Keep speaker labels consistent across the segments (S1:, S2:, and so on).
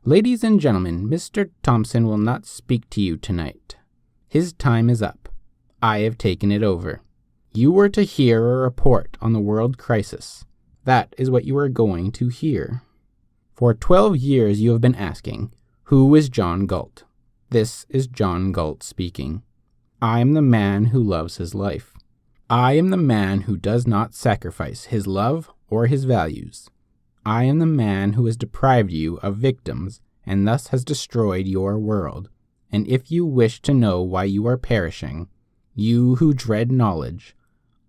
S1: Ladies and gentlemen, Mr. Thompson will not speak to you tonight. His time is up. I have taken it over. You were to hear a report on the world crisis. That is what you are going to hear. For 12 years you have been asking, who is John Galt? This is John Galt speaking. I am the man who loves his life. I am the man who does not sacrifice his love or his values. I am the man who has deprived you of victims and thus has destroyed your world. And if you wish to know why you are perishing, you who dread knowledge,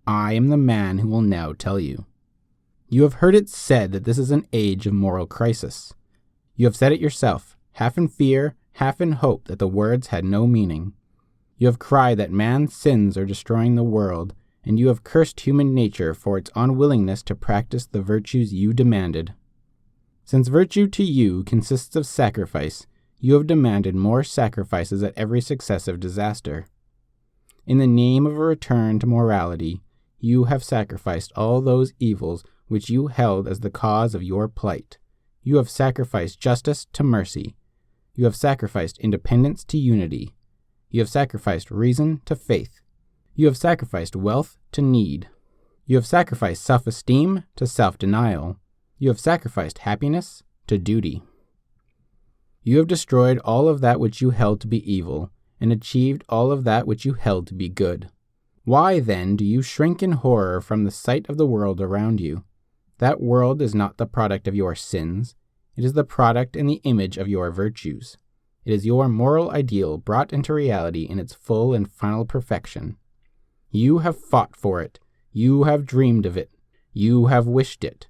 S1: I am the man who will now tell you. You have heard it said that this is an age of moral crisis. You have said it yourself, half in fear, half in hope that the words had no meaning. You have cried that man's sins are destroying the world, and you have cursed human nature for its unwillingness to practice the virtues you demanded. Since virtue to you consists of sacrifice, you have demanded more sacrifices at every successive disaster. In the name of a return to morality, you have sacrificed all those evils which you held as the cause of your plight. You have sacrificed justice to mercy. You have sacrificed independence to unity. You have sacrificed reason to faith. You have sacrificed wealth to need. You have sacrificed self-esteem to self-denial. You have sacrificed happiness to duty. You have destroyed all of that which you held to be evil, and achieved all of that which you held to be good. Why, then, do you shrink in horror from the sight of the world around you? That world is not the product of your sins. It is the product and the image of your virtues. It is your moral ideal brought into reality in its full and final perfection. You have fought for it. You have dreamed of it. You have wished it.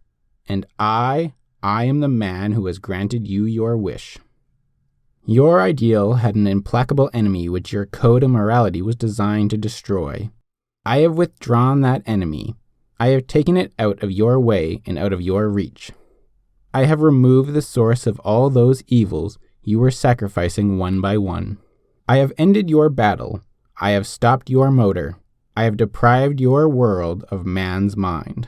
S1: And I am the man who has granted you your wish. Your ideal had an implacable enemy which your code of morality was designed to destroy. I have withdrawn that enemy. I have taken it out of your way and out of your reach. I have removed the source of all those evils you were sacrificing one by one. I have ended your battle. I have stopped your motor. I have deprived your world of man's mind.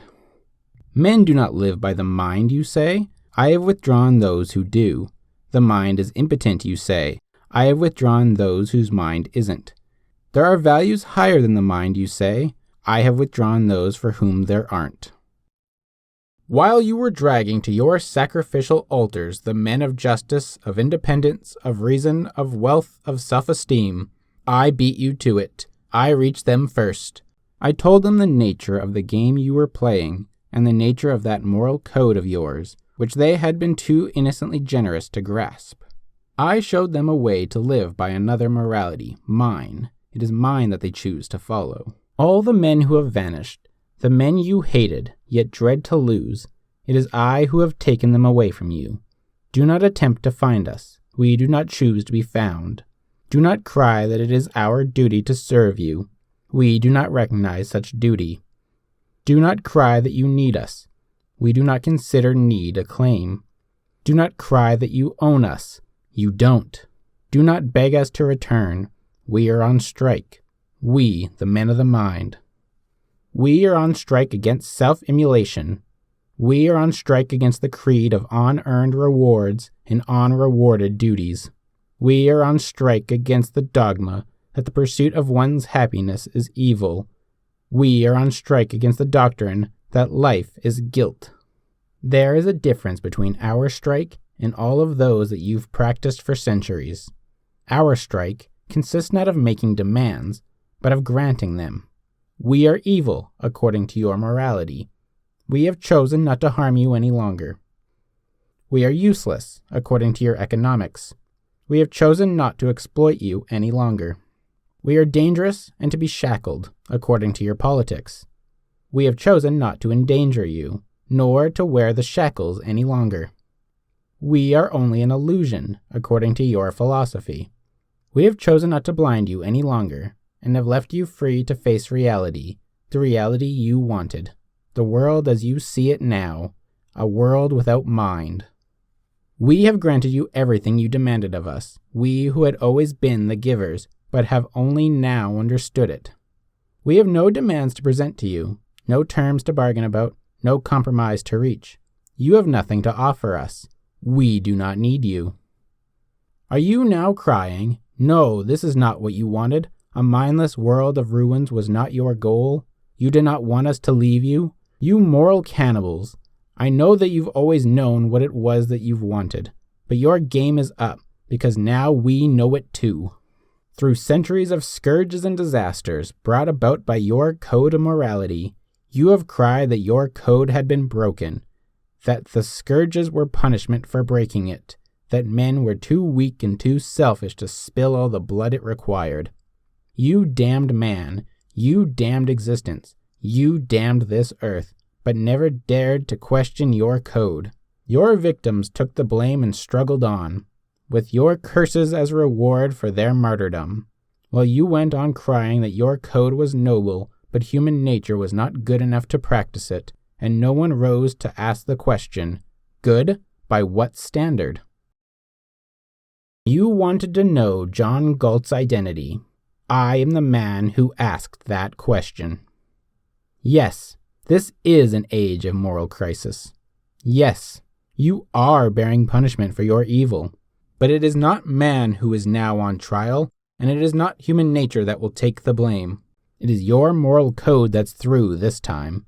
S1: Men do not live by the mind, you say. I have withdrawn those who do. The mind is impotent, you say. I have withdrawn those whose mind isn't. There are values higher than the mind, you say. I have withdrawn those for whom there aren't. While you were dragging to your sacrificial altars the men of justice, of independence, of reason, of wealth, of self-esteem, I beat you to it. I reached them first. I told them the nature of the game you were playing, and the nature of that moral code of yours, which they had been too innocently generous to grasp. I showed them a way to live by another morality, mine. It is mine that they choose to follow. All the men who have vanished, the men you hated, yet dread to lose, it is I who have taken them away from you. Do not attempt to find us. We do not choose to be found. Do not cry that it is our duty to serve you. We do not recognize such duty. Do not cry that you need us. We do not consider need a claim. Do not cry that you own us. You don't. Do not beg us to return. We are on strike. We, the men of the mind. We are on strike against self-immolation. We are on strike against the creed of unearned rewards and unrewarded duties. We are on strike against the dogma that the pursuit of one's happiness is evil. We are on strike against the doctrine that life is guilt. There is a difference between our strike and all of those that you've practiced for centuries. Our strike consists not of making demands, but of granting them. We are evil, according to your morality. We have chosen not to harm you any longer. We are useless, according to your economics. We have chosen not to exploit you any longer. We are dangerous and to be shackled, according to your politics. We have chosen not to endanger you, nor to wear the shackles any longer. We are only an illusion, according to your philosophy. We have chosen not to blind you any longer, and have left you free to face reality, the reality you wanted, the world as you see it now, a world without mind. We have granted you everything you demanded of us, we who had always been the givers, but have only now understood it. We have no demands to present to you, no terms to bargain about, no compromise to reach. You have nothing to offer us. We do not need you. Are you now crying, "No, this is not what you wanted. A mindless world of ruins was not your goal. You did not want us to leave you. You moral cannibals. I know that you've always known what it was that you've wanted, but your game is up, because now we know it too. Through centuries of scourges and disasters brought about by your code of morality, you have cried that your code had been broken, that the scourges were punishment for breaking it, that men were too weak and too selfish to spill all the blood it required. You damned man, you damned existence, you damned this earth, but never dared to question your code. Your victims took the blame and struggled on, with your curses as reward for their martyrdom, while you went on crying that your code was noble, but human nature was not good enough to practice it, and no one rose to ask the question, good by what standard? You wanted to know John Galt's identity. I am the man who asked that question. Yes, this is an age of moral crisis. Yes, you are bearing punishment for your evil. But it is not man who is now on trial, and it is not human nature that will take the blame. It is your moral code that's through this time.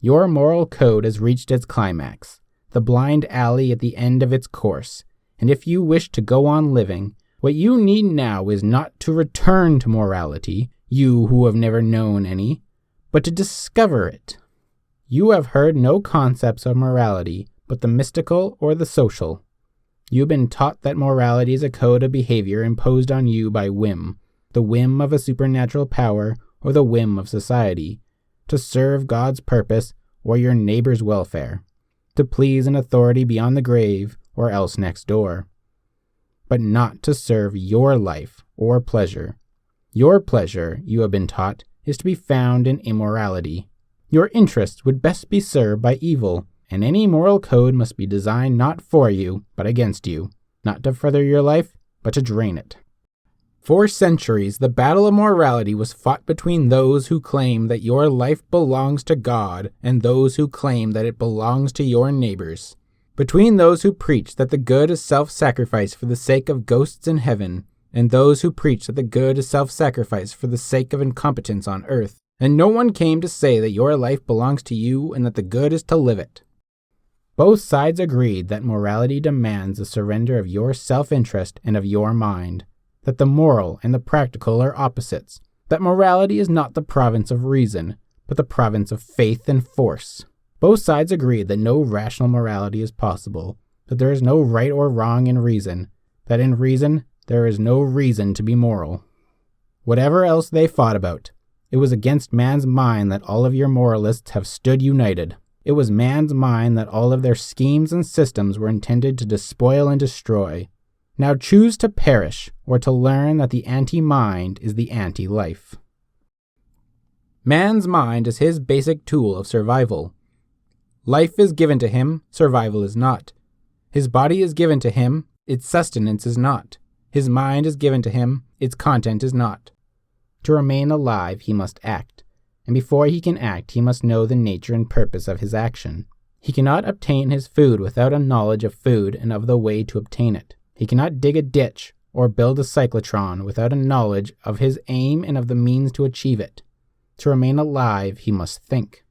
S1: Your moral code has reached its climax, the blind alley at the end of its course, and if you wish to go on living, what you need now is not to return to morality, you who have never known any, but to discover it. You have heard no concepts of morality but the mystical or the social. You've been taught that morality is a code of behavior imposed on you by whim, the whim of a supernatural power or the whim of society, to serve God's purpose or your neighbor's welfare, to please an authority beyond the grave or else next door, but not to serve your life or pleasure. Your pleasure, you have been taught, is to be found in immorality. Your interests would best be served by evil, and any moral code must be designed not for you, but against you, not to further your life, but to drain it. For centuries, the battle of morality was fought between those who claim that your life belongs to God and those who claim that it belongs to your neighbors. Between those who preach that the good is self-sacrifice for the sake of ghosts in heaven, and those who preach that the good is self-sacrifice for the sake of incompetence on earth. And no one came to say that your life belongs to you and that the good is to live it. Both sides agreed that morality demands the surrender of your self-interest and of your mind, that the moral and the practical are opposites, that morality is not the province of reason, but the province of faith and force. Both sides agreed that no rational morality is possible, that there is no right or wrong in reason, that in reason there is no reason to be moral. Whatever else they fought about, it was against man's mind that all of your moralists have stood united. It was man's mind that all of their schemes and systems were intended to despoil and destroy. Now choose to perish, or to learn that the anti-mind is the anti-life. Man's mind is his basic tool of survival. Life is given to him, survival is not. His body is given to him, its sustenance is not. His mind is given to him, its content is not. To remain alive, he must act, and before he can act, he must know the nature and purpose of his action. He cannot obtain his food without a knowledge of food and of the way to obtain it. He cannot dig a ditch or build a cyclotron without a knowledge of his aim and of the means to achieve it. To remain alive, he must think.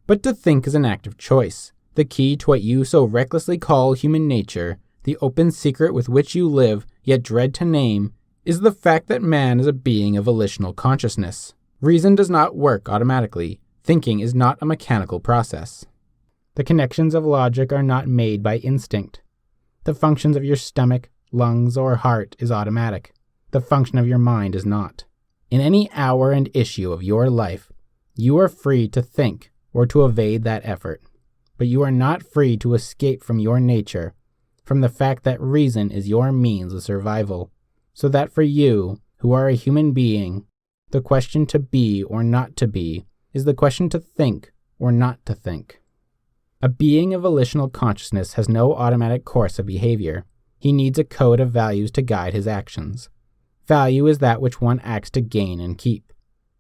S1: But to think is an act of choice. The key to what you so recklessly call human nature, the open secret with which you live, yet dread to name, is the fact that man is a being of volitional consciousness. Reason does not work automatically. Thinking is not a mechanical process. The connections of logic are not made by instinct. The functions of your stomach, lungs, or heart is automatic. The function of your mind is not. In any hour and issue of your life, you are free to think or to evade that effort. But you are not free to escape from your nature, from the fact that reason is your means of survival. So that for you, who are a human being, the question to be or not to be is the question to think or not to think. A being of volitional consciousness has no automatic course of behavior. He needs a code of values to guide his actions. Value is that which one acts to gain and keep.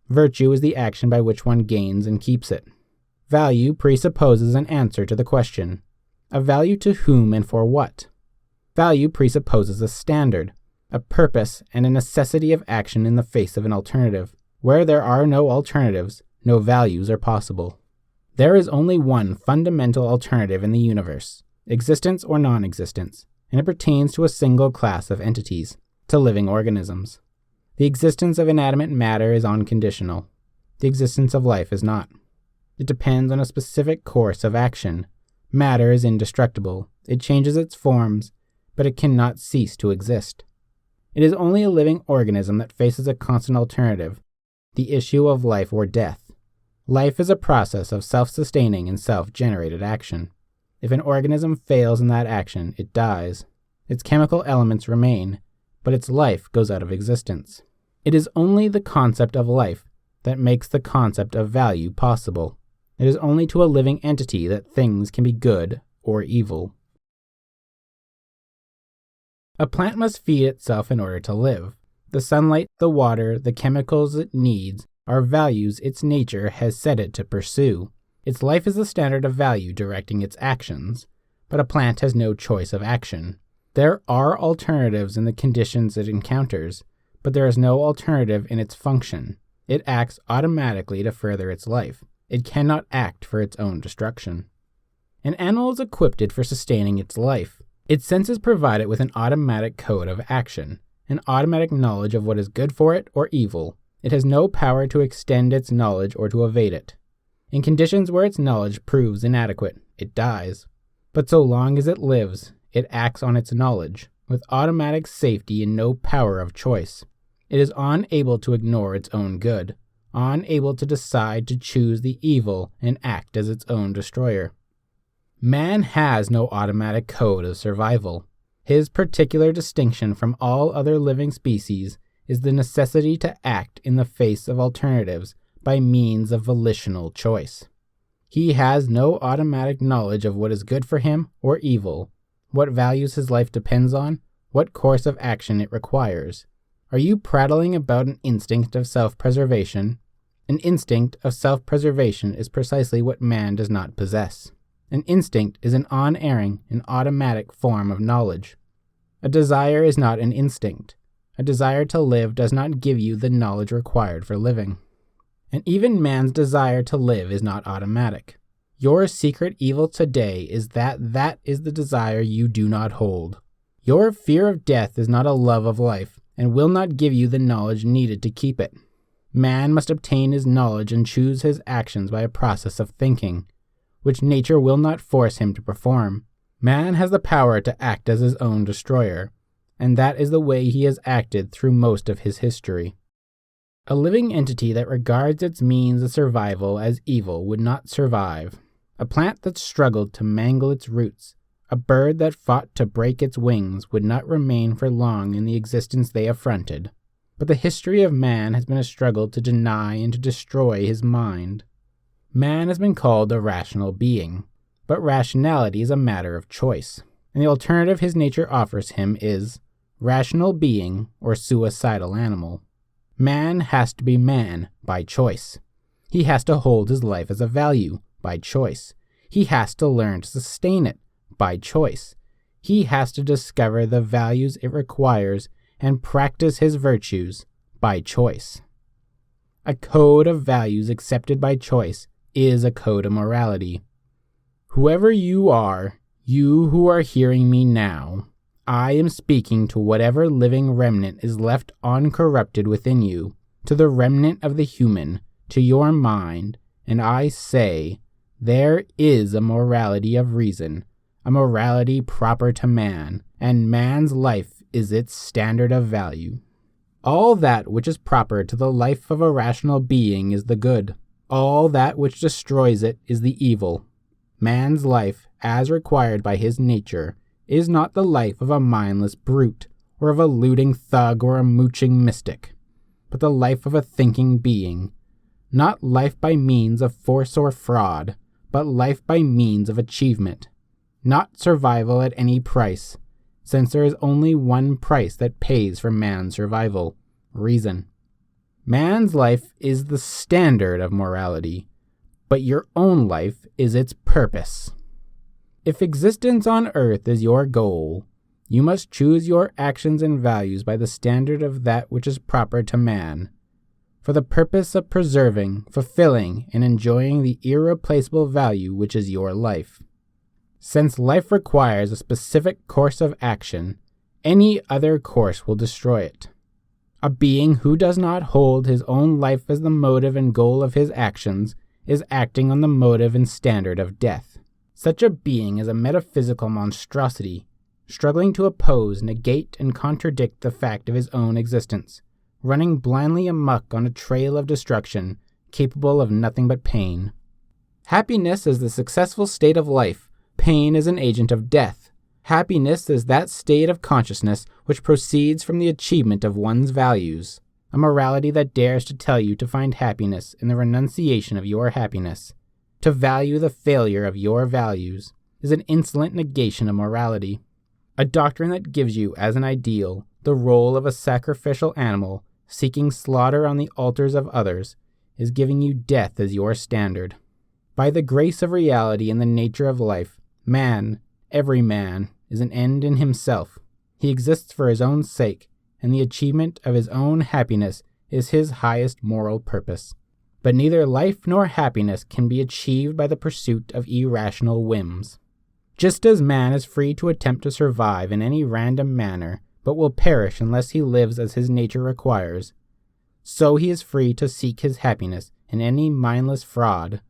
S1: Virtue is the action by which one gains and keeps it. Value presupposes an answer to the question, a value to whom and for what? Value presupposes a standard, a purpose, and a necessity of action in the face of an alternative. Where there are no alternatives, no values are possible. There is only one fundamental alternative in the universe, existence or non-existence, and it pertains to a single class of entities, to living organisms. The existence of inanimate matter is unconditional. The existence of life is not. It depends on a specific course of action. Matter is indestructible. It changes its forms, but it cannot cease to exist. It is only a living organism that faces a constant alternative, the issue of life or death. Life is a process of self-sustaining and self-generated action. If an organism fails in that action, it dies. Its chemical elements remain, but its life goes out of existence. It is only the concept of life that makes the concept of value possible. It is only to a living entity that things can be good or evil. A plant must feed itself in order to live. The sunlight, the water, the chemicals it needs are values its nature has set it to pursue. Its life is the standard of value directing its actions, but a plant has no choice of action. There are alternatives in the conditions it encounters, but there is no alternative in its function. It acts automatically to further its life. It cannot act for its own destruction. An animal is equipped for sustaining its life. Its senses provide it with an automatic code of action, an automatic knowledge of what is good for it or evil. It has no power to extend its knowledge or to evade it. In conditions where its knowledge proves inadequate, it dies. But so long as it lives, it acts on its knowledge, with automatic safety and no power of choice. It is unable to ignore its own good, unable to decide to choose the evil and act as its own destroyer. Man has no automatic code of survival. His particular distinction from all other living species is the necessity to act in the face of alternatives by means of volitional choice. He has no automatic knowledge of what is good for him or evil, what values his life depends on, what course of action it requires. Are you prattling about an instinct of self-preservation? An instinct of self-preservation is precisely what man does not possess. An instinct is an unerring and automatic form of knowledge. A desire is not an instinct. A desire to live does not give you the knowledge required for living. And even man's desire to live is not automatic. Your secret evil today is that is the desire you do not hold. Your fear of death is not a love of life, and will not give you the knowledge needed to keep it. Man must obtain his knowledge and choose his actions by a process of thinking, which nature will not force him to perform. Man has the power to act as his own destroyer, and that is the way he has acted through most of his history. A living entity that regards its means of survival as evil would not survive. A plant that struggled to mangle its roots, a bird that fought to break its wings would not remain for long in the existence they affronted. But the history of man has been a struggle to deny and to destroy his mind. Man has been called a rational being, but rationality is a matter of choice, and the alternative his nature offers him is rational being or suicidal animal. Man has to be man by choice. He has to hold his life as a value by choice. He has to learn to sustain it by choice. He has to discover the values it requires and practice his virtues by choice. A code of values accepted by choice is a code of morality. Whoever you are, you who are hearing me now, I am speaking to whatever living remnant is left uncorrupted within you, to the remnant of the human, to your mind, and I say, there is a morality of reason, a morality proper to man, and man's life is its standard of value. All that which is proper to the life of a rational being is the good. All that which destroys it is the evil. Man's life, as required by his nature, is not the life of a mindless brute, or of a looting thug or a mooching mystic, but the life of a thinking being. Not life by means of force or fraud, but life by means of achievement. Not survival at any price, since there is only one price that pays for man's survival: reason. Man's life is the standard of morality, but your own life is its purpose. If existence on earth is your goal, You must choose your actions and values by the standard of that which is proper to man, for the purpose of preserving, fulfilling, and enjoying the irreplaceable value which is your life. Since life requires a specific course of action, any other course will destroy it. A being who does not hold his own life as the motive and goal of his actions is acting on the motive and standard of death. Such a being is a metaphysical monstrosity, struggling to oppose, negate, and contradict the fact of his own existence, running blindly amok on a trail of destruction, capable of nothing but pain. Happiness is the successful state of life. Pain is an agent of death. Happiness is that state of consciousness which proceeds from the achievement of one's values. A morality that dares to tell you to find happiness in the renunciation of your happiness, to value the failure of your values, is an insolent negation of morality. A doctrine that gives you as an ideal the role of a sacrificial animal seeking slaughter on the altars of others is giving you death as your standard. By the grace of reality and the nature of life, man, every man, is an end in himself. He exists for his own sake, and the achievement of his own happiness is his highest moral purpose. But neither life nor happiness can be achieved by the pursuit of irrational whims. Just as man is free to attempt to survive in any random manner, but will perish unless he lives as his nature requires, so he is free to seek his happiness in any mindless fraud,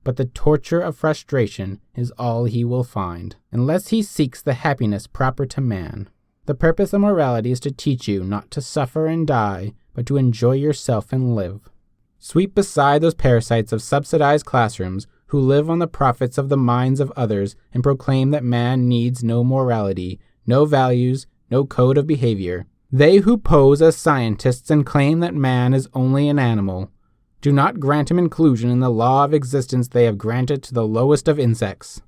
S1: but the torture of frustration is all he will find, unless he seeks the happiness proper to man. The purpose of morality is to teach you not to suffer and die, but to enjoy yourself and live. Sweep aside those parasites of subsidized classrooms who live on the profits of the minds of others and proclaim that man needs no morality, no values, no code of behavior. They who pose as scientists and claim that man is only an animal do not grant him inclusion in the law of existence they have granted to the lowest of insects.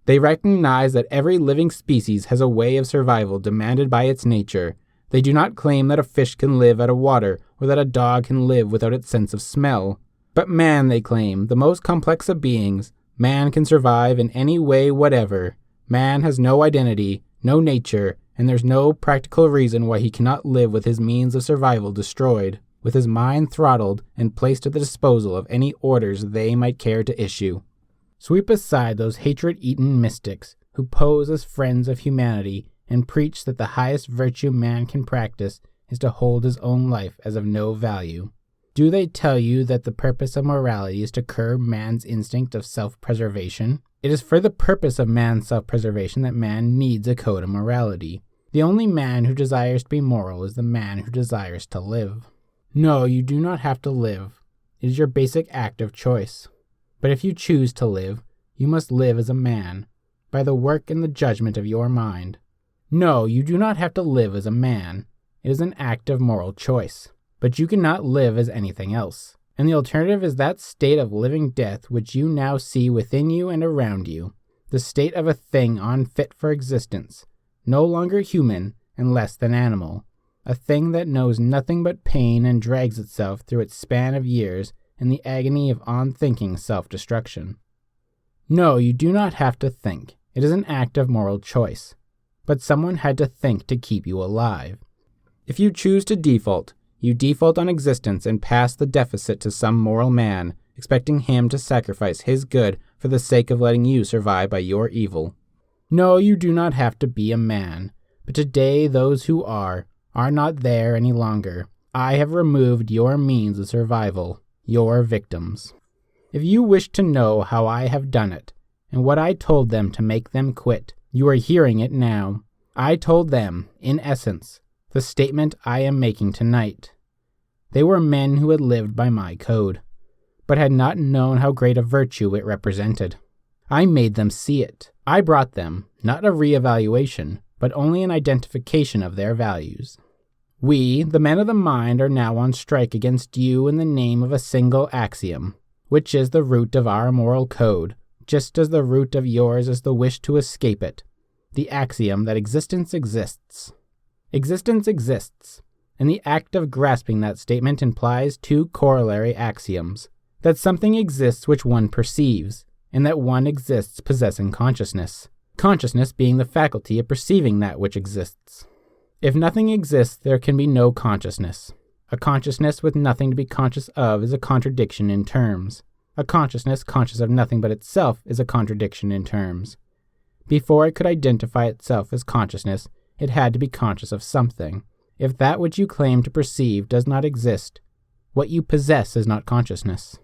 S1: They recognize that every living species has a way of survival demanded by its nature. They do not claim that a fish can live out of water or that a dog can live without its sense of smell. But man, they claim, the most complex of beings, man can survive in any way whatever. Man has no identity, no nature, and there's no practical reason why he cannot live with his means of survival destroyed, with his mind throttled and placed at the disposal of any orders they might care to issue. Sweep aside those hatred-eaten mystics who pose as friends of humanity and preach that the highest virtue man can practice is to hold his own life as of no value. Do they tell you that the purpose of morality is to curb man's instinct of self-preservation? It is for the purpose of man's self-preservation that man needs a code of morality. The only man who desires to be moral is the man who desires to live. No, you do not have to live. It is your basic act of choice. But if you choose to live, you must live as a man, by the work and the judgment of your mind. No, you do not have to live as a man. It is an act of moral choice. But you cannot live as anything else. And the alternative is that state of living death which you now see within you and around you, the state of a thing unfit for existence, no longer human and less than animal, a thing that knows nothing but pain and drags itself through its span of years in the agony of unthinking self-destruction. No, you do not have to think. It is an act of moral choice. But someone had to think to keep you alive. If you choose to default, you default on existence and pass the deficit to some moral man, expecting him to sacrifice his good for the sake of letting you survive by your evil. No, you do not have to be a man, but today those who are not there any longer. I have removed your means of survival, your victims. If you wish to know how I have done it, and what I told them to make them quit, you are hearing it now. I told them, in essence, the statement I am making tonight. They were men who had lived by my code, but had not known how great a virtue it represented. I made them see it. I brought them, not a re-evaluation, but only an identification of their values. We, the men of the mind, are now on strike against you in the name of a single axiom, which is the root of our moral code, just as the root of yours is the wish to escape it, the axiom that existence exists. Existence exists, and the act of grasping that statement implies two corollary axioms, that something exists which one perceives, and that one exists possessing consciousness. consciousness being the faculty of perceiving that which exists. If nothing exists, there can be no consciousness. A consciousness with nothing to be conscious of is a contradiction in terms. A consciousness conscious of nothing but itself is a contradiction in terms. Before it could identify itself as consciousness, it had to be conscious of something. If that which you claim to perceive does not exist, what you possess is not consciousness.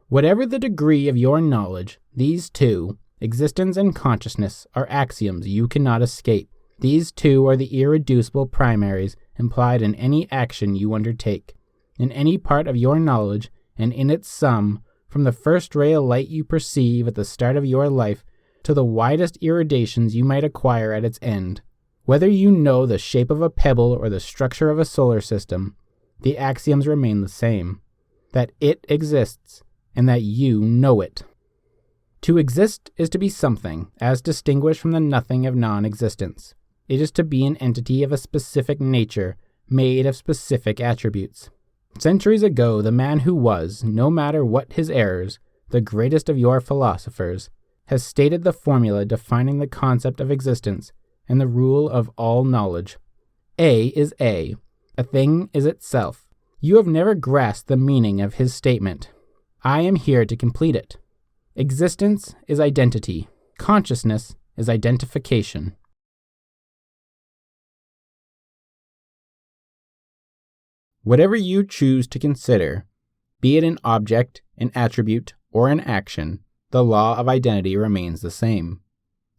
S1: Whatever the degree of your knowledge, these two, existence and consciousness, are axioms you cannot escape. These two are the irreducible primaries implied in any action you undertake, in any part of your knowledge, and in its sum, from the first ray of light you perceive at the start of your life to the widest irradiations you might acquire at its end. Whether you know the shape of a pebble or the structure of a solar system, the axioms remain the same, that it exists and that you know it. To exist is to be something, as distinguished from the nothing of non-existence. It is to be an entity of a specific nature, made of specific attributes. Centuries ago, the man who was, no matter what his errors, the greatest of your philosophers, has stated the formula defining the concept of existence and the rule of all knowledge. A is A. A thing is itself. You have never grasped the meaning of his statement. I am here to complete it. Existence is identity. Consciousness is identification. Whatever you choose to consider, be it an object, an attribute, or an action, the law of identity remains the same.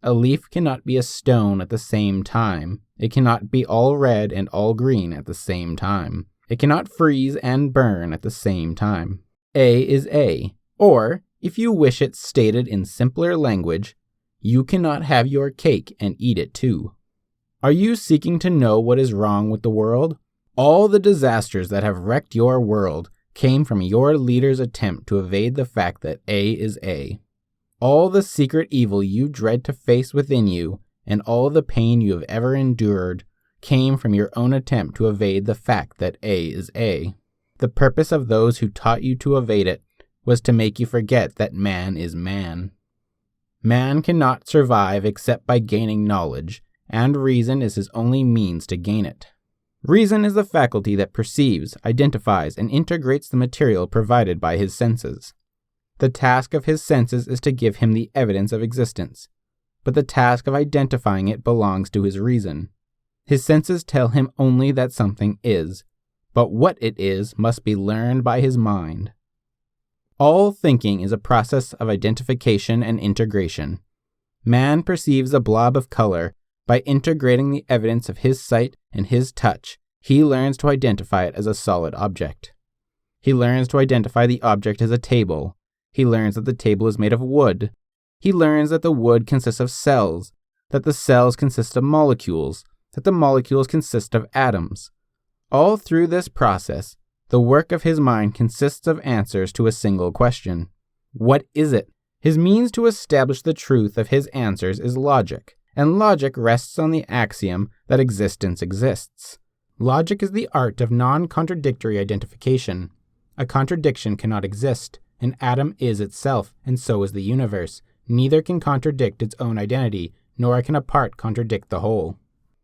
S1: A leaf cannot be a stone at the same time. It cannot be all red and all green at the same time. It cannot freeze and burn at the same time. A is A. Or, if you wish it stated in simpler language, you cannot have your cake and eat it too. Are you seeking to know what is wrong with the world? All the disasters that have wrecked your world came from your leader's attempt to evade the fact that A is A. All the secret evil you dread to face within you, and all the pain you have ever endured, came from your own attempt to evade the fact that A is A. The purpose of those who taught you to evade it was to make you forget that man is man. Man cannot survive except by gaining knowledge, and reason is his only means to gain it. Reason is the faculty that perceives, identifies, and integrates the material provided by his senses. The task of his senses is to give him the evidence of existence, but the task of identifying it belongs to his reason. His senses tell him only that something is, but what it is must be learned by his mind. All thinking is a process of identification and integration. Man perceives a blob of color. By integrating the evidence of his sight and his touch, he learns to identify it as a solid object. He learns to identify the object as a table. He learns that the table is made of wood. He learns that the wood consists of cells, that the cells consist of molecules, that the molecules consist of atoms. All through this process, the work of his mind consists of answers to a single question. What is it? His means to establish the truth of his answers is logic. And logic rests on the axiom that existence exists. Logic is the art of non-contradictory identification. A contradiction cannot exist. An atom is itself, and so is the universe. Neither can contradict its own identity, nor can a part contradict the whole.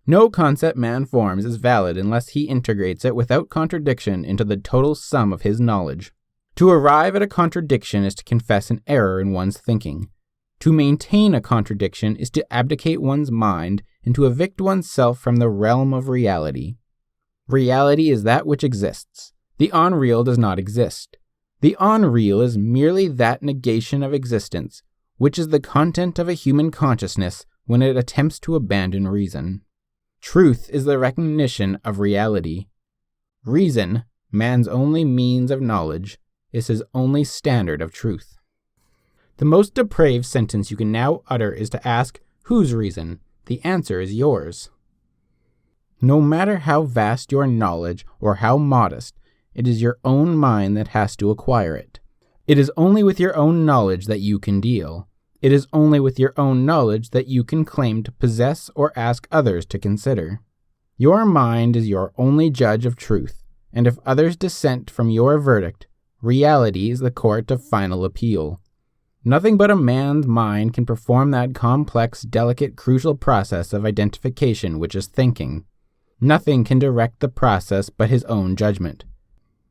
S1: No concept man forms is valid unless he integrates it without contradiction into the total sum of his knowledge. To arrive at a contradiction is to confess an error in one's thinking. To maintain a contradiction is to abdicate one's mind and to evict oneself from the realm of reality. Reality is that which exists. The unreal does not exist. The unreal is merely that negation of existence, which is the content of a human consciousness when it attempts to abandon reason. Truth is the recognition of reality. Reason, man's only means of knowledge, is his only standard of truth. The most depraved sentence you can now utter is to ask, whose reason? The answer is yours. No matter how vast your knowledge or how modest, it is your own mind that has to acquire it. It is only with your own knowledge that you can deal. It is only with your own knowledge that you can claim to possess or ask others to consider. Your mind is your only judge of truth, and if others dissent from your verdict, reality is the court of final appeal. Nothing but a man's mind can perform that complex, delicate, crucial process of identification which is thinking. Nothing can direct the process but his own judgment.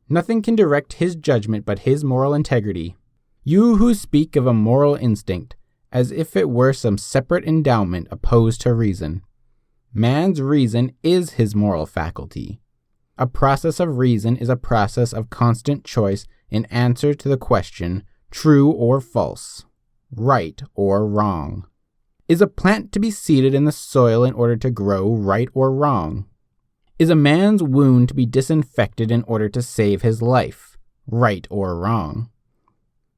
S1: Nothing can direct his judgment but his moral integrity. You who speak of a moral instinct as if it were some separate endowment opposed to reason. Man's reason is his moral faculty. A process of reason is a process of constant choice in answer to the question, true or false, right or wrong. Is a plant to be seeded in the soil in order to grow, right or wrong? Is a man's wound to be disinfected in order to save his life, right or wrong?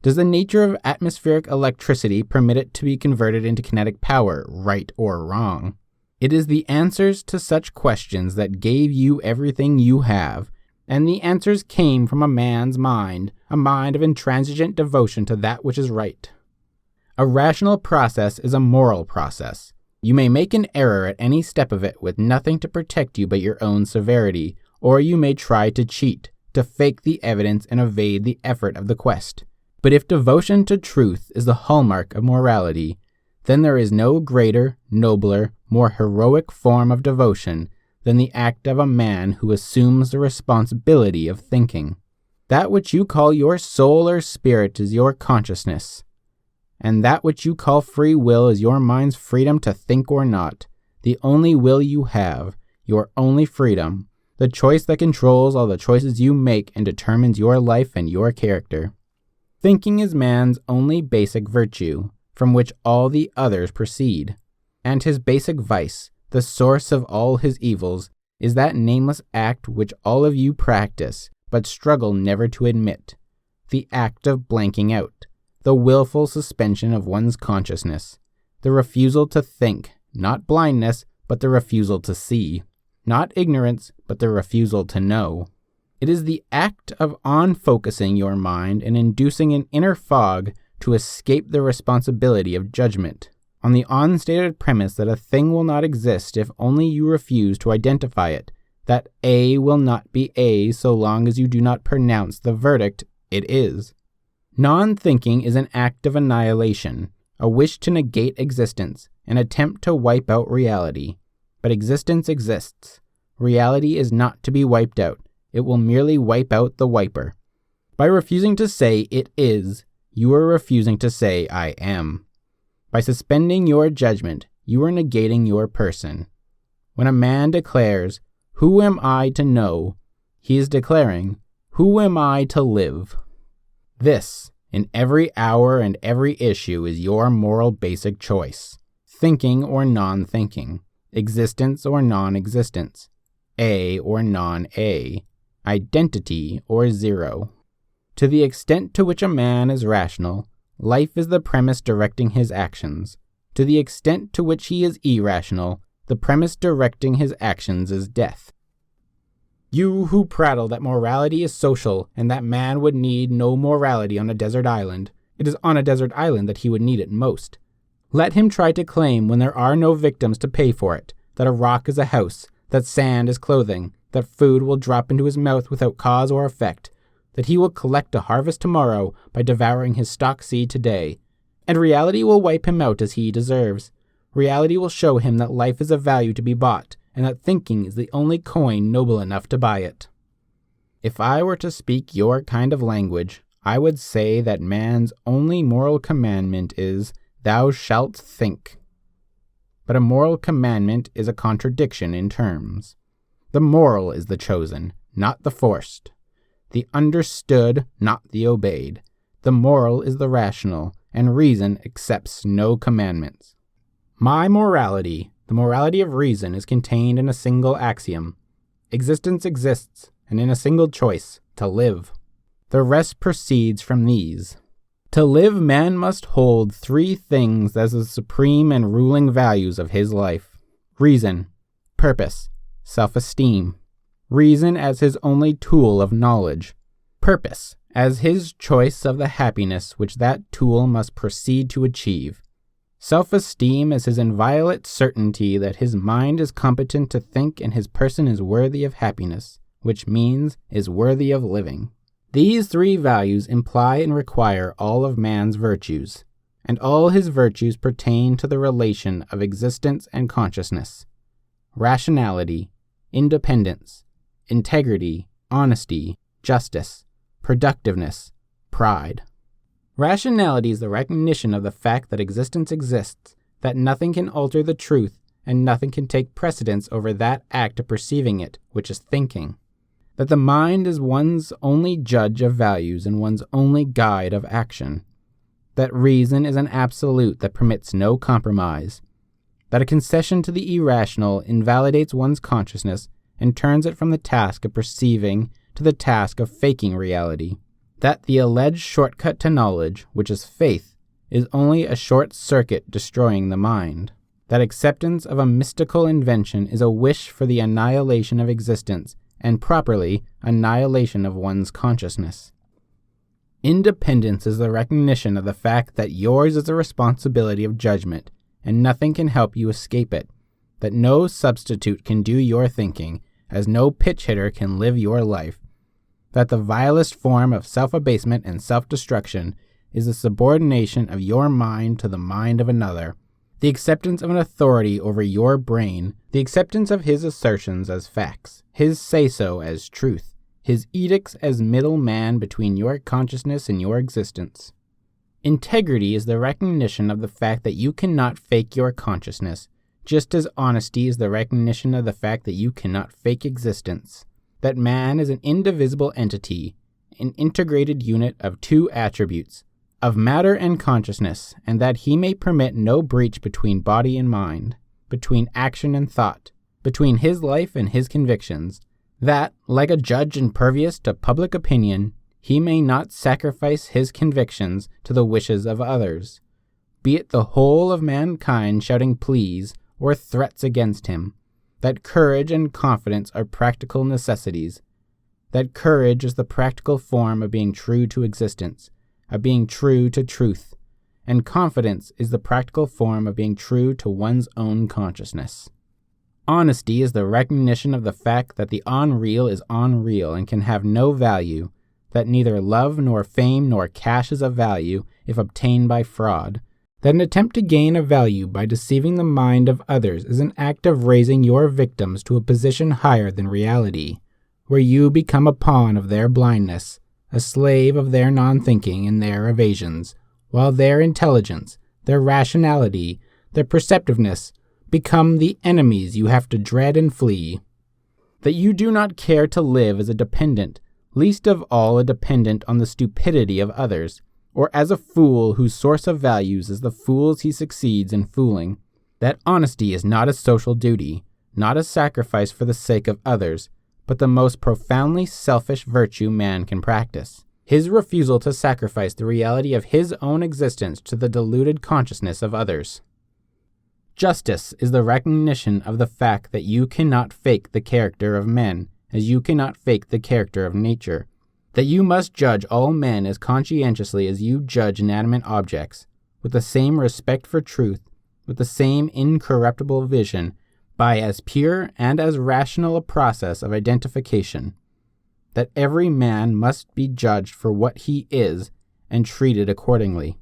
S1: Does the nature of atmospheric electricity permit it to be converted into kinetic power, right or wrong? It is the answers to such questions that gave you everything you have, and the answers came from a man's mind, a mind of intransigent devotion to that which is right. A rational process is a moral process. You may make an error at any step of it with nothing to protect you but your own severity, or you may try to cheat, to fake the evidence and evade the effort of the quest. But if devotion to truth is the hallmark of morality, then there is no greater, nobler, more heroic form of devotion than the act of a man who assumes the responsibility of thinking. That which you call your soul or spirit is your consciousness, and that which you call free will is your mind's freedom to think or not, the only will you have, your only freedom, the choice that controls all the choices you make and determines your life and your character. Thinking is man's only basic virtue, from which all the others proceed, and his basic vice, the source of all his evils, is that nameless act which all of you practice, but struggle never to admit, the act of blanking out, the willful suspension of one's consciousness, the refusal to think, not blindness, but the refusal to see, not ignorance, but the refusal to know. It is the act of on-focusing your mind and inducing an inner fog to escape the responsibility of judgment, on the unstated premise that a thing will not exist if only you refuse to identify it, that A will not be A so long as you do not pronounce the verdict, it is. Non-thinking is an act of annihilation, a wish to negate existence, an attempt to wipe out reality. But existence exists. Reality is not to be wiped out. It will merely wipe out the wiper. By refusing to say it is, you are refusing to say I am. By suspending your judgment, you are negating your person. When a man declares, "Who am I to know?" he is declaring, "Who am I to live?" This, in every hour and every issue, is your moral basic choice. Thinking or non-thinking, existence or non-existence, A or non-A, identity or zero. To the extent to which a man is rational, life is the premise directing his actions. To the extent to which he is irrational, the premise directing his actions is death. You who prattle that morality is social and that man would need no morality on a desert island, it is on a desert island that he would need it most. Let him try to claim, when there are no victims to pay for it, that a rock is a house, that sand is clothing, that food will drop into his mouth without cause or effect, that he will collect a harvest tomorrow by devouring his stock seed today, and reality will wipe him out as he deserves. Reality will show him that life is of value to be bought, and that thinking is the only coin noble enough to buy it. If I were to speak your kind of language, I would say that man's only moral commandment is, "Thou shalt think." But a moral commandment is a contradiction in terms. The moral is the chosen, not the forced. The understood, not the obeyed. The moral is the rational, and reason accepts no commandments. My morality, the morality of reason, is contained in a single axiom. Existence exists, and in a single choice, to live. The rest proceeds from these. To live, man must hold three things as the supreme and ruling values of his life: reason, purpose, self-esteem. Reason as his only tool of knowledge. Purpose as his choice of the happiness which that tool must proceed to achieve. Self-esteem as his inviolate certainty that his mind is competent to think and his person is worthy of happiness, which means is worthy of living. These three values imply and require all of man's virtues, and all his virtues pertain to the relation of existence and consciousness: rationality, independence, integrity, honesty, justice, productiveness, pride. Rationality is the recognition of the fact that existence exists, that nothing can alter the truth, and nothing can take precedence over that act of perceiving it, which is thinking. That the mind is one's only judge of values and one's only guide of action. That reason is an absolute that permits no compromise. That a concession to the irrational invalidates one's consciousness and turns it from the task of perceiving to the task of faking reality. That the alleged shortcut to knowledge, which is faith, is only a short circuit destroying the mind. That acceptance of a mystical invention is a wish for the annihilation of existence, and properly, annihilation of one's consciousness. Independence is the recognition of the fact that yours is the responsibility of judgment, and nothing can help you escape it. That no substitute can do your thinking, as no pitch hitter can live your life. That the vilest form of self-abasement and self-destruction is the subordination of your mind to the mind of another, the acceptance of an authority over your brain, the acceptance of his assertions as facts, his say-so as truth, his edicts as middleman between your consciousness and your existence. Integrity is the recognition of the fact that you cannot fake your consciousness, just as honesty is the recognition of the fact that you cannot fake existence. That man is an indivisible entity, an integrated unit of two attributes, of matter and consciousness, and that he may permit no breach between body and mind, between action and thought, between his life and his convictions, that, like a judge impervious to public opinion, he may not sacrifice his convictions to the wishes of others, be it the whole of mankind shouting pleas or threats against him. That courage and confidence are practical necessities. That courage is the practical form of being true to existence, of being true to truth, and confidence is the practical form of being true to one's own consciousness. Honesty is the recognition of the fact that the unreal is unreal and can have no value, that neither love nor fame nor cash is of value if obtained by fraud. That an attempt to gain a value by deceiving the mind of others is an act of raising your victims to a position higher than reality, where you become a pawn of their blindness, a slave of their non-thinking and their evasions, while their intelligence, their rationality, their perceptiveness become the enemies you have to dread and flee. That you do not care to live as a dependent, least of all a dependent on the stupidity of others, or as a fool whose source of values is the fools he succeeds in fooling. That honesty is not a social duty, not a sacrifice for the sake of others, but the most profoundly selfish virtue man can practice. His refusal to sacrifice the reality of his own existence to the deluded consciousness of others. Justice is the recognition of the fact that you cannot fake the character of men, as you cannot fake the character of nature. That you must judge all men as conscientiously as you judge inanimate objects, with the same respect for truth, with the same incorruptible vision, by as pure and as rational a process of identification. That every man must be judged for what he is and treated accordingly.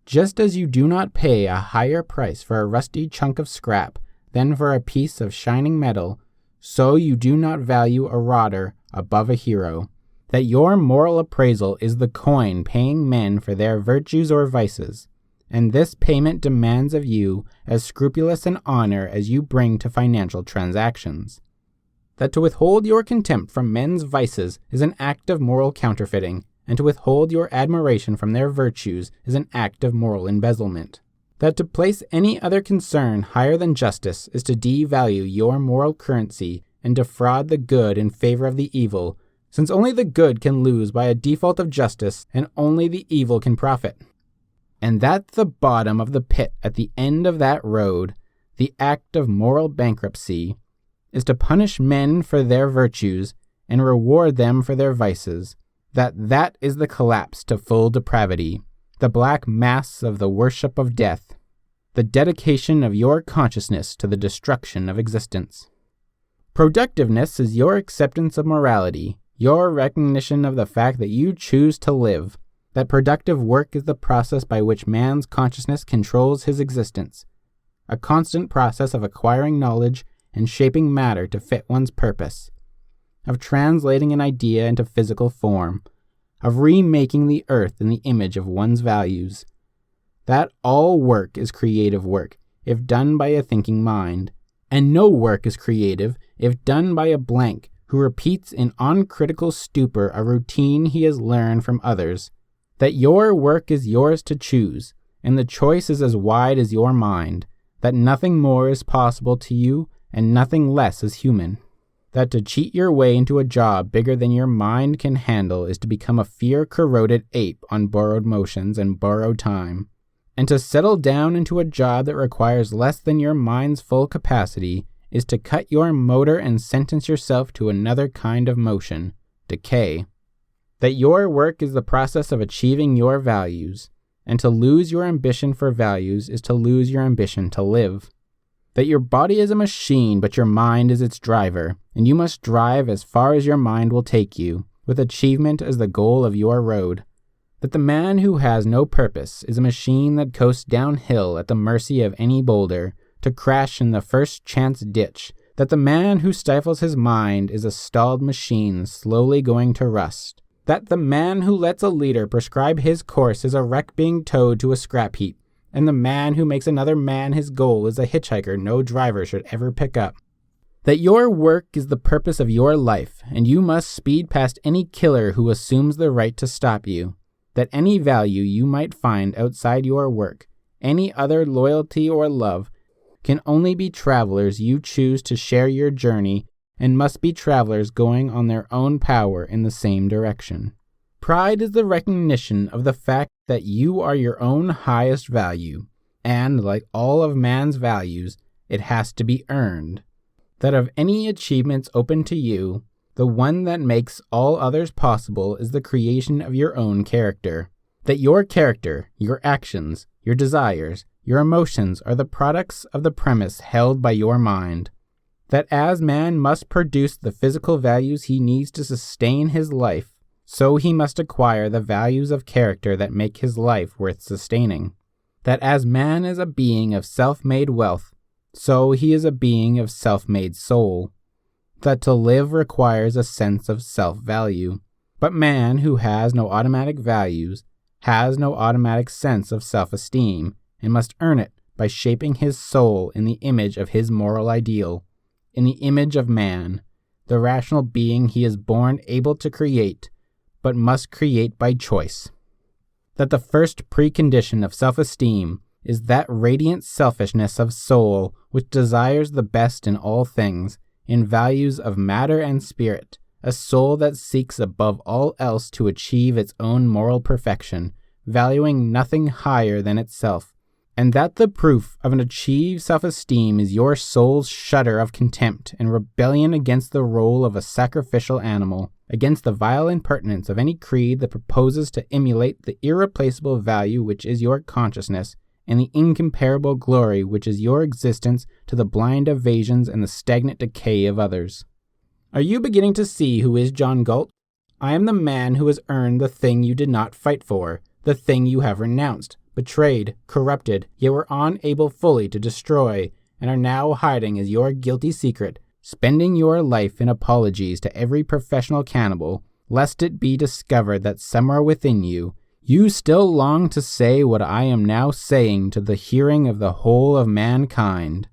S1: Just as you do not pay a higher price for a rusty chunk of scrap than for a piece of shining metal, so you do not value a rodder above a hero. That your moral appraisal is the coin paying men for their virtues or vices, and this payment demands of you as scrupulous an honor as you bring to financial transactions. That to withhold your contempt from men's vices is an act of moral counterfeiting, and to withhold your admiration from their virtues is an act of moral embezzlement. That to place any other concern higher than justice is to devalue your moral currency and defraud the good in favor of the evil, since only the good can lose by a default of justice and only the evil can profit. And that the bottom of the pit at the end of that road, the act of moral bankruptcy, is to punish men for their virtues and reward them for their vices, that is the collapse to full depravity, the black mass of the worship of death, the dedication of your consciousness to the destruction of existence. Productiveness is your acceptance of morality, Your recognition of the fact that you choose to live, that productive work is the process by which man's consciousness controls his existence, a constant process of acquiring knowledge and shaping matter to fit one's purpose, of translating an idea into physical form, of remaking the earth in the image of one's values. That all work is creative work, if done by a thinking mind, and no work is creative if done by a blank who repeats in uncritical stupor a routine he has learned from others. That your work is yours to choose, and the choice is as wide as your mind, that nothing more is possible to you and nothing less is human. That to cheat your way into a job bigger than your mind can handle is to become a fear-corroded ape on borrowed motions and borrowed time. And to settle down into a job that requires less than your mind's full capacity is to cut your motor and sentence yourself to another kind of motion, decay. That your work is the process of achieving your values, and to lose your ambition for values is to lose your ambition to live. That your body is a machine, but your mind is its driver, and you must drive as far as your mind will take you, with achievement as the goal of your road. That the man who has no purpose is a machine that coasts downhill at the mercy of any boulder, to crash in the first chance ditch. That the man who stifles his mind is a stalled machine slowly going to rust. That the man who lets a leader prescribe his course is a wreck being towed to a scrap heap, and the man who makes another man his goal is a hitchhiker no driver should ever pick up. That your work is the purpose of your life, and you must speed past any killer who assumes the right to stop you. That any value you might find outside your work, any other loyalty or love, can only be travelers you choose to share your journey, and must be travelers going on their own power in the same direction. Pride is the recognition of the fact that you are your own highest value, and like all of man's values, it has to be earned. That of any achievements open to you, the one that makes all others possible is the creation of your own character. That your character, your actions, your desires, your emotions are the products of the premise held by your mind. That as man must produce the physical values he needs to sustain his life, so he must acquire the values of character that make his life worth sustaining. That as man is a being of self-made wealth, so he is a being of self-made soul. That to live requires a sense of self-value. But man who has no automatic values has no automatic sense of self-esteem, and must earn it by shaping his soul in the image of his moral ideal, in the image of man, the rational being he is born able to create, but must create by choice. That the first precondition of self-esteem is that radiant selfishness of soul which desires the best in all things, in values of matter and spirit, a soul that seeks above all else to achieve its own moral perfection, valuing nothing higher than itself, and that the proof of an achieved self-esteem is your soul's shudder of contempt and rebellion against the role of a sacrificial animal, against the vile impertinence of any creed that proposes to emulate the irreplaceable value which is your consciousness, and the incomparable glory which is your existence to the blind evasions and the stagnant decay of others. Are you beginning to see who is John Galt? I am the man who has earned the thing you did not fight for, the thing you have renounced, betrayed, corrupted, yet were unable fully to destroy, and are now hiding as your guilty secret, spending your life in apologies to every professional cannibal, lest it be discovered that somewhere within you, you still long to say what I am now saying to the hearing of the whole of mankind.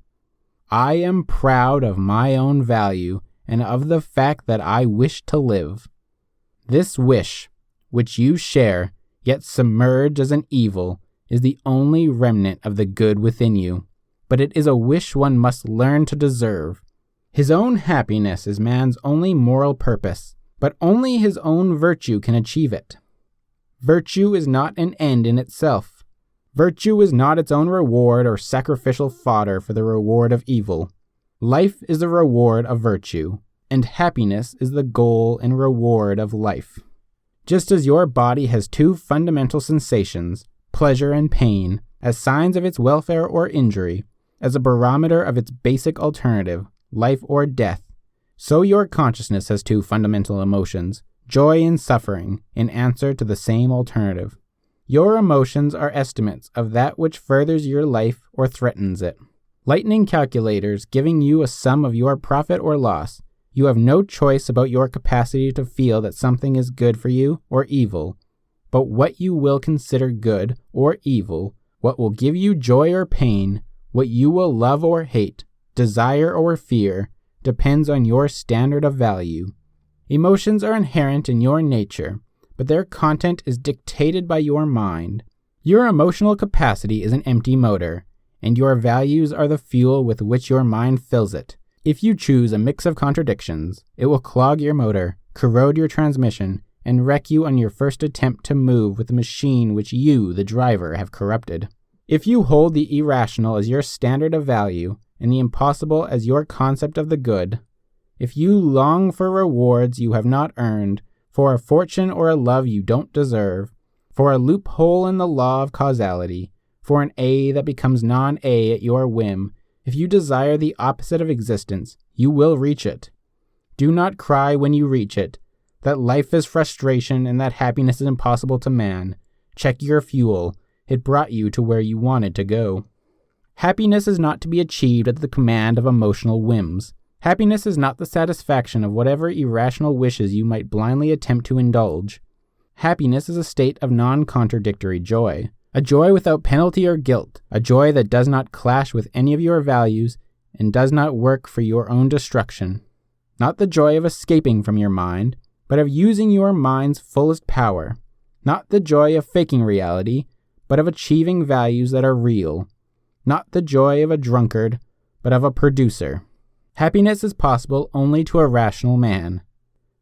S1: I am proud of my own value, and of the fact that I wish to live. This wish, which you share, yet submerged as an evil, is the only remnant of the good within you, but it is a wish one must learn to deserve. His own happiness is man's only moral purpose, but only his own virtue can achieve it. Virtue is not an end in itself. Virtue is not its own reward or sacrificial fodder for the reward of evil. Life is the reward of virtue, and happiness is the goal and reward of life. Just as your body has two fundamental sensations, pleasure and pain, as signs of its welfare or injury, as a barometer of its basic alternative, life or death, So your consciousness has two fundamental emotions, joy and suffering, in answer to the same alternative. Your emotions are estimates of that which furthers your life or threatens it. Lightning calculators giving you a sum of your profit or loss, you have no choice about your capacity to feel that something is good for you or evil, but what you will consider good or evil, what will give you joy or pain, what you will love or hate, desire or fear, depends on your standard of value. Emotions are inherent in your nature, but their content is dictated by your mind. Your emotional capacity is an empty motor, and your values are the fuel with which your mind fills it. If you choose a mix of contradictions, it will clog your motor, corrode your transmission, and wreck you on your first attempt to move with the machine which you, the driver, have corrupted. If you hold the irrational as your standard of value, and the impossible as your concept of the good, if you long for rewards you have not earned, for a fortune or a love you don't deserve, for a loophole in the law of causality, for an A that becomes non-A at your whim, if you desire the opposite of existence, you will reach it. Do not cry when you reach it, that life is frustration and that happiness is impossible to man. Check your fuel. It brought you to where you wanted to go. Happiness is not to be achieved at the command of emotional whims. Happiness is not the satisfaction of whatever irrational wishes you might blindly attempt to indulge. Happiness is a state of non-contradictory joy. A joy without penalty or guilt, a joy that does not clash with any of your values and does not work for your own destruction. Not the joy of escaping from your mind, but of using your mind's fullest power. Not the joy of faking reality, but of achieving values that are real. Not the joy of a drunkard, but of a producer. Happiness is possible only to a rational man.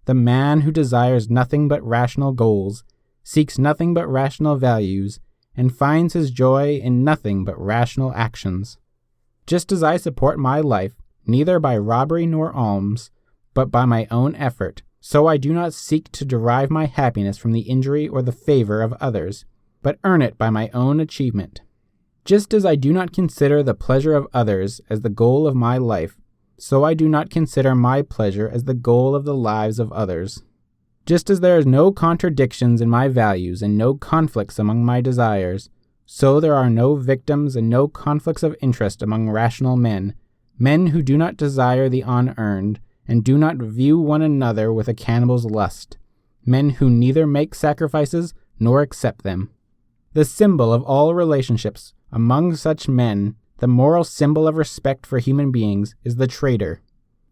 S1: The man who desires nothing but rational goals, seeks nothing but rational values, and finds his joy in nothing but rational actions. Just as I support my life, neither by robbery nor alms, but by my own effort, so I do not seek to derive my happiness from the injury or the favor of others, but earn it by my own achievement. Just as I do not consider the pleasure of others as the goal of my life, so I do not consider my pleasure as the goal of the lives of others. Just as there is no contradictions in my values and no conflicts among my desires, so there are no victims and no conflicts of interest among rational men, men who do not desire the unearned, and do not view one another with a cannibal's lust, men who neither make sacrifices nor accept them. The symbol of all relationships among such men, the moral symbol of respect for human beings, is the traitor.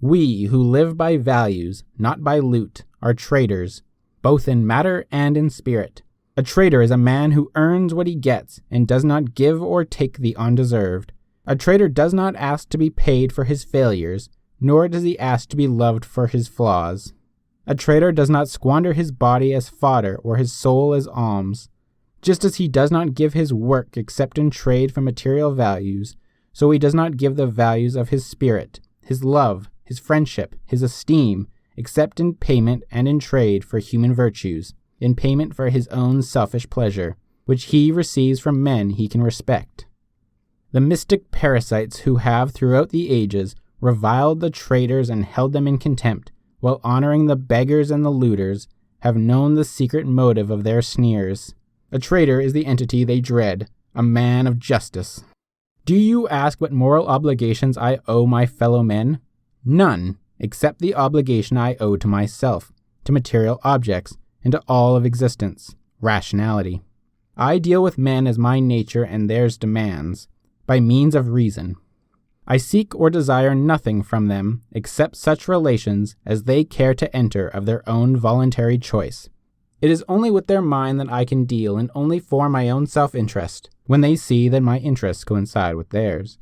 S1: We who live by values, not by loot, are traitors, both in matter and in spirit. A traitor is a man who earns what he gets and does not give or take the undeserved. A traitor does not ask to be paid for his failures, nor does he ask to be loved for his flaws. A traitor does not squander his body as fodder or his soul as alms. Just as he does not give his work except in trade for material values, so he does not give the values of his spirit, his love, his friendship, his esteem, except in payment and in trade for human virtues, in payment for his own selfish pleasure, which he receives from men he can respect. The mystic parasites who have throughout the ages reviled the traitors and held them in contempt, while honoring the beggars and the looters, have known the secret motive of their sneers. A traitor is the entity they dread, a man of justice. Do you ask what moral obligations I owe my fellow men? None, except the obligation I owe to myself, to material objects, and to all of existence, rationality. I deal with men as my nature and theirs demands, by means of reason. I seek or desire nothing from them except such relations as they care to enter of their own voluntary choice. It is only with their mind that I can deal, and only for my own self-interest, when they see that my interests coincide with theirs.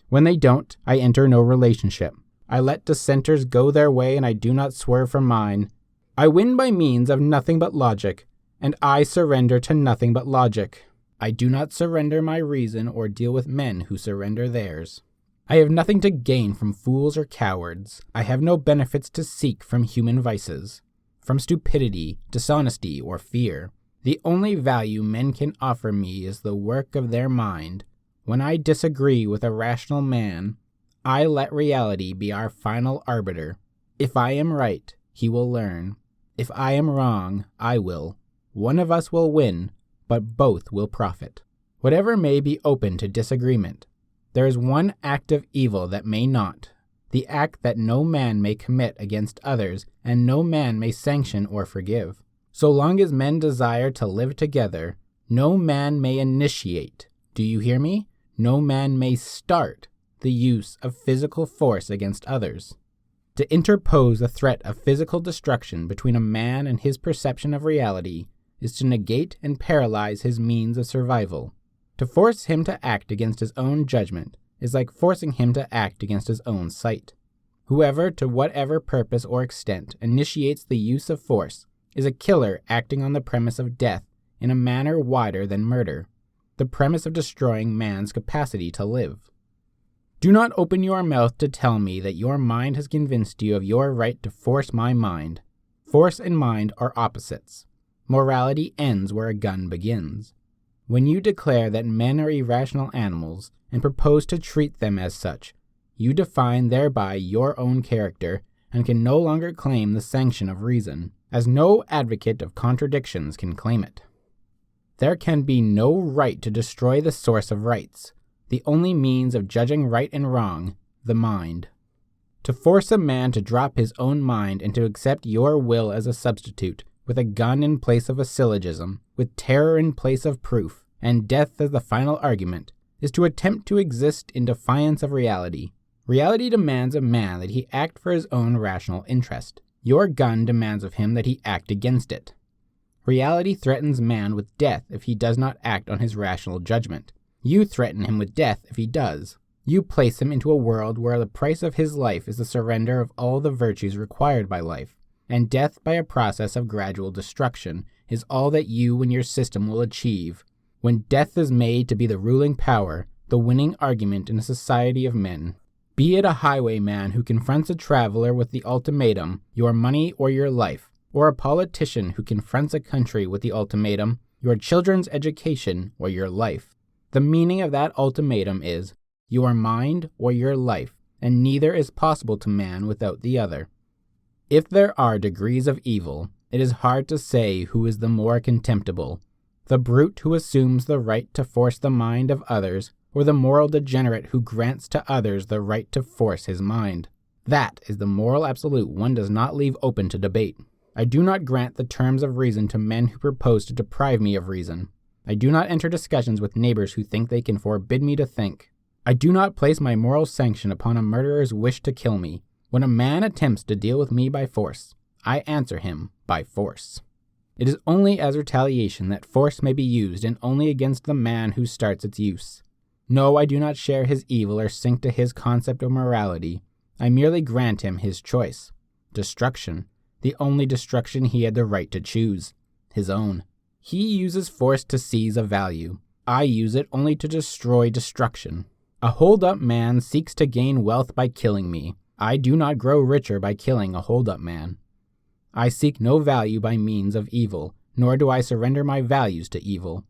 S1: When they don't, I enter no relationship. I let dissenters go their way, and I do not swerve from mine. I win by means of nothing but logic, and I surrender to nothing but logic. I do not surrender my reason or deal with men who surrender theirs. I have nothing to gain from fools or cowards. I have no benefits to seek from human vices, from stupidity, dishonesty, or fear. The only value men can offer me is the work of their mind. When I disagree with a rational man, I let reality be our final arbiter. If I am right, he will learn. If I am wrong, I will. One of us will win, but both will profit. Whatever may be open to disagreement, there is one act of evil that may not, the act that no man may commit against others and no man may sanction or forgive. So long as men desire to live together, no man may initiate, do you hear me? No man may start the use of physical force against others. To interpose a threat of physical destruction between a man and his perception of reality is to negate and paralyze his means of survival. To force him to act against his own judgment is like forcing him to act against his own sight. Whoever, to whatever purpose or extent, initiates the use of force is a killer acting on the premise of death in a manner wider than murder, the premise of destroying man's capacity to live. Do not open your mouth to tell me that your mind has convinced you of your right to force my mind. Force and mind are opposites. Morality ends where a gun begins. When you declare that men are irrational animals and propose to treat them as such, you define thereby your own character and can no longer claim the sanction of reason, as no advocate of contradictions can claim it. There can be no right to destroy the source of rights, the only means of judging right and wrong, the mind. To force a man to drop his own mind and to accept your will as a substitute, with a gun in place of a syllogism, with terror in place of proof, and death as the final argument, is to attempt to exist in defiance of reality. Reality demands of man that he act for his own rational interest. Your gun demands of him that he act against it. Reality threatens man with death if he does not act on his rational judgment. You threaten him with death if he does. You place him into a world where the price of his life is the surrender of all the virtues required by life, and death by a process of gradual destruction is all that you and your system will achieve. When death is made to be the ruling power, the winning argument in a society of men, be it a highwayman who confronts a traveler with the ultimatum, your money or your life, or a politician who confronts a country with the ultimatum, your children's education or your life. The meaning of that ultimatum is your mind or your life, and neither is possible to man without the other. If there are degrees of evil, it is hard to say who is the more contemptible, the brute who assumes the right to force the mind of others, or the moral degenerate who grants to others the right to force his mind. That is the moral absolute one does not leave open to debate. I do not grant the terms of reason to men who propose to deprive me of reason. I do not enter discussions with neighbors who think they can forbid me to think. I do not place my moral sanction upon a murderer's wish to kill me. When a man attempts to deal with me by force, I answer him by force. It is only as retaliation that force may be used, and only against the man who starts its use. No, I do not share his evil or sink to his concept of morality. I merely grant him his choice. Destruction, the only destruction he had the right to choose, his own. He uses force to seize a value. I use it only to destroy destruction. A hold-up man seeks to gain wealth by killing me. I do not grow richer by killing a hold-up man. I seek no value by means of evil, nor do I surrender my values to evil.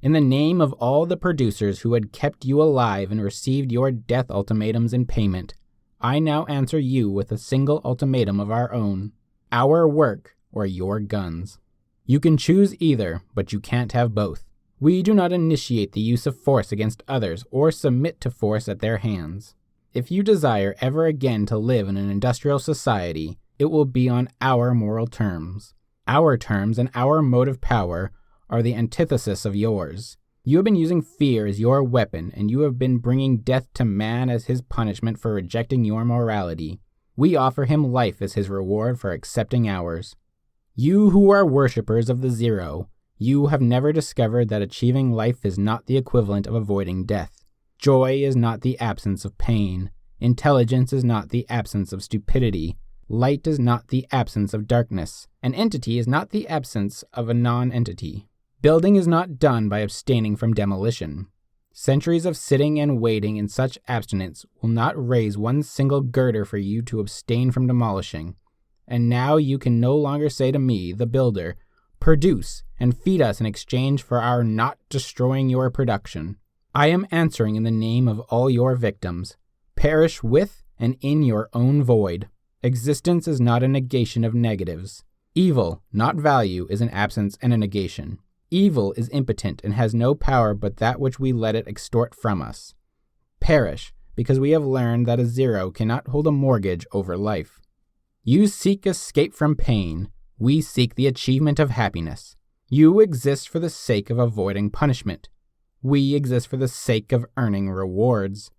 S1: In the name of all the producers who had kept you alive and received your death ultimatums in payment, I now answer you with a single ultimatum of our own: our work or your guns. You can choose either, but you can't have both. We do not initiate the use of force against others or submit to force at their hands. If you desire ever again to live in an industrial society, it will be on our moral terms. Our terms and our motive power are the antithesis of yours. You have been using fear as your weapon, and you have been bringing death to man as his punishment for rejecting your morality. We offer him life as his reward for accepting ours. You who are worshippers of the zero, you have never discovered that achieving life is not the equivalent of avoiding death. Joy is not the absence of pain. Intelligence is not the absence of stupidity. Light is not the absence of darkness. An entity is not the absence of a non-entity. Building is not done by abstaining from demolition. Centuries of sitting and waiting in such abstinence will not raise one single girder for you to abstain from demolishing. And now you can no longer say to me, the builder, produce and feed us in exchange for our not destroying your production. I am answering in the name of all your victims. Perish with and in your own void. Existence is not a negation of negatives. Evil, not value, is an absence and a negation. Evil is impotent and has no power but that which we let it extort from us. Perish, because we have learned that a zero cannot hold a mortgage over life. You seek escape from pain. We seek the achievement of happiness. You exist for the sake of avoiding punishment. We exist for the sake of earning rewards.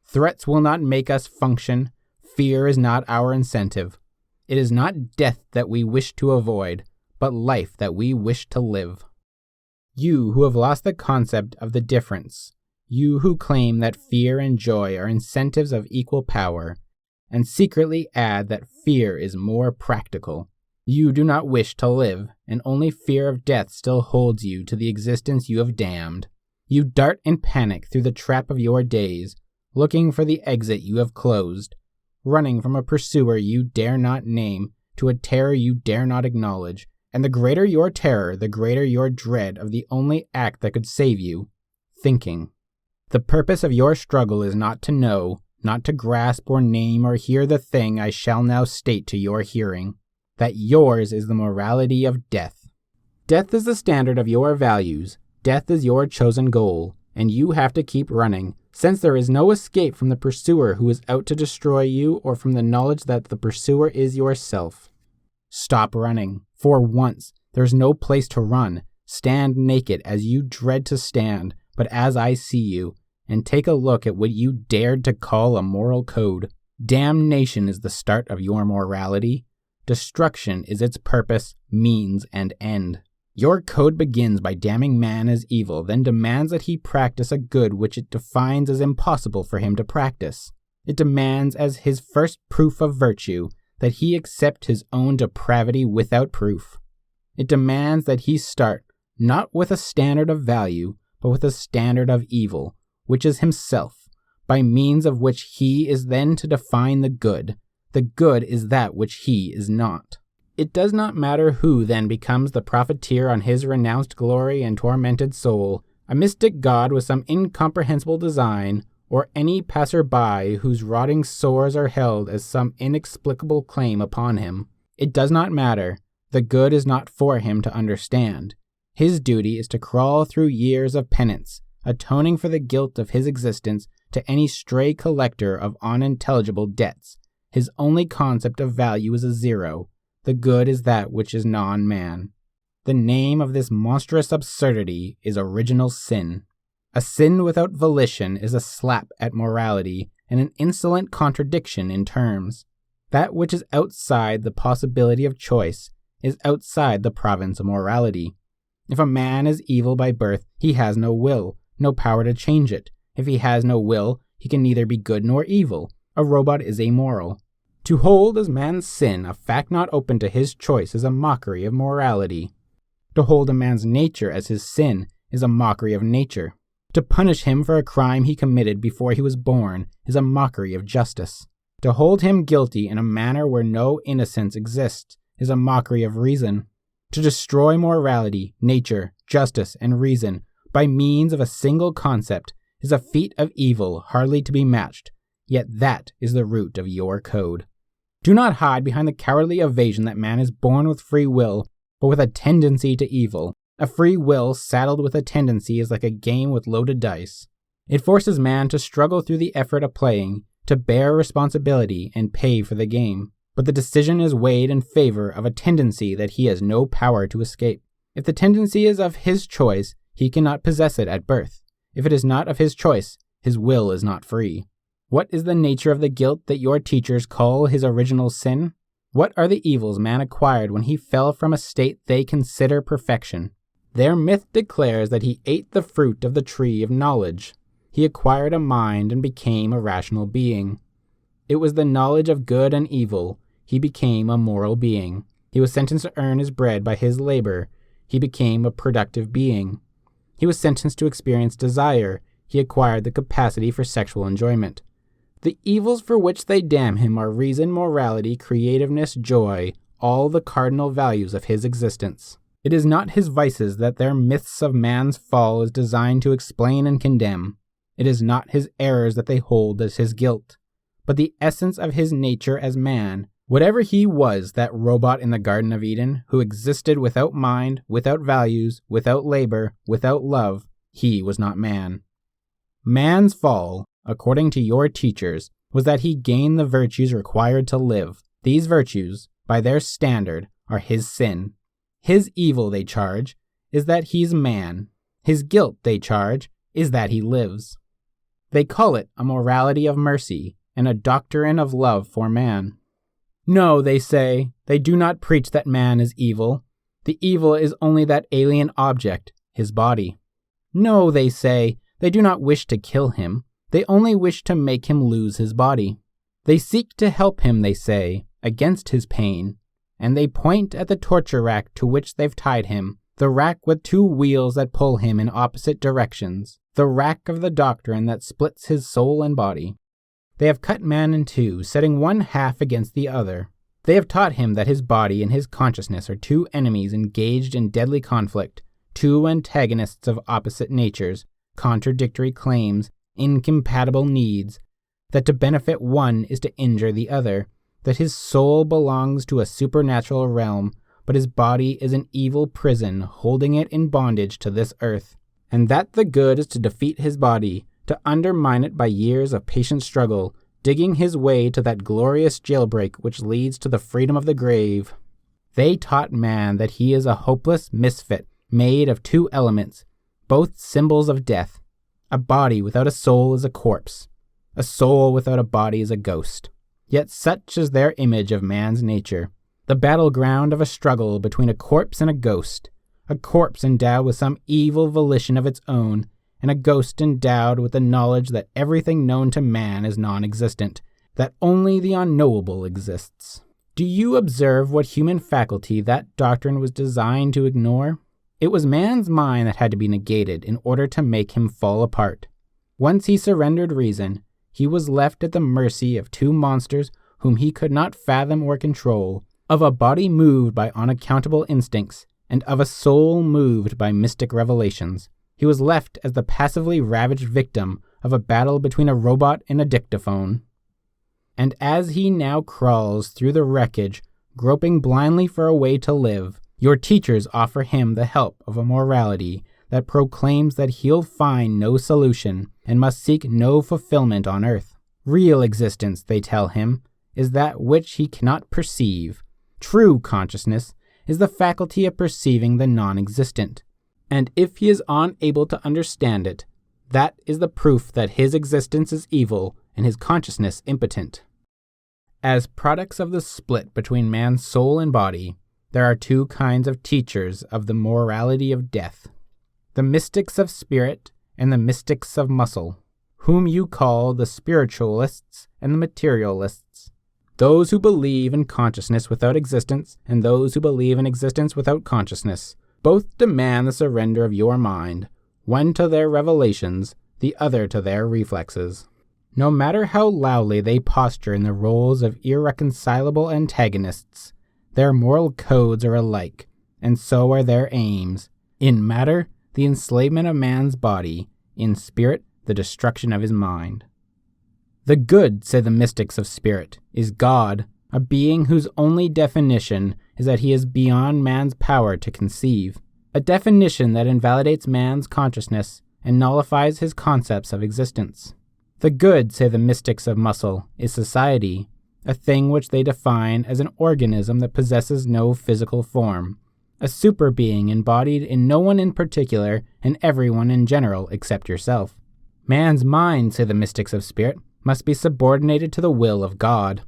S1: Threats will not make us function. Fear is not our incentive. It is not death that we wish to avoid, but life that we wish to live. You who have lost the concept of the difference, you who claim that fear and joy are incentives of equal power, and secretly add that fear is more practical. You do not wish to live, and only fear of death still holds you to the existence you have damned. You dart in panic through the trap of your days, looking for the exit you have closed, running from a pursuer you dare not name to a terror you dare not acknowledge, and the greater your terror, the greater your dread of the only act that could save you, thinking. The purpose of your struggle is not to know, not to grasp or name or hear the thing I shall now state to your hearing, that yours is the morality of death. Death is the standard of your values, death is your chosen goal, and you have to keep running, since there is no escape from the pursuer who is out to destroy you or from the knowledge that the pursuer is yourself. Stop running. For once, there is no place to run. Stand naked as you dread to stand, but as I see you, and take a look at what you dared to call a moral code. Damnation is the start of your morality. Destruction is its purpose, means, and end. Your code begins by damning man as evil, then demands that he practice a good which it defines as impossible for him to practice. It demands as his first proof of virtue that he accept his own depravity without proof. It demands that he start not with a standard of value, but with a standard of evil, which is himself, by means of which he is then to define the good. The good is that which he is not. It does not matter who then becomes the profiteer on his renounced glory and tormented soul, a mystic god with some incomprehensible design, or any passer-by whose rotting sores are held as some inexplicable claim upon him. It does not matter. The good is not for him to understand. His duty is to crawl through years of penance, atoning for the guilt of his existence to any stray collector of unintelligible debts. His only concept of value is a zero. The good is that which is non-man. The name of this monstrous absurdity is original sin. A sin without volition is a slap at morality and an insolent contradiction in terms. That which is outside the possibility of choice is outside the province of morality. If a man is evil by birth, he has no will, no power to change it. If he has no will, he can neither be good nor evil. A robot is amoral. To hold as man's sin a fact not open to his choice is a mockery of morality. To hold a man's nature as his sin is a mockery of nature. To punish him for a crime he committed before he was born is a mockery of justice. To hold him guilty in a manner where no innocence exists is a mockery of reason. To destroy morality, nature, justice, and reason by means of a single concept is a feat of evil hardly to be matched, yet that is the root of your code. Do not hide behind the cowardly evasion that man is born with free will, but with a tendency to evil. A free will saddled with a tendency is like a game with loaded dice. It forces man to struggle through the effort of playing, to bear responsibility and pay for the game. But the decision is weighed in favor of a tendency that he has no power to escape. If the tendency is of his choice, he cannot possess it at birth. If it is not of his choice, his will is not free. What is the nature of the guilt that your teachers call his original sin? What are the evils man acquired when he fell from a state they consider perfection? Their myth declares that he ate the fruit of the tree of knowledge. He acquired a mind and became a rational being. It was the knowledge of good and evil. He became a moral being. He was sentenced to earn his bread by his labor. He became a productive being. He was sentenced to experience desire. He acquired the capacity for sexual enjoyment. The evils for which they damn him are reason, morality, creativeness, joy, all the cardinal values of his existence. It is not his vices that their myths of man's fall is designed to explain and condemn. It is not his errors that they hold as his guilt, but the essence of his nature as man, Whatever he was, that robot in the Garden of Eden, who existed without mind, without values, without labor, without love, he was not man. Man's fall, according to your teachers, was that he gained the virtues required to live. These virtues, by their standard, are his sin. His evil, they charge, is that he's man. His guilt, they charge, is that he lives. They call it a morality of mercy and a doctrine of love for man. No, they say, they do not preach that man is evil. The evil is only that alien object, his body. No, they say, they do not wish to kill him. They only wish to make him lose his body. They seek to help him, they say, against his pain, and they point at the torture rack to which they've tied him, the rack with two wheels that pull him in opposite directions, the rack of the doctrine that splits his soul and body. They have cut man in two, setting one half against the other. They have taught him that his body and his consciousness are two enemies engaged in deadly conflict, two antagonists of opposite natures, contradictory claims, incompatible needs, that to benefit one is to injure the other, that his soul belongs to a supernatural realm, but his body is an evil prison holding it in bondage to this earth, and that the good is to defeat his body, to undermine it by years of patient struggle, digging his way to that glorious jailbreak which leads to the freedom of the grave. They taught man that he is a hopeless misfit, made of two elements, both symbols of death. A body without a soul is a corpse. A soul without a body is a ghost. Yet such is their image of man's nature, the battleground of a struggle between a corpse and a corpse endowed with some evil volition of its own, and a ghost endowed with the knowledge that everything known to man is non-existent, that only the unknowable exists. Do you observe what human faculty that doctrine was designed to ignore? It was man's mind that had to be negated in order to make him fall apart. Once he surrendered reason, he was left at the mercy of two monsters whom he could not fathom or control, of a body moved by unaccountable instincts, and of a soul moved by mystic revelations. He was left as the passively ravaged victim of a battle between a robot and a dictaphone. And as he now crawls through the wreckage, groping blindly for a way to live, your teachers offer him the help of a morality that proclaims that he'll find no solution and must seek no fulfillment on earth. Real existence, they tell him, is that which he cannot perceive. True consciousness is the faculty of perceiving the non-existent. And if he is unable to understand it, that is the proof that his existence is evil and his consciousness impotent. As products of the split between man's soul and body, there are two kinds of teachers of the morality of death: the mystics of spirit and the mystics of muscle, whom you call the spiritualists and the materialists. Those who believe in consciousness without existence and those who believe in existence without consciousness both demand the surrender of your mind, one to their revelations, the other to their reflexes. No matter how loudly they posture in the roles of irreconcilable antagonists, their moral codes are alike, and so are their aims. In matter, the enslavement of man's body; in spirit, the destruction of his mind. The good, say the mystics of spirit, is God, a being whose only definition is that he is beyond man's power to conceive, a definition that invalidates man's consciousness and nullifies his concepts of existence. The good, say the mystics of muscle, is society, a thing which they define as an organism that possesses no physical form, a super being embodied in no one in particular and everyone in general except yourself. Man's mind, say the mystics of spirit, must be subordinated to the will of God.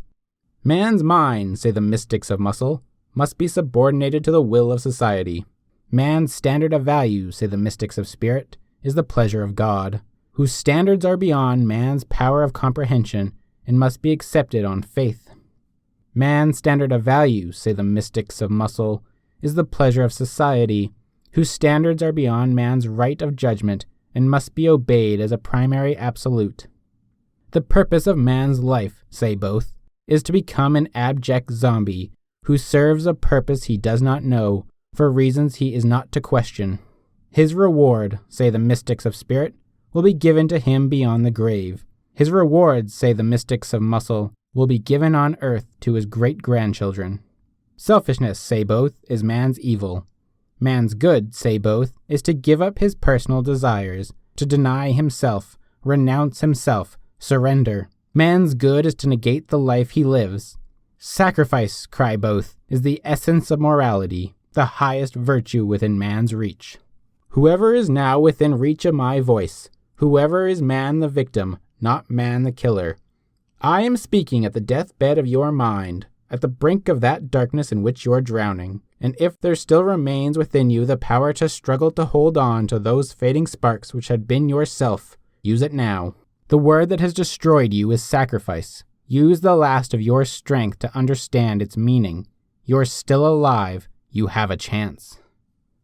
S1: Man's mind, say the mystics of muscle, must be subordinated to the will of society. Man's standard of value, say the mystics of spirit, is the pleasure of God, whose standards are beyond man's power of comprehension and must be accepted on faith. Man's standard of value, say the mystics of muscle, is the pleasure of society, whose standards are beyond man's right of judgment and must be obeyed as a primary absolute. The purpose of man's life, say both, is to become an abject zombie who serves a purpose he does not know for reasons he is not to question. His reward, say the mystics of spirit, will be given to him beyond the grave. His reward, say the mystics of muscle, will be given on earth to his great-grandchildren. Selfishness, say both, is man's evil. Man's good, say both, is to give up his personal desires, to deny himself, renounce himself, surrender. Man's good is to negate the life he lives. Sacrifice, cry both, is the essence of morality, the highest virtue within man's reach. Whoever is now within reach of my voice, whoever is man the victim, not man the killer. I am speaking at the deathbed of your mind, at the brink of that darkness in which you're drowning, and if there still remains within you the power to struggle to hold on to those fading sparks which had been yourself, use it now. The word that has destroyed you is sacrifice. Use the last of your strength to understand its meaning. You're still alive. You have a chance.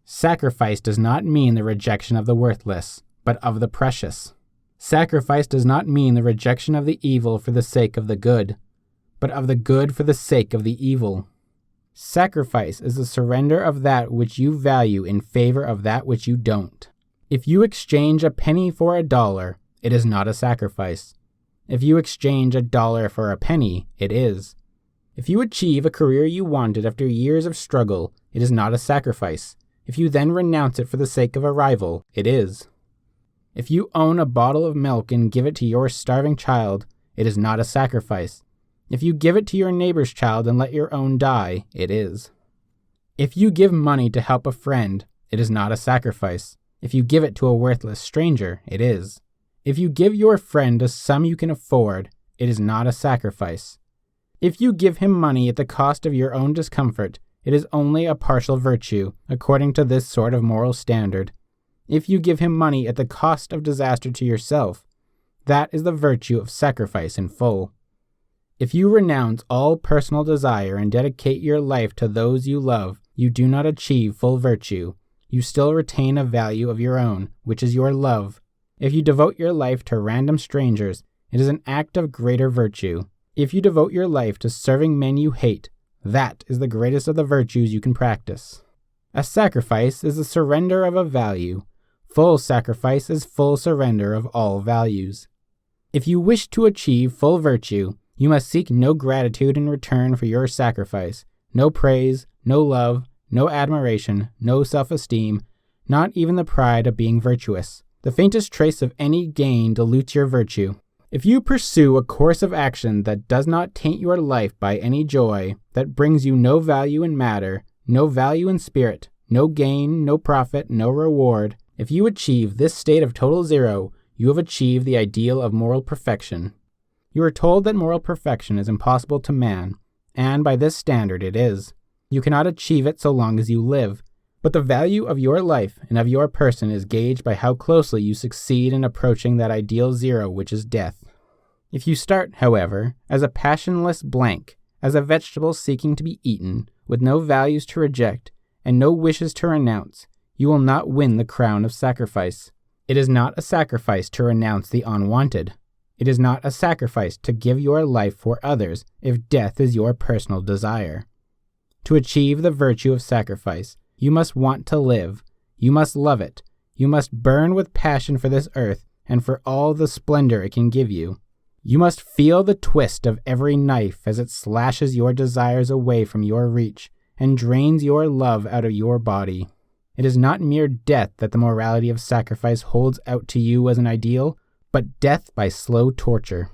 S1: Sacrifice does not mean the rejection of the worthless, but of the precious. Sacrifice does not mean the rejection of the evil for the sake of the good, but of the good for the sake of the evil. Sacrifice is the surrender of that which you value in favor of that which you don't. If you exchange a penny for $1, it is not a sacrifice. If you exchange $1 for a penny, it is. If you achieve a career you wanted after years of struggle, it is not a sacrifice. If you then renounce it for the sake of a rival, it is. If you own a bottle of milk and give it to your starving child, it is not a sacrifice. If you give it to your neighbor's child and let your own die, it is. If you give money to help a friend, it is not a sacrifice. If you give it to a worthless stranger, it is. If you give your friend a sum you can afford, it is not a sacrifice. If you give him money at the cost of your own discomfort, it is only a partial virtue, according to this sort of moral standard. If you give him money at the cost of disaster to yourself, that is the virtue of sacrifice in full. If you renounce all personal desire and dedicate your life to those you love, you do not achieve full virtue. You still retain a value of your own, which is your love. If you devote your life to random strangers, it is an act of greater virtue. If you devote your life to serving men you hate, that is the greatest of the virtues you can practice. A sacrifice is the surrender of a value. Full sacrifice is full surrender of all values. If you wish to achieve full virtue, you must seek no gratitude in return for your sacrifice, no praise, no love, no admiration, no self-esteem, not even the pride of being virtuous. The faintest trace of any gain dilutes your virtue. If you pursue a course of action that does not taint your life by any joy, that brings you no value in matter, no value in spirit, no gain, no profit, no reward, if you achieve this state of total zero, you have achieved the ideal of moral perfection. You are told that moral perfection is impossible to man, and by this standard it is. You cannot achieve it so long as you live, but the value of your life and of your person is gauged by how closely you succeed in approaching that ideal zero which is death. If you start, however, as a passionless blank, as a vegetable seeking to be eaten, with no values to reject, and no wishes to renounce, you will not win the crown of sacrifice. It is not a sacrifice to renounce the unwanted. It is not a sacrifice to give your life for others if death is your personal desire. To achieve the virtue of sacrifice, you must want to live. You must love it. You must burn with passion for this earth and for all the splendor it can give you. You must feel the twist of every knife as it slashes your desires away from your reach and drains your love out of your body. It is not mere death that the morality of sacrifice holds out to you as an ideal, but death by slow torture.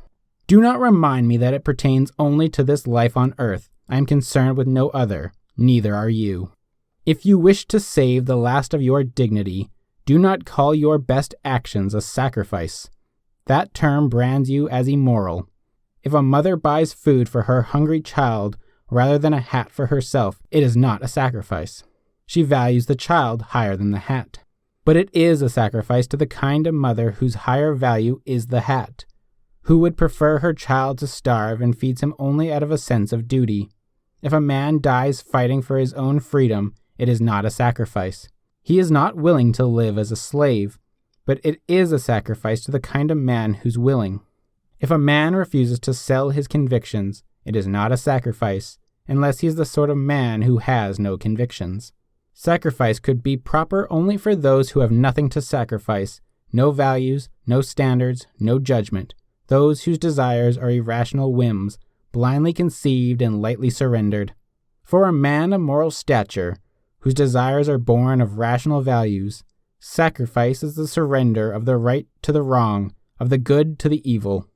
S1: Do not remind me that it pertains only to this life on earth. I am concerned with no other, neither are you. If you wish to save the last of your dignity, do not call your best actions a sacrifice. That term brands you as immoral. If a mother buys food for her hungry child rather than a hat for herself, it is not a sacrifice. She values the child higher than the hat. But it is a sacrifice to the kind of mother whose higher value is the hat, who would prefer her child to starve and feeds him only out of a sense of duty. If a man dies fighting for his own freedom, it is not a sacrifice. He is not willing to live as a slave, but it is a sacrifice to the kind of man who's willing. If a man refuses to sell his convictions, it is not a sacrifice, unless he is the sort of man who has no convictions. Sacrifice could be proper only for those who have nothing to sacrifice, no values, no standards, no judgment, those whose desires are irrational whims, blindly conceived and lightly surrendered. For a man of moral stature, whose desires are born of rational values, sacrifice is the surrender of the right to the wrong, of the good to the evil.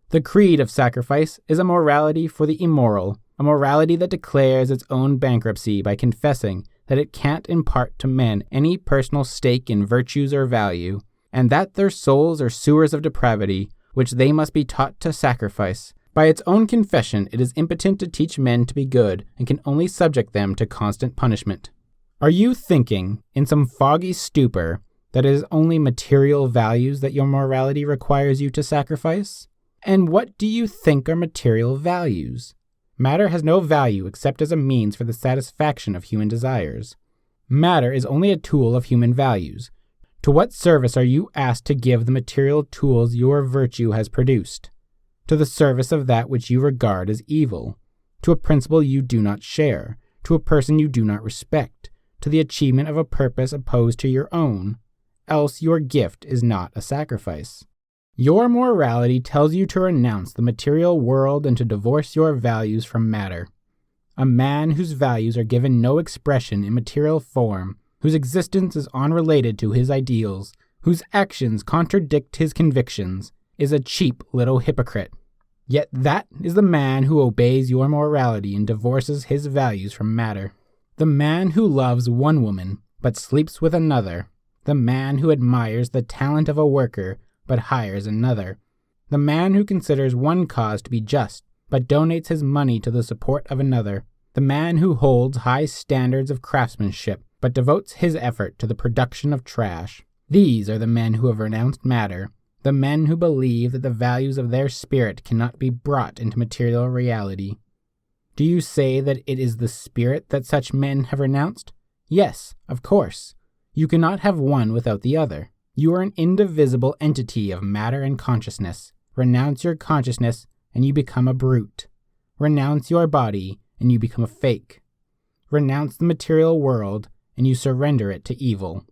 S1: The creed of sacrifice is a morality for the immoral, a morality that declares its own bankruptcy by confessing that it can't impart to men any personal stake in virtues or value, and that their souls are sewers of depravity, which they must be taught to sacrifice. By its own confession, it is impotent to teach men to be good, and can only subject them to constant punishment. Are you thinking, in some foggy stupor, that it is only material values that your morality requires you to sacrifice? And what do you think are material values? Matter has no value except as a means for the satisfaction of human desires. Matter is only a tool of human values. To what service are you asked to give the material tools your virtue has produced? To the service of that which you regard as evil, to a principle you do not share, to a person you do not respect, to the achievement of a purpose opposed to your own, else your gift is not a sacrifice. Your morality tells you to renounce the material world and to divorce your values from matter. A man whose values are given no expression in material form, whose existence is unrelated to his ideals, whose actions contradict his convictions, is a cheap little hypocrite. Yet that is the man who obeys your morality and divorces his values from matter. The man who loves one woman but sleeps with another. The man who admires the talent of a worker but hires another. The man who considers one cause to be just but donates his money to the support of another. The man who holds high standards of craftsmanship but devotes his effort to the production of trash. These are the men who have renounced matter, the men who believe that the values of their spirit cannot be brought into material reality. Do you say that it is the spirit that such men have renounced? Yes, of course. You cannot have one without the other. You are an indivisible entity of matter and consciousness. Renounce your consciousness, and you become a brute. Renounce your body, and you become a fake. Renounce the material world, and you surrender it to evil.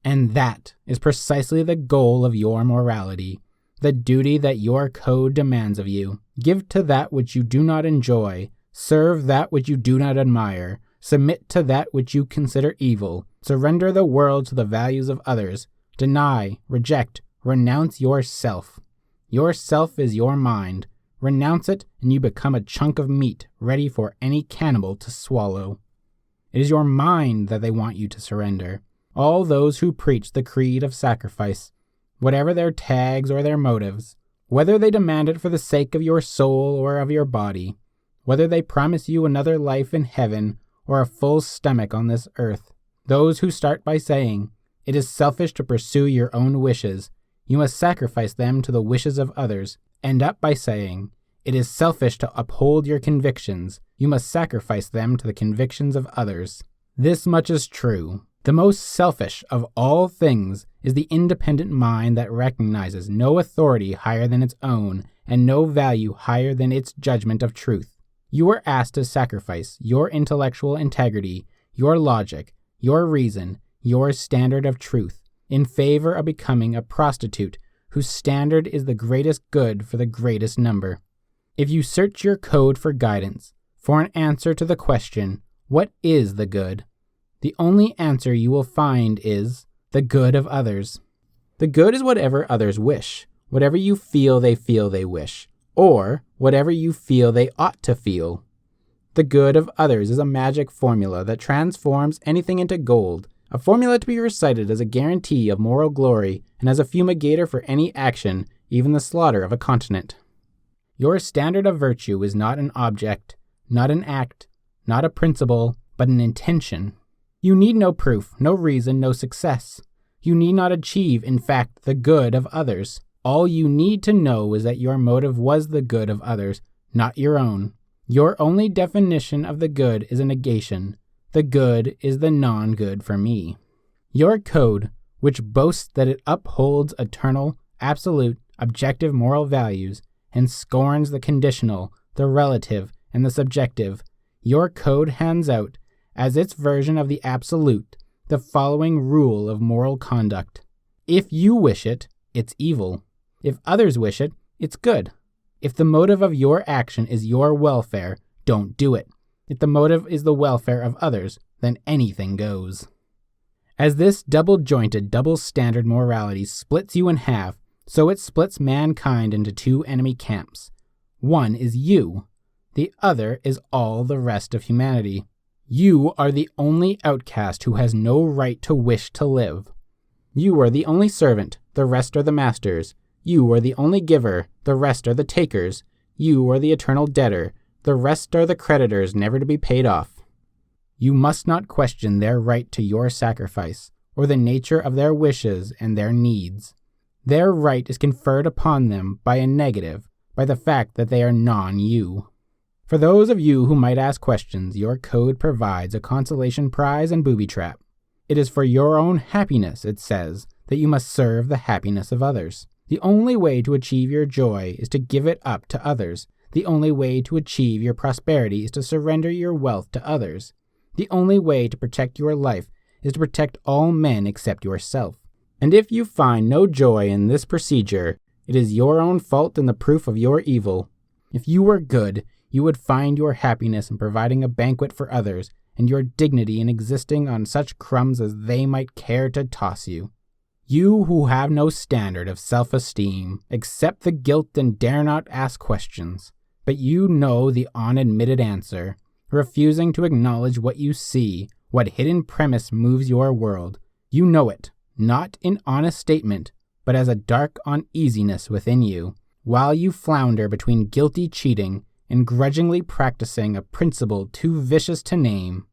S1: And that is precisely the goal of your morality, the duty that your code demands of you. Give to that which you do not enjoy, serve that which you do not admire, submit to that which you consider evil, surrender the world to the values of others, deny, reject, renounce yourself. Yourself is your mind. Renounce it, and you become a chunk of meat ready for any cannibal to swallow. It is your mind that they want you to surrender. All those who preach the creed of sacrifice, whatever their tags or their motives, whether they demand it for the sake of your soul or of your body, whether they promise you another life in heaven or a full stomach on this earth, those who start by saying, "It is selfish to pursue your own wishes, you must sacrifice them to the wishes of others," end up by saying, "It is selfish to uphold your convictions, you must sacrifice them to the convictions of others." This much is true. The most selfish of all things is the independent mind that recognizes no authority higher than its own and no value higher than its judgment of truth. You are asked to sacrifice your intellectual integrity, your logic, your reason, your standard of truth, in favor of becoming a prostitute whose standard is the greatest good for the greatest number. If you search your code for guidance, for an answer to the question, what is the good? The only answer you will find is the good of others. The good is whatever others wish, whatever you feel they wish, or whatever you feel they ought to feel. The good of others is a magic formula that transforms anything into gold, a formula to be recited as a guarantee of moral glory and as a fumigator for any action, even the slaughter of a continent. Your standard of virtue is not an object, not an act, not a principle, but an intention. You need no proof, no reason, no success. You need not achieve, in fact, the good of others. All you need to know is that your motive was the good of others, not your own. Your only definition of the good is a negation. The good is the non-good for me. Your code, which boasts that it upholds eternal, absolute, objective moral values, and scorns the conditional, the relative, and the subjective, your code hands out, as its version of the absolute, the following rule of moral conduct. If you wish it, it's evil. If others wish it, it's good. If the motive of your action is your welfare, don't do it. If the motive is the welfare of others, then anything goes. As this double-jointed, double-standard morality splits you in half, so it splits mankind into two enemy camps. One is you. The other is all the rest of humanity. You are the only outcast who has no right to wish to live. You are the only servant, the rest are the masters. You are the only giver, the rest are the takers. You are the eternal debtor, the rest are the creditors never to be paid off. You must not question their right to your sacrifice, or the nature of their wishes and their needs. Their right is conferred upon them by a negative, by the fact that they are non-you. For those of you who might ask questions, your code provides a consolation prize and booby trap. It is for your own happiness, it says, that you must serve the happiness of others. The only way to achieve your joy is to give it up to others. The only way to achieve your prosperity is to surrender your wealth to others. The only way to protect your life is to protect all men except yourself. And if you find no joy in this procedure, it is your own fault and the proof of your evil. If you were good, you would find your happiness in providing a banquet for others, and your dignity in existing on such crumbs as they might care to toss you. You who have no standard of self-esteem, accept the guilt and dare not ask questions, but you know the unadmitted answer, refusing to acknowledge what you see, what hidden premise moves your world. You know it, not in honest statement, but as a dark uneasiness within you, while you flounder between guilty cheating and grudgingly practicing a principle too vicious to name.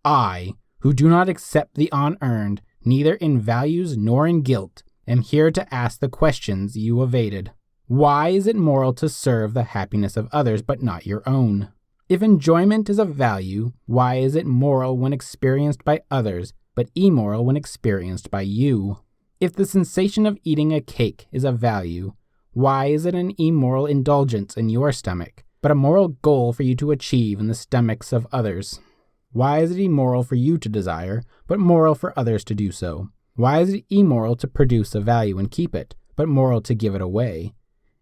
S1: I, who do not accept the unearned, neither in values nor in guilt, am here to ask the questions you evaded. Why is it moral to serve the happiness of others but not your own? If enjoyment is of value, why is it moral when experienced by others, but immoral when experienced by you? If the sensation of eating a cake is of value, why is it an immoral indulgence in your stomach, but a moral goal for you to achieve in the stomachs of others? Why is it immoral for you to desire, but moral for others to do so? Why is it immoral to produce a value and keep it, but moral to give it away?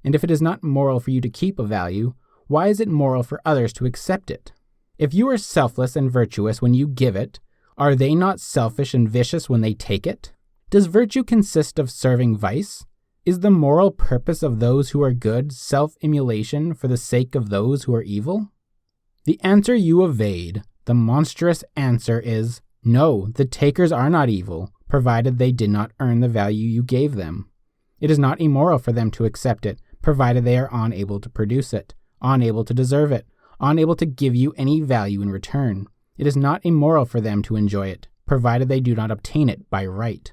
S1: And if it is not moral for you to keep a value, why is it moral for others to accept it? If you are selfless and virtuous when you give it, are they not selfish and vicious when they take it? Does virtue consist of serving vice? Is the moral purpose of those who are good self-immolation for the sake of those who are evil? The answer you evade, the monstrous answer, is no, the takers are not evil, provided they did not earn the value you gave them. It is not immoral for them to accept it, provided they are unable to produce it, unable to deserve it, unable to give you any value in return. It is not immoral for them to enjoy it, provided they do not obtain it by right.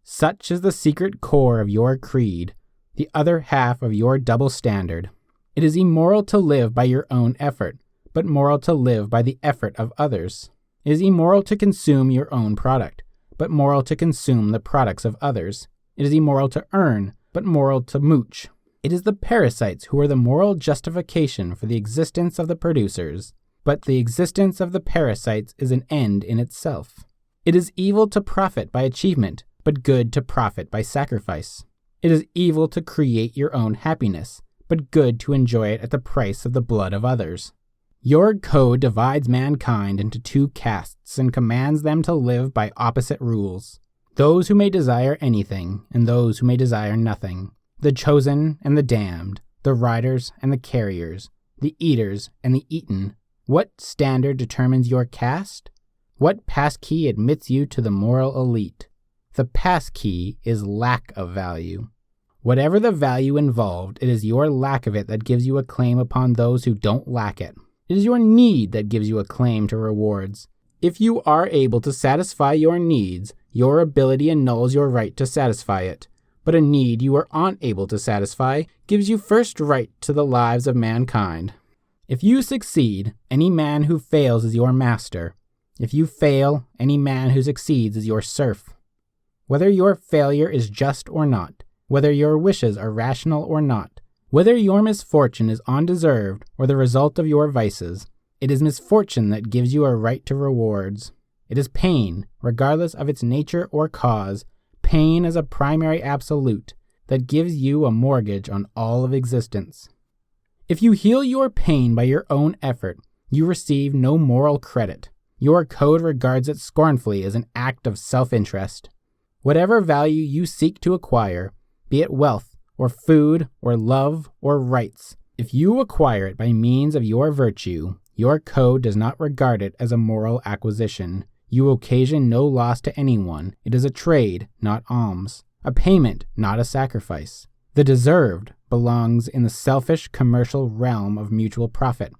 S1: Such is the secret core of your creed, the other half of your double standard. It is immoral to live by your own effort, but moral to live by the effort of others. It is immoral to consume your own product, but moral to consume the products of others. It is immoral to earn, but moral to mooch. It is the parasites who are the moral justification for the existence of the producers, but the existence of the parasites is an end in itself. It is evil to profit by achievement, but good to profit by sacrifice. It is evil to create your own happiness, but good to enjoy it at the price of the blood of others. Your code divides mankind into two castes and commands them to live by opposite rules. Those who may desire anything, and those who may desire nothing. The chosen and the damned, the riders and the carriers, the eaters and the eaten. What standard determines your caste? What passkey admits you to the moral elite? The passkey is lack of value. Whatever the value involved, it is your lack of it that gives you a claim upon those who don't lack it. It is your need that gives you a claim to rewards. If you are able to satisfy your needs, your ability annuls your right to satisfy it. But a need you are unable to satisfy gives you first right to the lives of mankind. If you succeed, any man who fails is your master. If you fail, any man who succeeds is your serf. Whether your failure is just or not, whether your wishes are rational or not, whether your misfortune is undeserved or the result of your vices, it is misfortune that gives you a right to rewards. It is pain, regardless of its nature or cause, pain as a primary absolute, that gives you a mortgage on all of existence. If you heal your pain by your own effort, you receive no moral credit. Your code regards it scornfully as an act of self-interest. Whatever value you seek to acquire, be it wealth, or food, or love, or rights, if you acquire it by means of your virtue, your code does not regard it as a moral acquisition. You occasion no loss to anyone. It is a trade, not alms, a payment, not a sacrifice. The deserved belongs in the selfish commercial realm of mutual profit.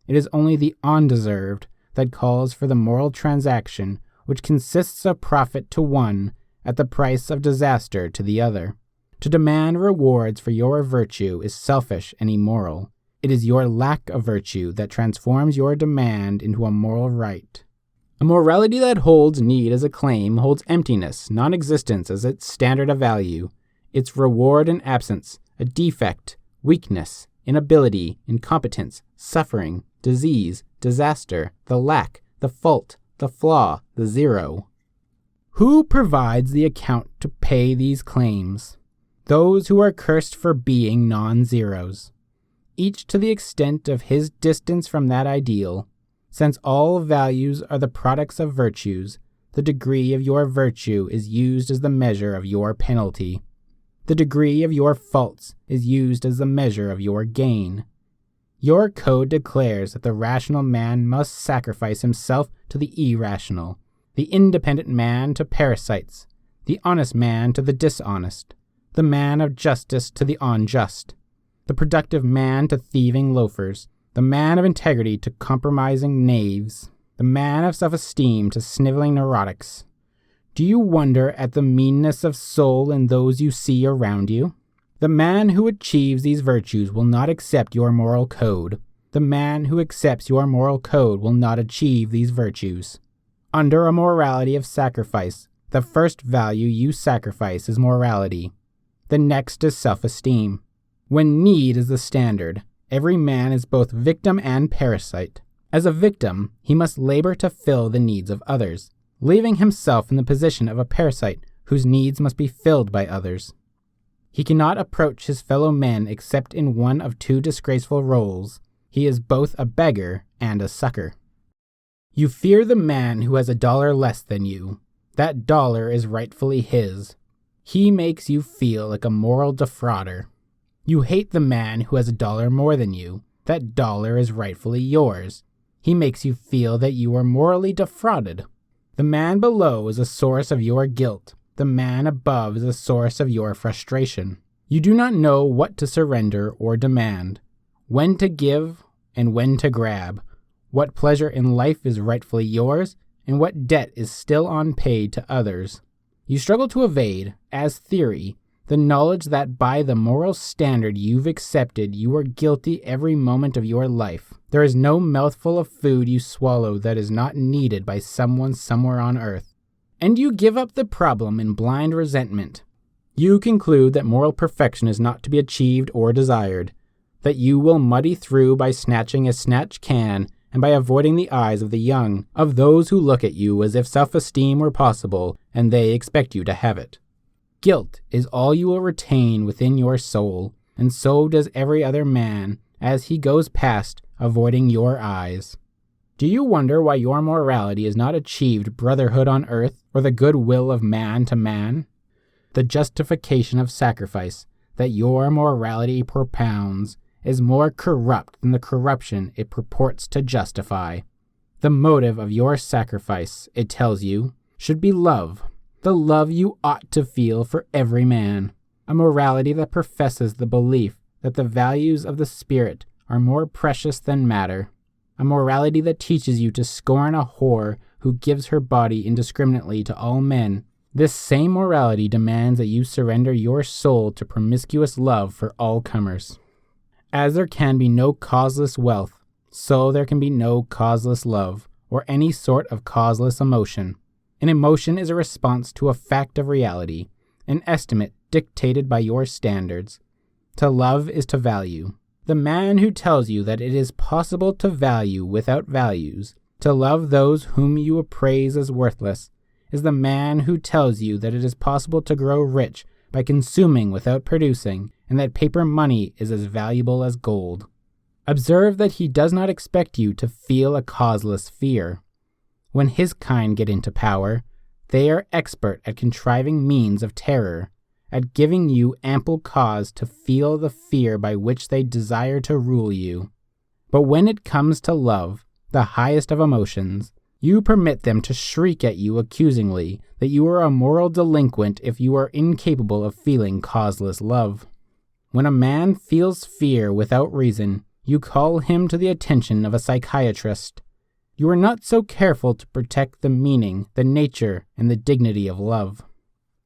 S1: It is only the undeserved that calls for the moral transaction which consists of profit to one at the price of disaster to the other. To demand rewards for your virtue is selfish and immoral. It is your lack of virtue that transforms your demand into a moral right. A morality that holds need as a claim holds emptiness, non-existence as its standard of value, its reward and absence, a defect, weakness, inability, incompetence, suffering, disease, disaster, the lack, the fault, the flaw, the zero. Who provides the account to pay these claims? Those who are cursed for being non-zeros, each to the extent of his distance from that ideal. Since all values are the products of virtues, the degree of your virtue is used as the measure of your penalty. The degree of your faults is used as the measure of your gain. Your code declares that the rational man must sacrifice himself to the irrational, the independent man to parasites, the honest man to the dishonest, the man of justice to the unjust, the productive man to thieving loafers, the man of integrity to compromising knaves, the man of self-esteem to sniveling neurotics. Do you wonder at the meanness of soul in those you see around you? The man who achieves these virtues will not accept your moral code. The man who accepts your moral code will not achieve these virtues. Under a morality of sacrifice, the first value you sacrifice is morality. The next is self-esteem. When need is the standard, every man is both victim and parasite. As a victim, he must labor to fill the needs of others, leaving himself in the position of a parasite whose needs must be filled by others. He cannot approach his fellow men except in one of two disgraceful roles. He is both a beggar and a sucker. You fear the man who has $1 less than you. That dollar is rightfully his. He makes you feel like a moral defrauder. You hate the man who has $1 more than you. That dollar is rightfully yours. He makes you feel that you are morally defrauded. The man below is a source of your guilt. The man above is a source of your frustration. You do not know what to surrender or demand, when to give and when to grab, what pleasure in life is rightfully yours, and what debt is still unpaid to others. You struggle to evade, as theory, the knowledge that by the moral standard you've accepted, you are guilty every moment of your life. There is no mouthful of food you swallow that is not needed by someone somewhere on earth. And you give up the problem in blind resentment. You conclude that moral perfection is not to be achieved or desired, that you will muddy through by snatching as snatch can, and by avoiding the eyes of the young, of those who look at you as if self-esteem were possible, and they expect you to have it. Guilt is all you will retain within your soul, and so does every other man, as he goes past, avoiding your eyes. Do you wonder why your morality has not achieved brotherhood on earth, or the good will of man to man? The justification of sacrifice that your morality propounds is more corrupt than the corruption it purports to justify. The motive of your sacrifice, it tells you, should be love, the love you ought to feel for every man, a morality that professes the belief that the values of the spirit are more precious than matter, a morality that teaches you to scorn a whore who gives her body indiscriminately to all men. This same morality demands that you surrender your soul to promiscuous love for all comers. As there can be no causeless wealth, so there can be no causeless love, or any sort of causeless emotion. An emotion is a response to a fact of reality, an estimate dictated by your standards. To love is to value. The man who tells you that it is possible to value without values, to love those whom you appraise as worthless, is the man who tells you that it is possible to grow rich by consuming without producing, and that paper money is as valuable as gold. Observe that he does not expect you to feel a causeless fear. When his kind get into power, they are expert at contriving means of terror, at giving you ample cause to feel the fear by which they desire to rule you. But when it comes to love, the highest of emotions, you permit them to shriek at you accusingly that you are a moral delinquent if you are incapable of feeling causeless love. When a man feels fear without reason, you call him to the attention of a psychiatrist. You are not so careful to protect the meaning, the nature, and the dignity of love.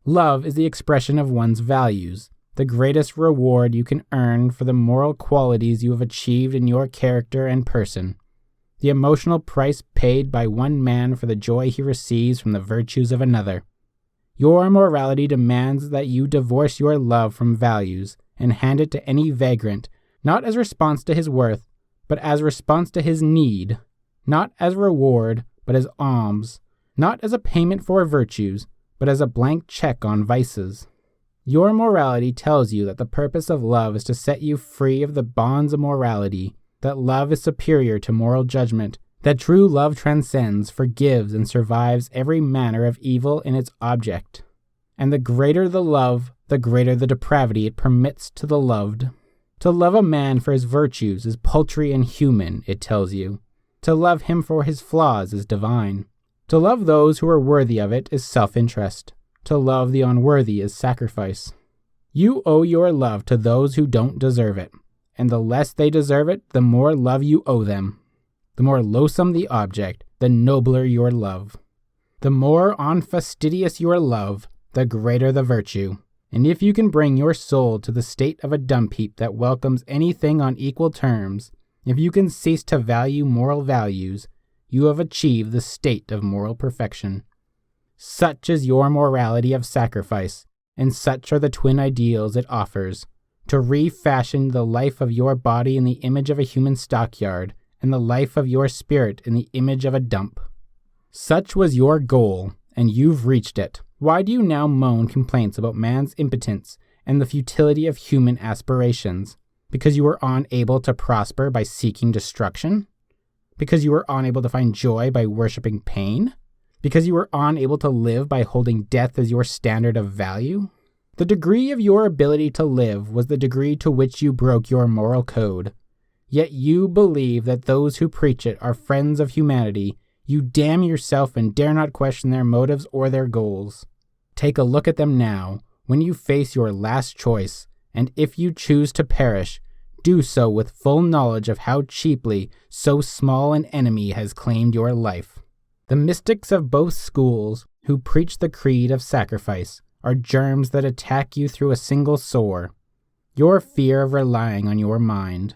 S1: Love is the expression of one's values, the greatest reward you can earn for the moral qualities you have achieved in your character and person, the emotional price paid by one man for the joy he receives from the virtues of another. Your morality demands that you divorce your love from values and hand it to any vagrant, not as response to his worth, but as response to his need, not as reward, but as alms, not as a payment for virtues, but as a blank check on vices. Your morality tells you that the purpose of love is to set you free of the bonds of morality, that love is superior to moral judgment, that true love transcends, forgives, and survives every manner of evil in its object. And the greater the love, the greater the depravity it permits to the loved. To love a man for his virtues is paltry and human, it tells you. To love him for his flaws is divine. To love those who are worthy of it is self-interest. To love the unworthy is sacrifice. You owe your love to those who don't deserve it, and the less they deserve it, the more love you owe them. The more loathsome the object, the nobler your love. The more unfastidious your love, the greater the virtue. And if you can bring your soul to the state of a dump heap that welcomes anything on equal terms, if you can cease to value moral values, you have achieved the state of moral perfection. Such is your morality of sacrifice, and such are the twin ideals it offers, to refashion the life of your body in the image of a human stockyard, and the life of your spirit in the image of a dump. Such was your goal, and you've reached it. Why do you now moan complaints about man's impotence and the futility of human aspirations? Because you were unable to prosper by seeking destruction? Because you were unable to find joy by worshipping pain? Because you were unable to live by holding death as your standard of value? The degree of your ability to live was the degree to which you broke your moral code. Yet you believe that those who preach it are friends of humanity. You damn yourself and dare not question their motives or their goals. Take a look at them now, when you face your last choice, and if you choose to perish, do so with full knowledge of how cheaply so small an enemy has claimed your life. The mystics of both schools, who preach the creed of sacrifice, are germs that attack you through a single sore, your fear of relying on your mind.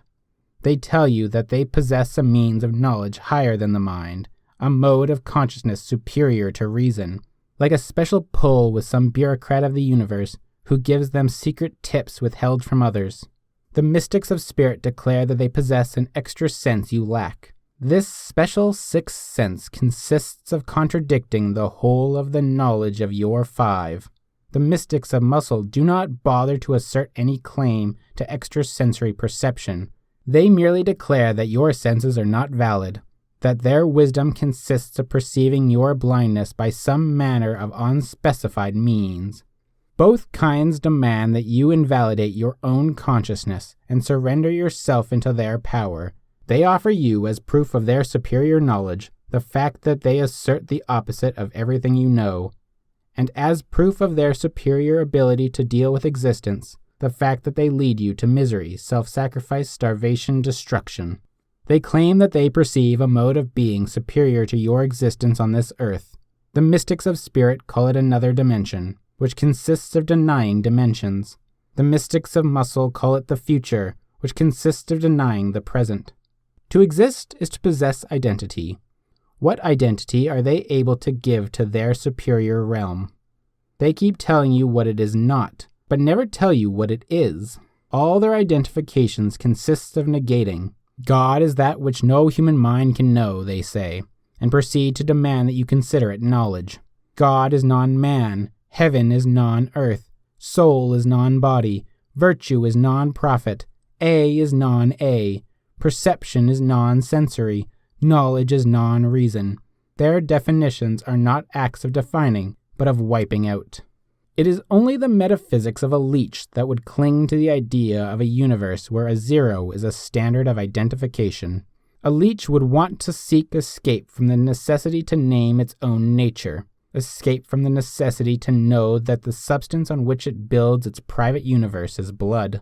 S1: They tell you that they possess a means of knowledge higher than the mind, a mode of consciousness superior to reason, like a special pull with some bureaucrat of the universe who gives them secret tips withheld from others. The mystics of spirit declare that they possess an extra sense you lack. This special sixth sense consists of contradicting the whole of the knowledge of your five. The mystics of muscle do not bother to assert any claim to extrasensory perception. They merely declare that your senses are not valid, that their wisdom consists of perceiving your blindness by some manner of unspecified means. Both kinds demand that you invalidate your own consciousness and surrender yourself into their power. They offer you, as proof of their superior knowledge, the fact that they assert the opposite of everything you know, and as proof of their superior ability to deal with existence, the fact that they lead you to misery, self-sacrifice, starvation, destruction. They claim that they perceive a mode of being superior to your existence on this earth. The mystics of spirit call it another dimension, which consists of denying dimensions. The mystics of muscle call it the future, which consists of denying the present. To exist is to possess identity. What identity are they able to give to their superior realm? They keep telling you what it is not, but never tell you what it is. All their identifications consist of negating. God is that which no human mind can know, they say, and proceed to demand that you consider it knowledge. God is non-man, heaven is non-earth, Soul is non-body. Virtue is non-profit. A is non-A. Perception is non-sensory. Knowledge is non-reason. Their definitions are not acts of defining, but of wiping out. It is only the metaphysics of a leech that would cling to the idea of a universe where a zero is a standard of identification. A leech would want to seek escape from the necessity to name its own nature, escape from the necessity to know that the substance on which it builds its private universe is blood.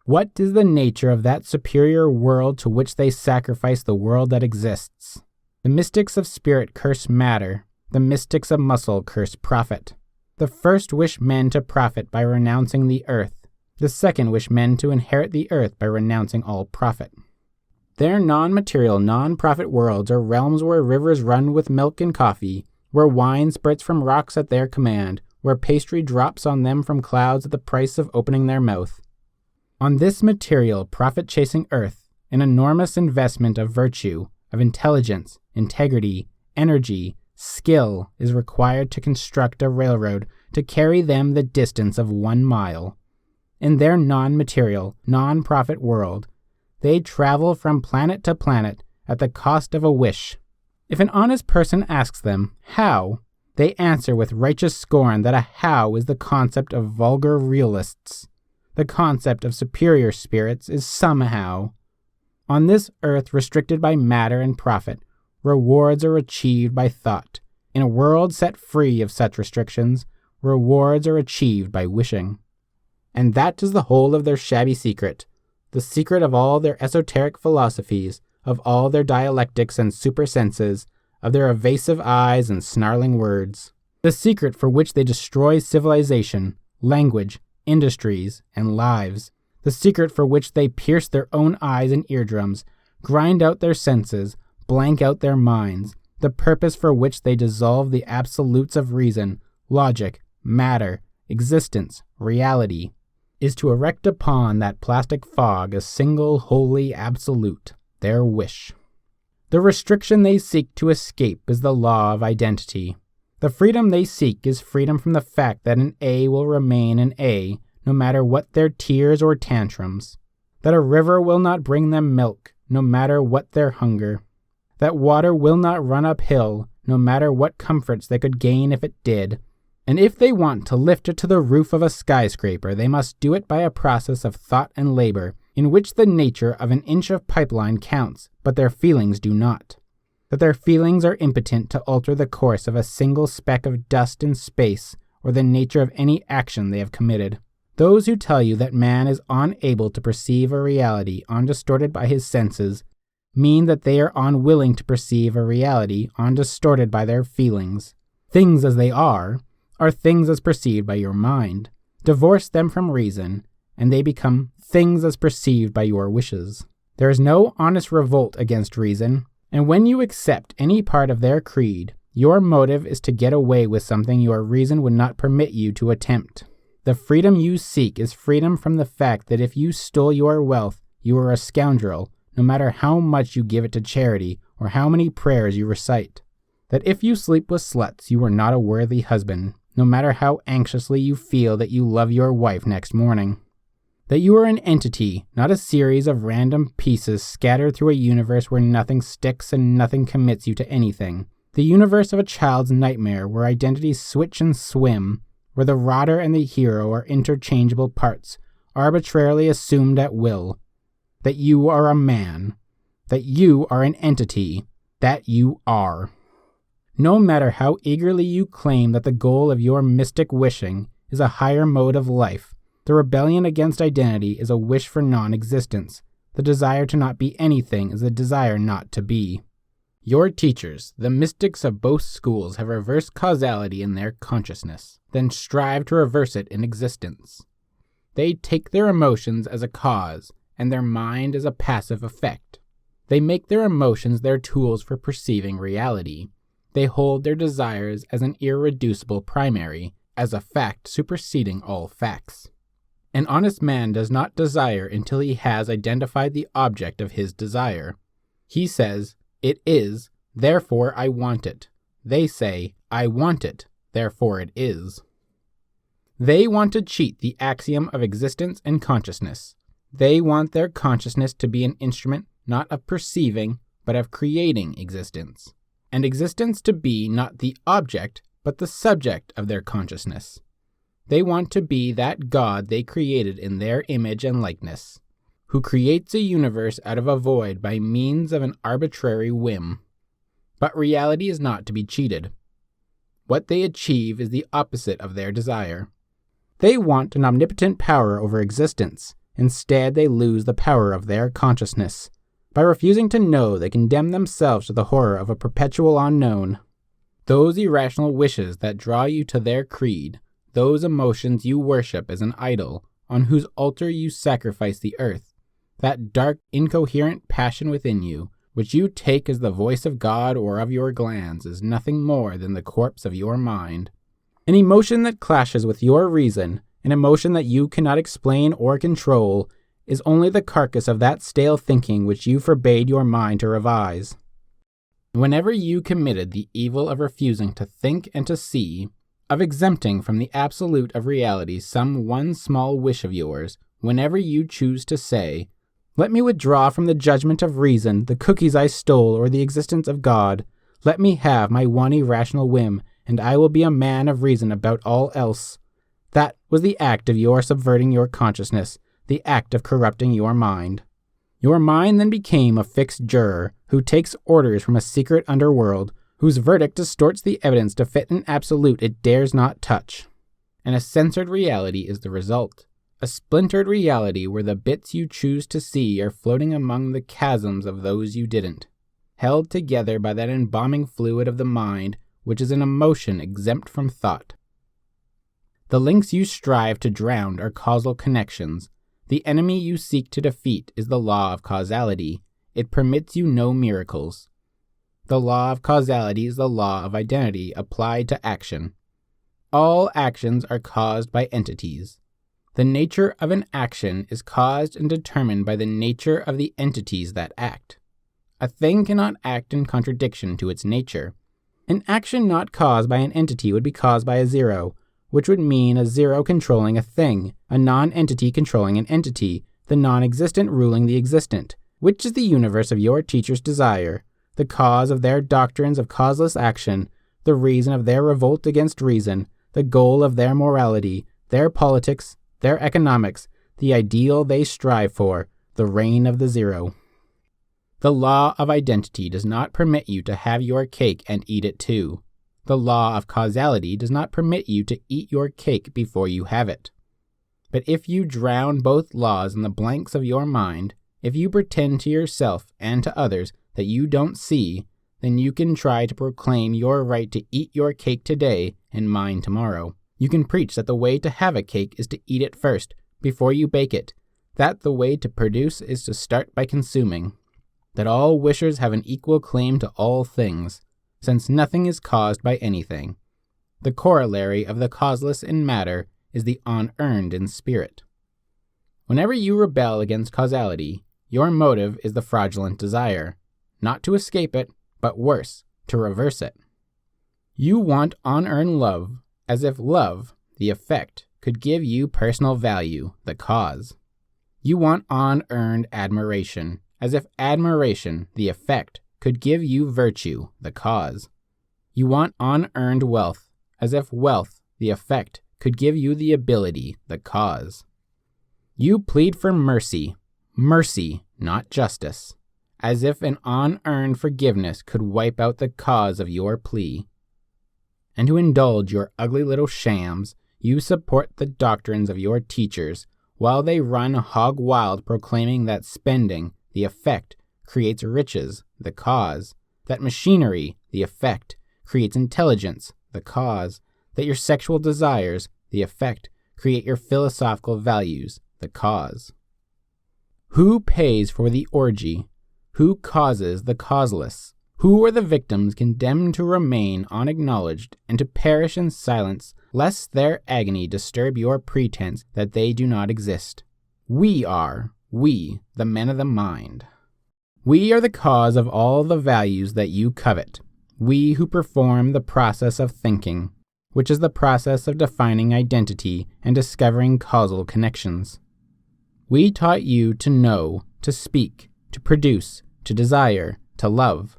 S1: What is the nature of that superior world to which they sacrifice the world that exists? The mystics of spirit curse matter. The mystics of muscle curse profit. The first wish men to profit by renouncing the earth. The second wish men to inherit the earth by renouncing all profit. Their non-material, non-profit worlds are realms where rivers run with milk and coffee, where wine spurts from rocks at their command, where pastry drops on them from clouds at the price of opening their mouth. On this material, profit-chasing earth, an enormous investment of virtue, of intelligence, integrity, energy, skill is required to construct a railroad to carry them the distance of 1 mile. In their non-material, non-profit world, they travel from planet to planet at the cost of a wish. If an honest person asks them, how, they answer with righteous scorn that a how is the concept of vulgar realists. The concept of superior spirits is somehow. On this earth restricted by matter and profit, rewards are achieved by thought. In a world set free of such restrictions, rewards are achieved by wishing. And that is the whole of their shabby secret, the secret of all their esoteric philosophies, of all their dialectics and supersenses, of their evasive eyes and snarling words. The secret for which they destroy civilization, language, industries, and lives. The secret for which they pierce their own eyes and eardrums, grind out their senses, blank out their minds. The purpose for which they dissolve the absolutes of reason, logic, matter, existence, reality, is to erect upon that plastic fog a single, holy absolute, their wish. The restriction they seek to escape is the law of identity. The freedom they seek is freedom from the fact that an A will remain an A, no matter what their tears or tantrums. That a river will not bring them milk, no matter what their hunger. That water will not run uphill, no matter what comforts they could gain if it did. And if they want to lift it to the roof of a skyscraper, they must do it by a process of thought and labor, in which the nature of an inch of pipeline counts, but their feelings do not. That their feelings are impotent to alter the course of a single speck of dust in space, or the nature of any action they have committed. Those who tell you that man is unable to perceive a reality undistorted by his senses mean that they are unwilling to perceive a reality undistorted by their feelings. Things as they are things as perceived by your mind. Divorce them from reason, and they become things as perceived by your wishes. There is no honest revolt against reason, and when you accept any part of their creed, your motive is to get away with something your reason would not permit you to attempt. The freedom you seek is freedom from the fact that if you stole your wealth, you are a scoundrel, no matter how much you give it to charity or how many prayers you recite. That if you sleep with sluts, you are not a worthy husband, no matter how anxiously you feel that you love your wife next morning. That you are an entity, not a series of random pieces scattered through a universe where nothing sticks and nothing commits you to anything. The universe of a child's nightmare where identities switch and swim, where the rodder and the hero are interchangeable parts, arbitrarily assumed at will. That you are a man. That you are an entity. That you are. No matter how eagerly you claim that the goal of your mystic wishing is a higher mode of life, the rebellion against identity is a wish for non-existence. The desire to not be anything is a desire not to be. Your teachers, the mystics of both schools, have reversed causality in their consciousness, then strive to reverse it in existence. They take their emotions as a cause, and their mind as a passive effect. They make their emotions their tools for perceiving reality. They hold their desires as an irreducible primary, as a fact superseding all facts. An honest man does not desire until he has identified the object of his desire. He says, "It is, therefore I want it." They say, "I want it, therefore it is." They want to cheat the axiom of existence and consciousness. They want their consciousness to be an instrument not of perceiving, but of creating existence, and existence to be not the object, but the subject of their consciousness. They want to be that God they created in their image and likeness, who creates a universe out of a void by means of an arbitrary whim. But reality is not to be cheated. What they achieve is the opposite of their desire. They want an omnipotent power over existence. Instead, they lose the power of their consciousness. By refusing to know, they condemn themselves to the horror of a perpetual unknown. Those irrational wishes that draw you to their creed, those emotions you worship as an idol, on whose altar you sacrifice the earth, that dark, incoherent passion within you, which you take as the voice of God or of your glands, is nothing more than the corpse of your mind. An emotion that clashes with your reason, an emotion that you cannot explain or control, is only the carcass of that stale thinking which you forbade your mind to revise. Whenever you committed the evil of refusing to think and to see, of exempting from the absolute of reality some one small wish of yours, whenever you choose to say, "Let me withdraw from the judgment of reason the cookies I stole or the existence of God. Let me have my one irrational whim, and I will be a man of reason about all else," that was the act of your subverting your consciousness, the act of corrupting your mind. Your mind then became a fixed juror, who takes orders from a secret underworld, whose verdict distorts the evidence to fit an absolute it dares not touch. And a censored reality is the result. A splintered reality where the bits you choose to see are floating among the chasms of those you didn't, held together by that embalming fluid of the mind, which is an emotion exempt from thought. The links you strive to drown are causal connections. The enemy you seek to defeat is the law of causality. It permits you no miracles. The law of causality is the law of identity applied to action. All actions are caused by entities. The nature of an action is caused and determined by the nature of the entities that act. A thing cannot act in contradiction to its nature. An action not caused by an entity would be caused by a zero, which would mean a zero controlling a thing, a non-entity controlling an entity, the non-existent ruling the existent, which is the universe of your teacher's desire, the cause of their doctrines of causeless action, the reason of their revolt against reason, the goal of their morality, their politics, their economics, the ideal they strive for, the reign of the zero. The law of identity does not permit you to have your cake and eat it too. The law of causality does not permit you to eat your cake before you have it. But if you drown both laws in the blanks of your mind, if you pretend to yourself and to others that you don't see, then you can try to proclaim your right to eat your cake today and mine tomorrow. You can preach that the way to have a cake is to eat it first, before you bake it, that the way to produce is to start by consuming, that all wishers have an equal claim to all things, since nothing is caused by anything. The corollary of the causeless in matter is the unearned in spirit. Whenever you rebel against causality, your motive is the fraudulent desire, not to escape it, but worse, to reverse it. You want unearned love, as if love, the effect, could give you personal value, the cause. You want unearned admiration, as if admiration, the effect, could give you virtue, the cause. You want unearned wealth, as if wealth, the effect, could give you the ability, the cause. You plead for mercy, not justice, as if an unearned forgiveness could wipe out the cause of your plea. And to indulge your ugly little shams, you support the doctrines of your teachers, while they run hog wild proclaiming that spending, the effect, creates riches, the cause, that machinery, the effect, creates intelligence, the cause, that your sexual desires, the effect, create your philosophical values, the cause. Who pays for the orgy? Who causes the causeless? Who are the victims condemned to remain unacknowledged and to perish in silence, lest their agony disturb your pretense that they do not exist? We are, we, the men of the mind. We are the cause of all the values that you covet, we who perform the process of thinking. which is the process of defining identity and discovering causal connections. We taught you to know, to speak, to produce, to desire, to love.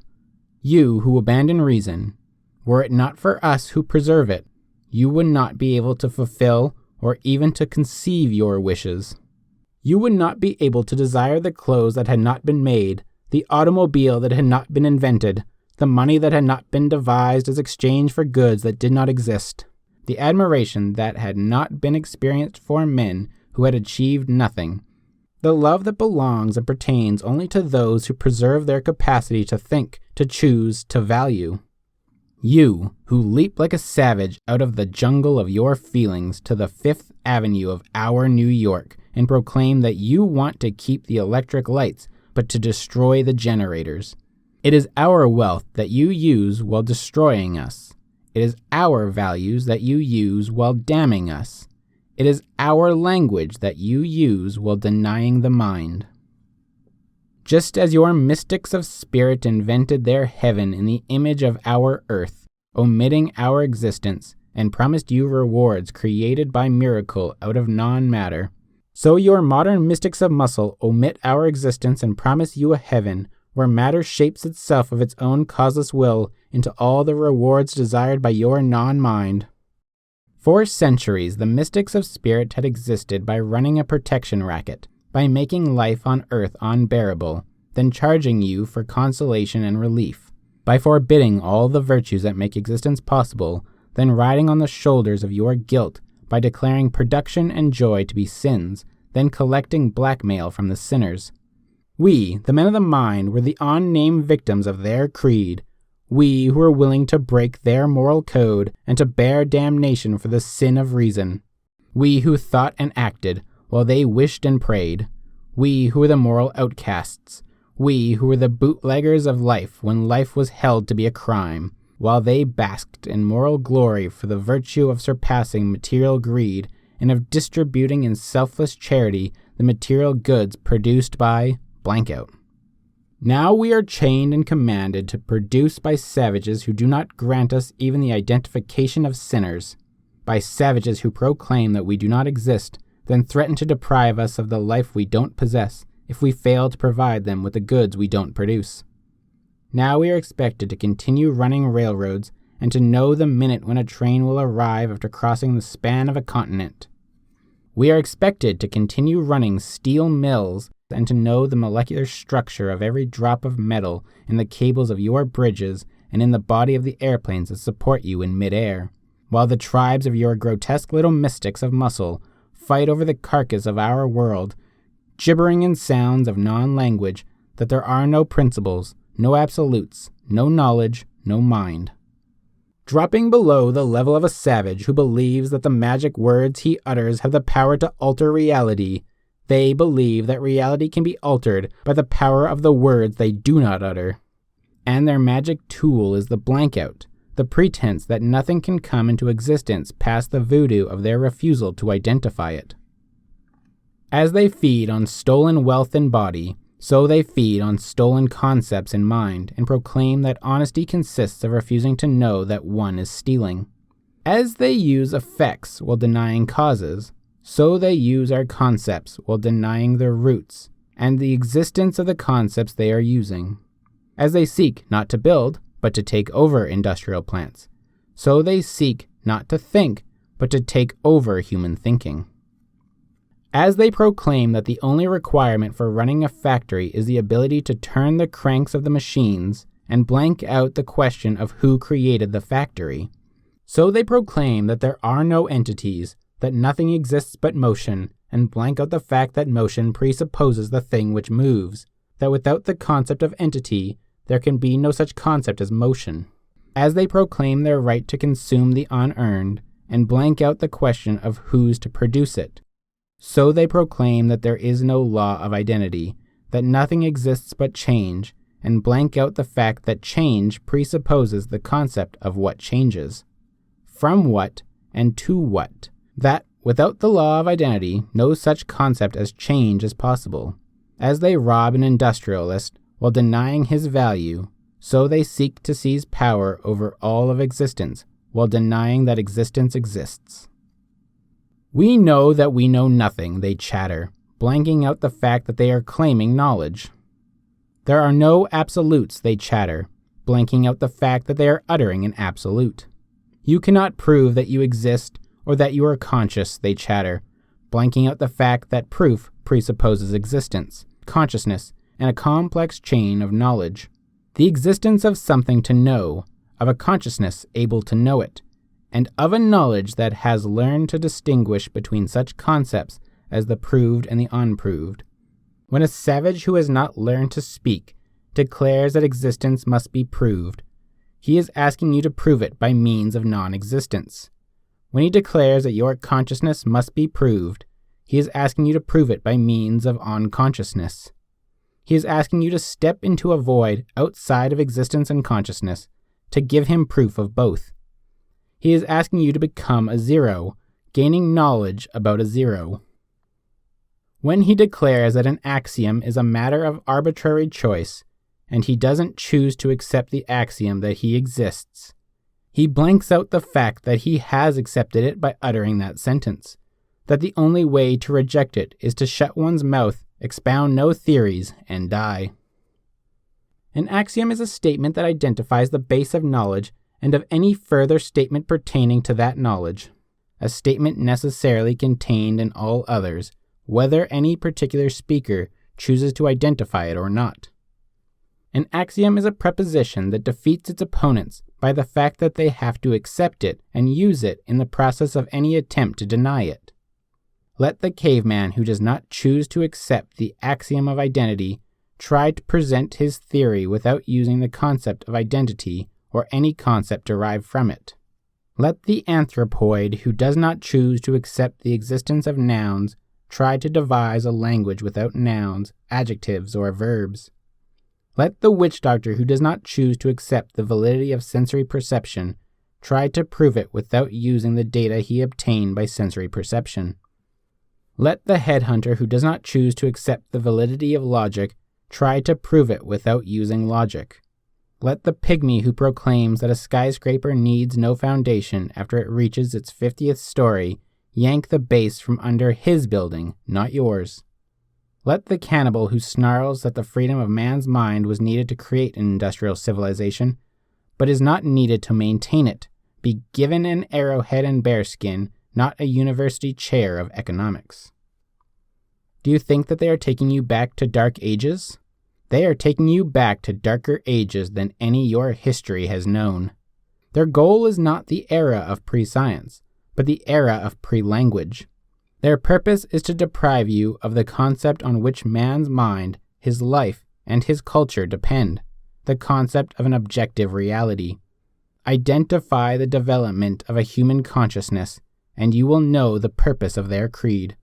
S1: You who abandon reason, were it not for us who preserve it, you would not be able to fulfill or even to conceive your wishes. You would not be able to desire the clothes that had not been made, the automobile that had not been invented, the money that had not been devised as exchange for goods that did not exist, the admiration that had not been experienced for men who had achieved nothing, the love that belongs and pertains only to those who preserve their capacity to think, to choose, to value. You, who leap like a savage out of the jungle of your feelings to the Fifth Avenue of our New York and proclaim that you want to keep the electric lights, but to destroy the generators. It is our wealth that you use while destroying us. It is our values that you use while damning us. It is our language that you use while denying the mind. Just as your mystics of spirit invented their heaven in the image of our earth, omitting our existence, and promised you rewards created by miracle out of non-matter, so your modern mystics of muscle omit our existence and promise you a heaven where matter shapes itself of its own causeless will into all the rewards desired by your non-mind. For centuries, the mystics of spirit had existed by running a protection racket, by making life on earth unbearable, then charging you for consolation and relief, by forbidding all the virtues that make existence possible, then riding on the shoulders of your guilt, by declaring production and joy to be sins, then collecting blackmail from the sinners. We, the men of the mind, were the unnamed victims of their creed. We who were willing to break their moral code and to bear damnation for the sin of reason. We who thought and acted while they wished and prayed. We who were the moral outcasts. We who were the bootleggers of life when life was held to be a crime, while they basked in moral glory for the virtue of surpassing material greed and of distributing in selfless charity the material goods produced by blank out. Now we are chained and commanded to produce by savages who do not grant us even the identification of sinners, by savages who proclaim that we do not exist, then threaten to deprive us of the life we don't possess if we fail to provide them with the goods we don't produce. Now we are expected to continue running railroads and to know the minute when a train will arrive after crossing the span of a continent. We are expected to continue running steel mills and to know the molecular structure of every drop of metal in the cables of your bridges and in the body of the airplanes that support you in midair, while the tribes of your grotesque little mystics of muscle fight over the carcass of our world, gibbering in sounds of non-language that there are no principles, no absolutes, no knowledge, no mind. Dropping below the level of a savage who believes that the magic words he utters have the power to alter reality, they believe that reality can be altered by the power of the words they do not utter. And their magic tool is the blank out, the pretense that nothing can come into existence past the voodoo of their refusal to identify it. As they feed on stolen wealth in body, so they feed on stolen concepts in mind and proclaim that honesty consists of refusing to know that one is stealing. As they use effects while denying causes, so they use our concepts while denying their roots and the existence of the concepts they are using. As they seek not to build, but to take over industrial plants, so they seek not to think, but to take over human thinking. As they proclaim that the only requirement for running a factory is the ability to turn the cranks of the machines and blank out the question of who created the factory, so they proclaim that there are no entities, that nothing exists but motion, and blank out the fact that motion presupposes the thing which moves, that without the concept of entity, there can be no such concept as motion. As they proclaim their right to consume the unearned, and blank out the question of who's to produce it, so they proclaim that there is no law of identity, that nothing exists but change, and blank out the fact that change presupposes the concept of what changes, from what and to what, that without the law of identity, no such concept as change is possible. As they rob an industrialist while denying his value, so they seek to seize power over all of existence while denying that existence exists. We know that we know nothing, they chatter, blanking out the fact that they are claiming knowledge. There are no absolutes, they chatter, blanking out the fact that they are uttering an absolute. You cannot prove that you exist or that you are conscious, they chatter, blanking out the fact that proof presupposes existence, consciousness, and a complex chain of knowledge. The existence of something to know, of a consciousness able to know it, and of a knowledge that has learned to distinguish between such concepts as the proved and the unproved. When a savage who has not learned to speak declares that existence must be proved, he is asking you to prove it by means of non-existence. When he declares that your consciousness must be proved, he is asking you to prove it by means of unconsciousness. He is asking you to step into a void outside of existence and consciousness to give him proof of both. He is asking you to become a zero, gaining knowledge about a zero. When he declares that an axiom is a matter of arbitrary choice, and he doesn't choose to accept the axiom that he exists, he blanks out the fact that he has accepted it by uttering that sentence, that the only way to reject it is to shut one's mouth, expound no theories, and die. An axiom is a statement that identifies the base of knowledge and of any further statement pertaining to that knowledge, a statement necessarily contained in all others, whether any particular speaker chooses to identify it or not. An axiom is a preposition that defeats its opponents by the fact that they have to accept it and use it in the process of any attempt to deny it. Let the caveman who does not choose to accept the axiom of identity try to present his theory without using the concept of identity or any concept derived from it. Let the anthropoid who does not choose to accept the existence of nouns try to devise a language without nouns, adjectives, or verbs. Let the witch doctor who does not choose to accept the validity of sensory perception try to prove it without using the data he obtained by sensory perception. Let the headhunter who does not choose to accept the validity of logic try to prove it without using logic. Let the pygmy who proclaims that a skyscraper needs no foundation after it reaches its 50th story yank the base from under his building, not yours. Let the cannibal who snarls that the freedom of man's mind was needed to create an industrial civilization, but is not needed to maintain it, be given an arrowhead and bearskin, not a university chair of economics. Do you think that they are taking you back to dark ages? They are taking you back to darker ages than any your history has known. Their goal is not the era of pre-science, but the era of pre-language. Their purpose is to deprive you of the concept on which man's mind, his life, and his culture depend, the concept of an objective reality. Identify the development of a human consciousness, and you will know the purpose of their creed.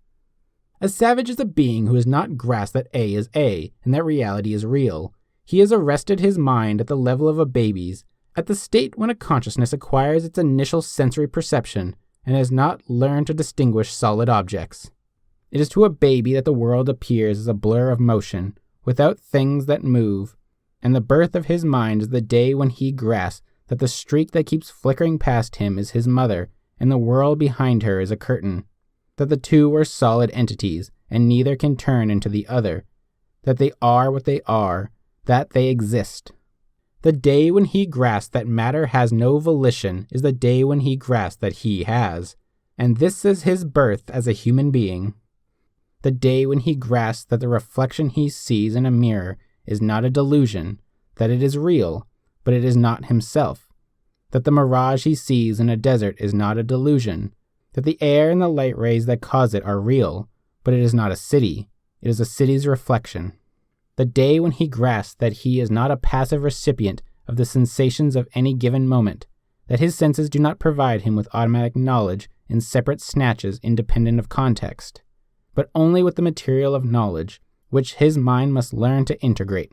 S1: A savage is a being who has not grasped that A is A and that reality is real. He has arrested his mind at the level of a baby's, at the state when a consciousness acquires its initial sensory perception and has not learned to distinguish solid objects. It is to a baby that the world appears as a blur of motion, without things that move, and the birth of his mind is the day when he grasps that the streak that keeps flickering past him is his mother, and the world behind her is a curtain, that the two are solid entities, and neither can turn into the other, that they are what they are, that they exist. The day when he grasps that matter has no volition is the day when he grasps that he has, and this is his birth as a human being. The day when he grasps that the reflection he sees in a mirror is not a delusion, that it is real, but it is not himself, that the mirage he sees in a desert is not a delusion, that the air and the light rays that cause it are real, but it is not a city, it is a city's reflection. The day when he grasps that he is not a passive recipient of the sensations of any given moment, that his senses do not provide him with automatic knowledge in separate snatches independent of context, but only with the material of knowledge, which his mind must learn to integrate.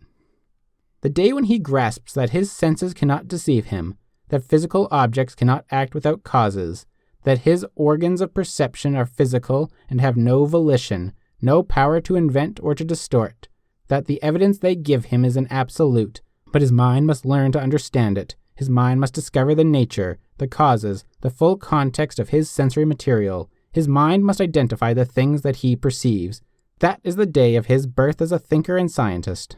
S1: The day when he grasps that his senses cannot deceive him, that physical objects cannot act without causes, that his organs of perception are physical and have no volition, no power to invent or to distort, that the evidence they give him is an absolute, but his mind must learn to understand it, His mind must discover the nature, the causes, the full context of his sensory material. His mind must identify the things that he perceives. That is the day of his birth as a thinker and scientist.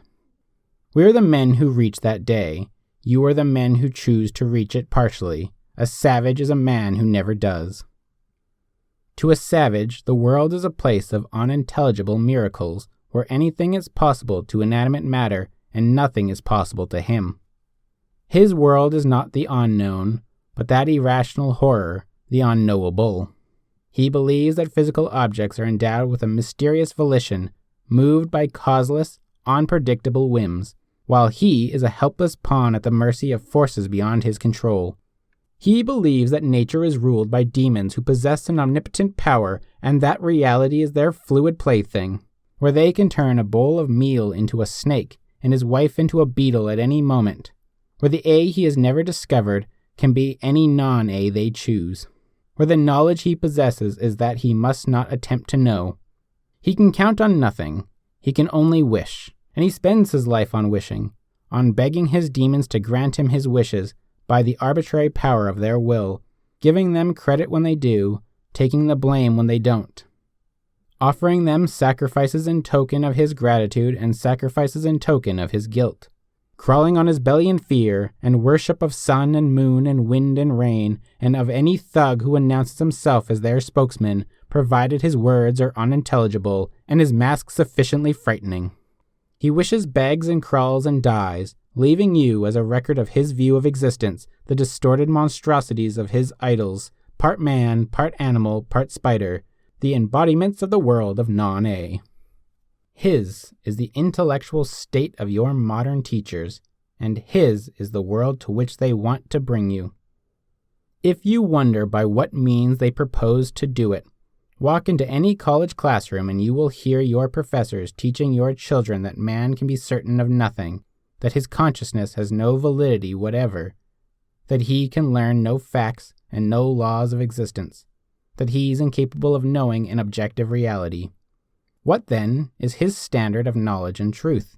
S1: We are the men who reach that day. You are the men who choose to reach it partially. A savage is a man who never does. To a savage, the world is a place of unintelligible miracles, where anything is possible to inanimate matter and nothing is possible to him. His world is not the unknown, but that irrational horror, the unknowable. He believes that physical objects are endowed with a mysterious volition, moved by causeless, unpredictable whims, while he is a helpless pawn at the mercy of forces beyond his control. He believes that nature is ruled by demons who possess an omnipotent power, and that reality is their fluid plaything, where they can turn a bowl of meal into a snake and his wife into a beetle at any moment, where the A he has never discovered can be any non-A they choose, where the knowledge he possesses is that he must not attempt to know. He can count on nothing, he can only wish, and he spends his life on wishing, on begging his demons to grant him his wishes by the arbitrary power of their will, giving them credit when they do, taking the blame when they don't, offering them sacrifices in token of his gratitude and sacrifices in token of his guilt, crawling on his belly in fear and worship of sun and moon and wind and rain, and of any thug who announces himself as their spokesman, provided his words are unintelligible and his mask sufficiently frightening. He wishes, begs, and crawls and dies, leaving you as a record of his view of existence, the distorted monstrosities of his idols, part man, part animal, part spider, the embodiments of the world of non-A. His is the intellectual state of your modern teachers, and his is the world to which they want to bring you. If you wonder by what means they propose to do it, walk into any college classroom and you will hear your professors teaching your children that man can be certain of nothing, that his consciousness has no validity whatever, that he can learn no facts and no laws of existence, that he is incapable of knowing an objective reality. What, then, is his standard of knowledge and truth?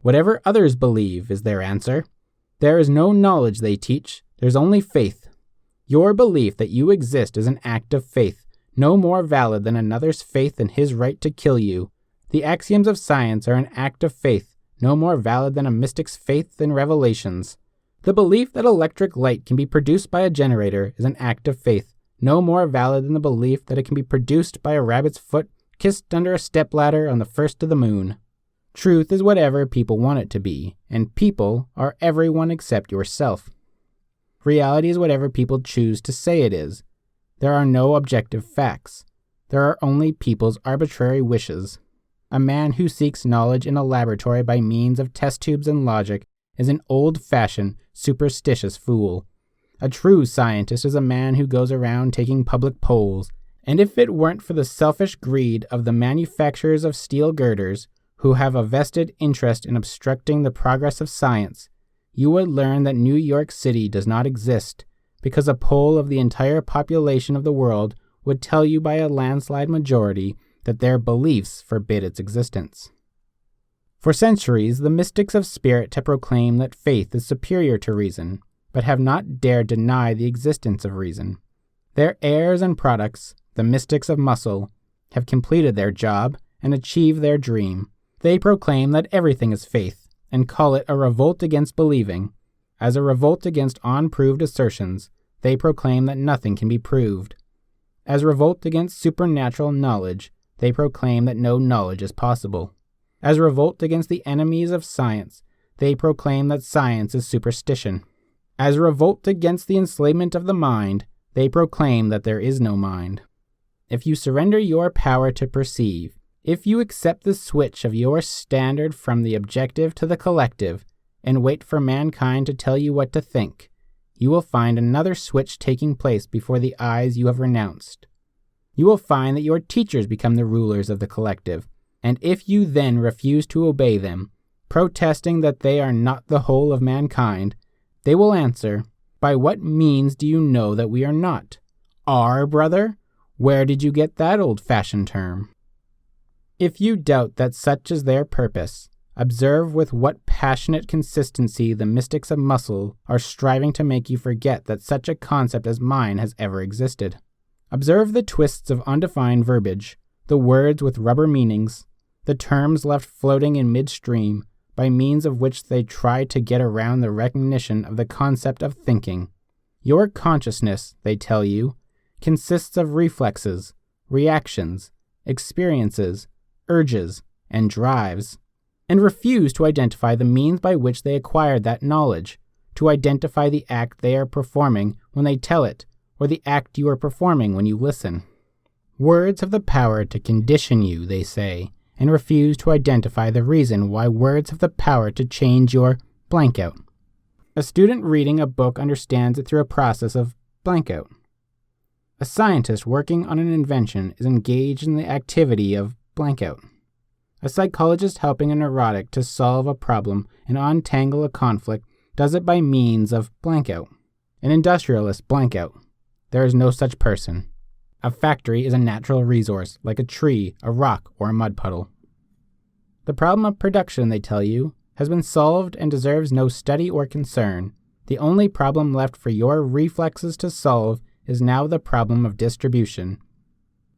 S1: Whatever others believe is their answer. There is no knowledge, they teach. There's only faith. Your belief that you exist is an act of faith, no more valid than another's faith in his right to kill you. The axioms of science are an act of faith, no more valid than a mystic's faith in revelations. The belief that electric light can be produced by a generator is an act of faith, no more valid than the belief that it can be produced by a rabbit's foot kissed under a stepladder on the first of the moon. Truth is whatever people want it to be, and people are everyone except yourself. Reality is whatever people choose to say it is. There are no objective facts. There are only people's arbitrary wishes. A man who seeks knowledge in a laboratory by means of test tubes and logic is an old-fashioned, superstitious fool. A true scientist is a man who goes around taking public polls, and if it weren't for the selfish greed of the manufacturers of steel girders, who have a vested interest in obstructing the progress of science, you would learn that New York City does not exist, because a poll of the entire population of the world would tell you by a landslide majority that their beliefs forbid its existence. For centuries, the mystics of spirit have proclaimed that faith is superior to reason, but have not dared deny the existence of reason. Their heirs and products, the mystics of muscle, have completed their job and achieved their dream. They proclaim that everything is faith, and call it a revolt against believing. As a revolt against unproved assertions, they proclaim that nothing can be proved. As revolt against supernatural knowledge, they proclaim that no knowledge is possible. As revolt against the enemies of science, they proclaim that science is superstition. As revolt against the enslavement of the mind, they proclaim that there is no mind. If you surrender your power to perceive, if you accept the switch of your standard from the objective to the collective, and wait for mankind to tell you what to think, you will find another switch taking place before the eyes you have renounced. You will find that your teachers become the rulers of the collective, and if you then refuse to obey them, protesting that they are not the whole of mankind, they will answer, "By what means do you know that we are not? Our brother? Where did you get that old-fashioned term?" If you doubt that such is their purpose, Observe with what passionate consistency the mystics of muscle are striving to make you forget that such a concept as mind has ever existed. Observe the twists of undefined verbiage, the words with rubber meanings, the terms left floating in midstream, by means of which they try to get around the recognition of the concept of thinking. Your consciousness, they tell you, consists of reflexes, reactions, experiences, urges, and drives, and refuse to identify the means by which they acquired that knowledge, to identify the act they are performing when they tell it, or the act you are performing when you listen. Words have the power to condition you, they say, and refuse to identify the reason why words have the power to change your blank out. A student reading a book understands it through a process of blank out. A scientist working on an invention is engaged in the activity of blank out. A psychologist helping a neurotic to solve a problem and untangle a conflict does it by means of blank out. An industrialist blank out. There is no such person. A factory is a natural resource, like a tree, a rock, or a mud puddle. The problem of production, they tell you, has been solved and deserves no study or concern. The only problem left for your reflexes to solve is now the problem of distribution.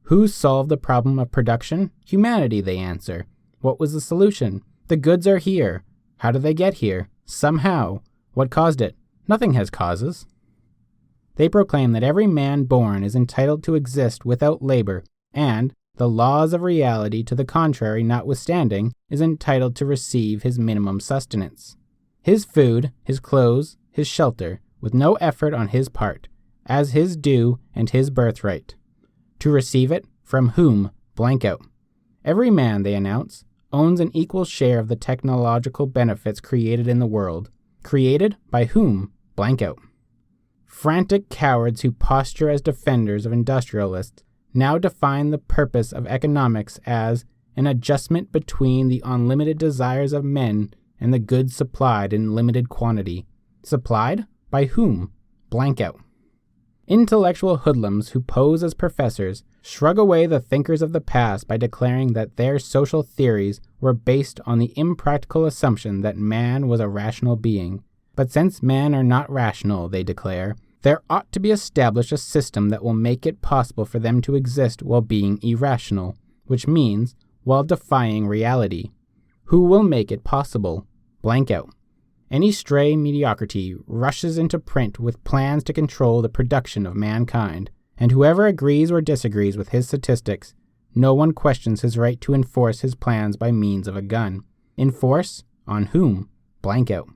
S1: Who solved the problem of production? Humanity, they answer. What was the solution? The goods are here. How did they get here? Somehow. What caused it? Nothing has causes. They proclaim that every man born is entitled to exist without labor, and, the laws of reality to the contrary notwithstanding, is entitled to receive his minimum sustenance. His food, his clothes, his shelter, with no effort on his part, as his due and his birthright. To receive it, from whom, blank out. Every man, they announce, owns an equal share of the technological benefits created in the world. Created by whom, blank out. Frantic cowards who posture as defenders of industrialists now define the purpose of economics as an adjustment between the unlimited desires of men and the goods supplied in limited quantity. Supplied by whom, blank out. Intellectual hoodlums who pose as professors shrug away the thinkers of the past by declaring that their social theories were based on the impractical assumption that man was a rational being. But since men are not rational, they declare, there ought to be established a system that will make it possible for them to exist while being irrational, which means while defying reality. Who will make it possible? Blank out. Any stray mediocrity rushes into print with plans to control the production of mankind, and whoever agrees or disagrees with his statistics, no one questions his right to enforce his plans by means of a gun. Enforce? On whom? Blank out.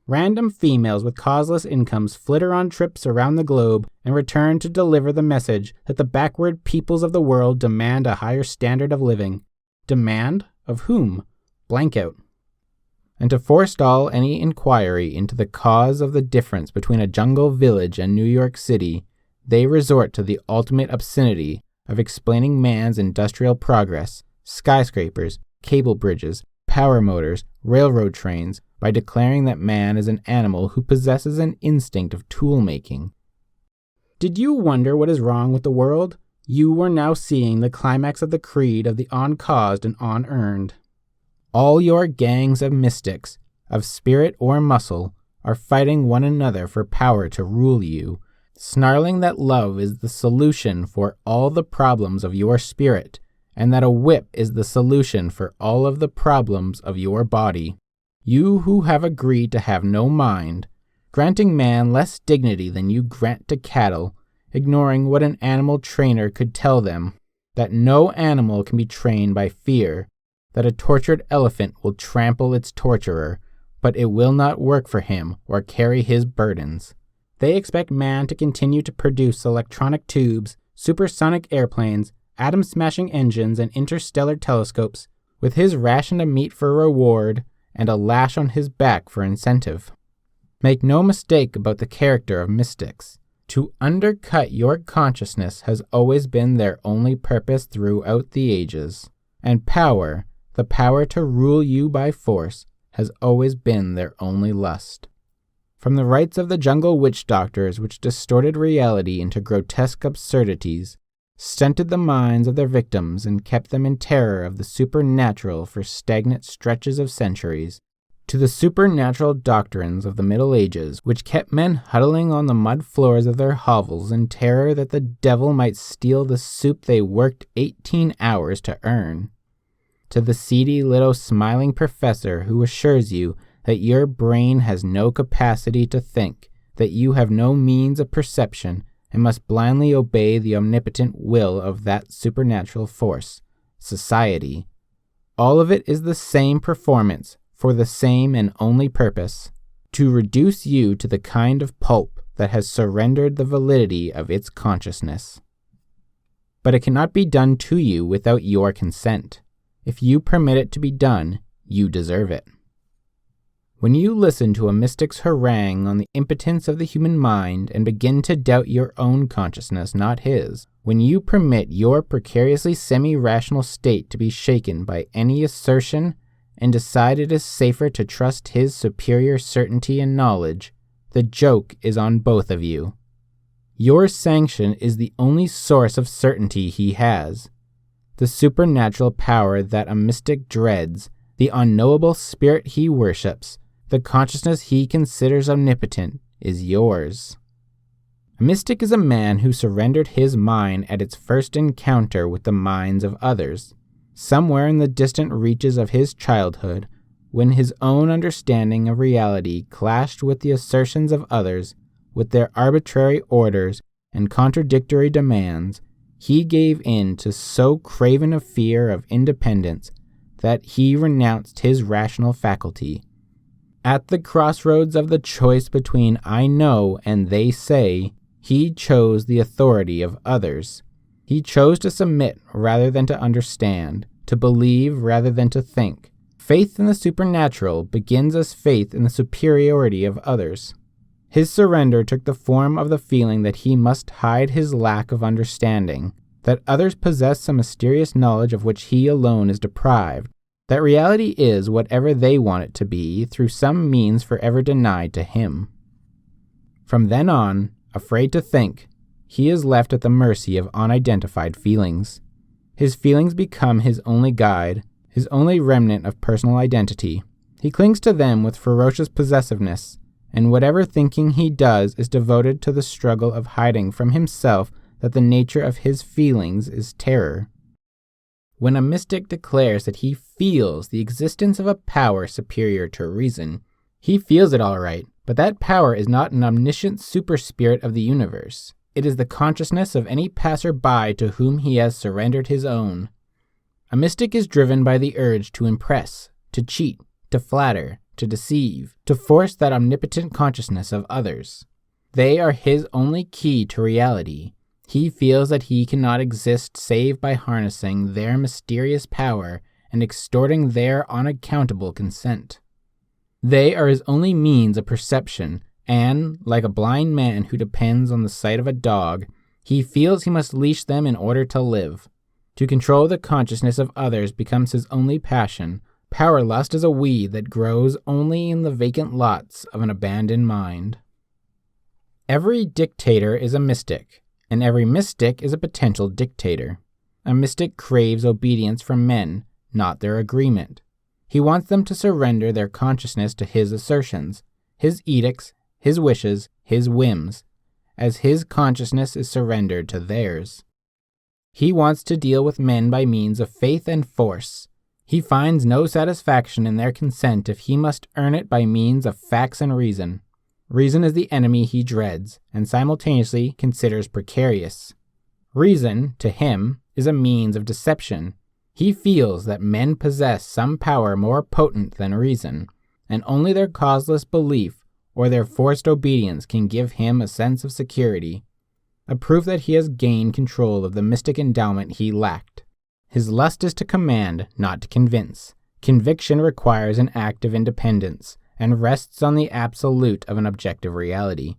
S1: Random females with causeless incomes flitter on trips around the globe and return to deliver the message that the backward peoples of the world demand a higher standard of living. Demand? Of whom? Blank out. And to forestall any inquiry into the cause of the difference between a jungle village and New York City, they resort to the ultimate obscenity of explaining man's industrial progress, skyscrapers, cable bridges, power motors, railroad trains, by declaring that man is an animal who possesses an instinct of tool-making. Did you wonder what is wrong with the world? You are now seeing the climax of the creed of the uncaused and unearned. All your gangs of mystics, of spirit or muscle, are fighting one another for power to rule you, snarling that love is the solution for all the problems of your spirit, and that a whip is the solution for all of the problems of your body. You who have agreed to have no mind, granting man less dignity than you grant to cattle, ignoring what an animal trainer could tell them, that no animal can be trained by fear, that a tortured elephant will trample its torturer, but it will not work for him or carry his burdens. They expect man to continue to produce electronic tubes, supersonic airplanes, atom-smashing engines, and interstellar telescopes, with his ration of meat for reward and a lash on his back for incentive. Make no mistake about the character of mystics. To undercut your consciousness has always been their only purpose throughout the ages, and power, the power to rule you by force, has always been their only lust. From the rites of the jungle witch doctors which distorted reality into grotesque absurdities, stunted the minds of their victims and kept them in terror of the supernatural for stagnant stretches of centuries, to the supernatural doctrines of the Middle Ages, which kept men huddling on the mud floors of their hovels in terror that the devil might steal the soup they worked 18 hours to earn, to the seedy little smiling professor who assures you that your brain has no capacity to think, that you have no means of perception, and must blindly obey the omnipotent will of that supernatural force, society. All of it is the same performance, for the same and only purpose, to reduce you to the kind of pulp that has surrendered the validity of its consciousness. But it cannot be done to you without your consent. If you permit it to be done, you deserve it. When you listen to a mystic's harangue on the impotence of the human mind and begin to doubt your own consciousness, not his, when you permit your precariously semi-rational state to be shaken by any assertion and decide it is safer to trust his superior certainty and knowledge, the joke is on both of you. Your sanction is the only source of certainty he has. The supernatural power that a mystic dreads, the unknowable spirit he worships, the consciousness he considers omnipotent, is yours. A mystic is a man who surrendered his mind at its first encounter with the minds of others, somewhere in the distant reaches of his childhood, when his own understanding of reality clashed with the assertions of others, with their arbitrary orders and contradictory demands. He gave in to so craven a fear of independence that he renounced his rational faculty. At the crossroads of the choice between I know and they say, he chose the authority of others. He chose to submit rather than to understand, to believe rather than to think. Faith in the supernatural begins as faith in the superiority of others. His surrender took the form of the feeling that he must hide his lack of understanding, that others possess some mysterious knowledge of which he alone is deprived, that reality is whatever they want it to be through some means forever denied to him. From then on, afraid to think, he is left at the mercy of unidentified feelings. His feelings become his only guide, his only remnant of personal identity. He clings to them with ferocious possessiveness, and whatever thinking he does is devoted to the struggle of hiding from himself that the nature of his feelings is terror. When a mystic declares that he feels the existence of a power superior to reason, he feels it all right, but that power is not an omniscient superspirit of the universe. It is the consciousness of any passer-by to whom he has surrendered his own. A mystic is driven by the urge to impress, to cheat, to flatter, to deceive, to force that omnipotent consciousness of others. They are his only key to reality. He feels that he cannot exist save by harnessing their mysterious power and extorting their unaccountable consent. They are his only means of perception, and, like a blind man who depends on the sight of a dog, he feels he must leash them in order to live. To control the consciousness of others becomes his only passion. Power lust is a weed that grows only in the vacant lots of an abandoned mind. Every dictator is a mystic, and every mystic is a potential dictator. A mystic craves obedience from men, not their agreement. He wants them to surrender their consciousness to his assertions, his edicts, his wishes, his whims, as his consciousness is surrendered to theirs. He wants to deal with men by means of faith and force. He finds no satisfaction in their consent if he must earn it by means of facts and reason. Reason is the enemy he dreads, and simultaneously considers precarious. Reason, to him, is a means of deception. He feels that men possess some power more potent than reason, and only their causeless belief or their forced obedience can give him a sense of security, a proof that he has gained control of the mystic endowment he lacked. His lust is to command, not to convince. Conviction requires an act of independence, and rests on the absolute of an objective reality.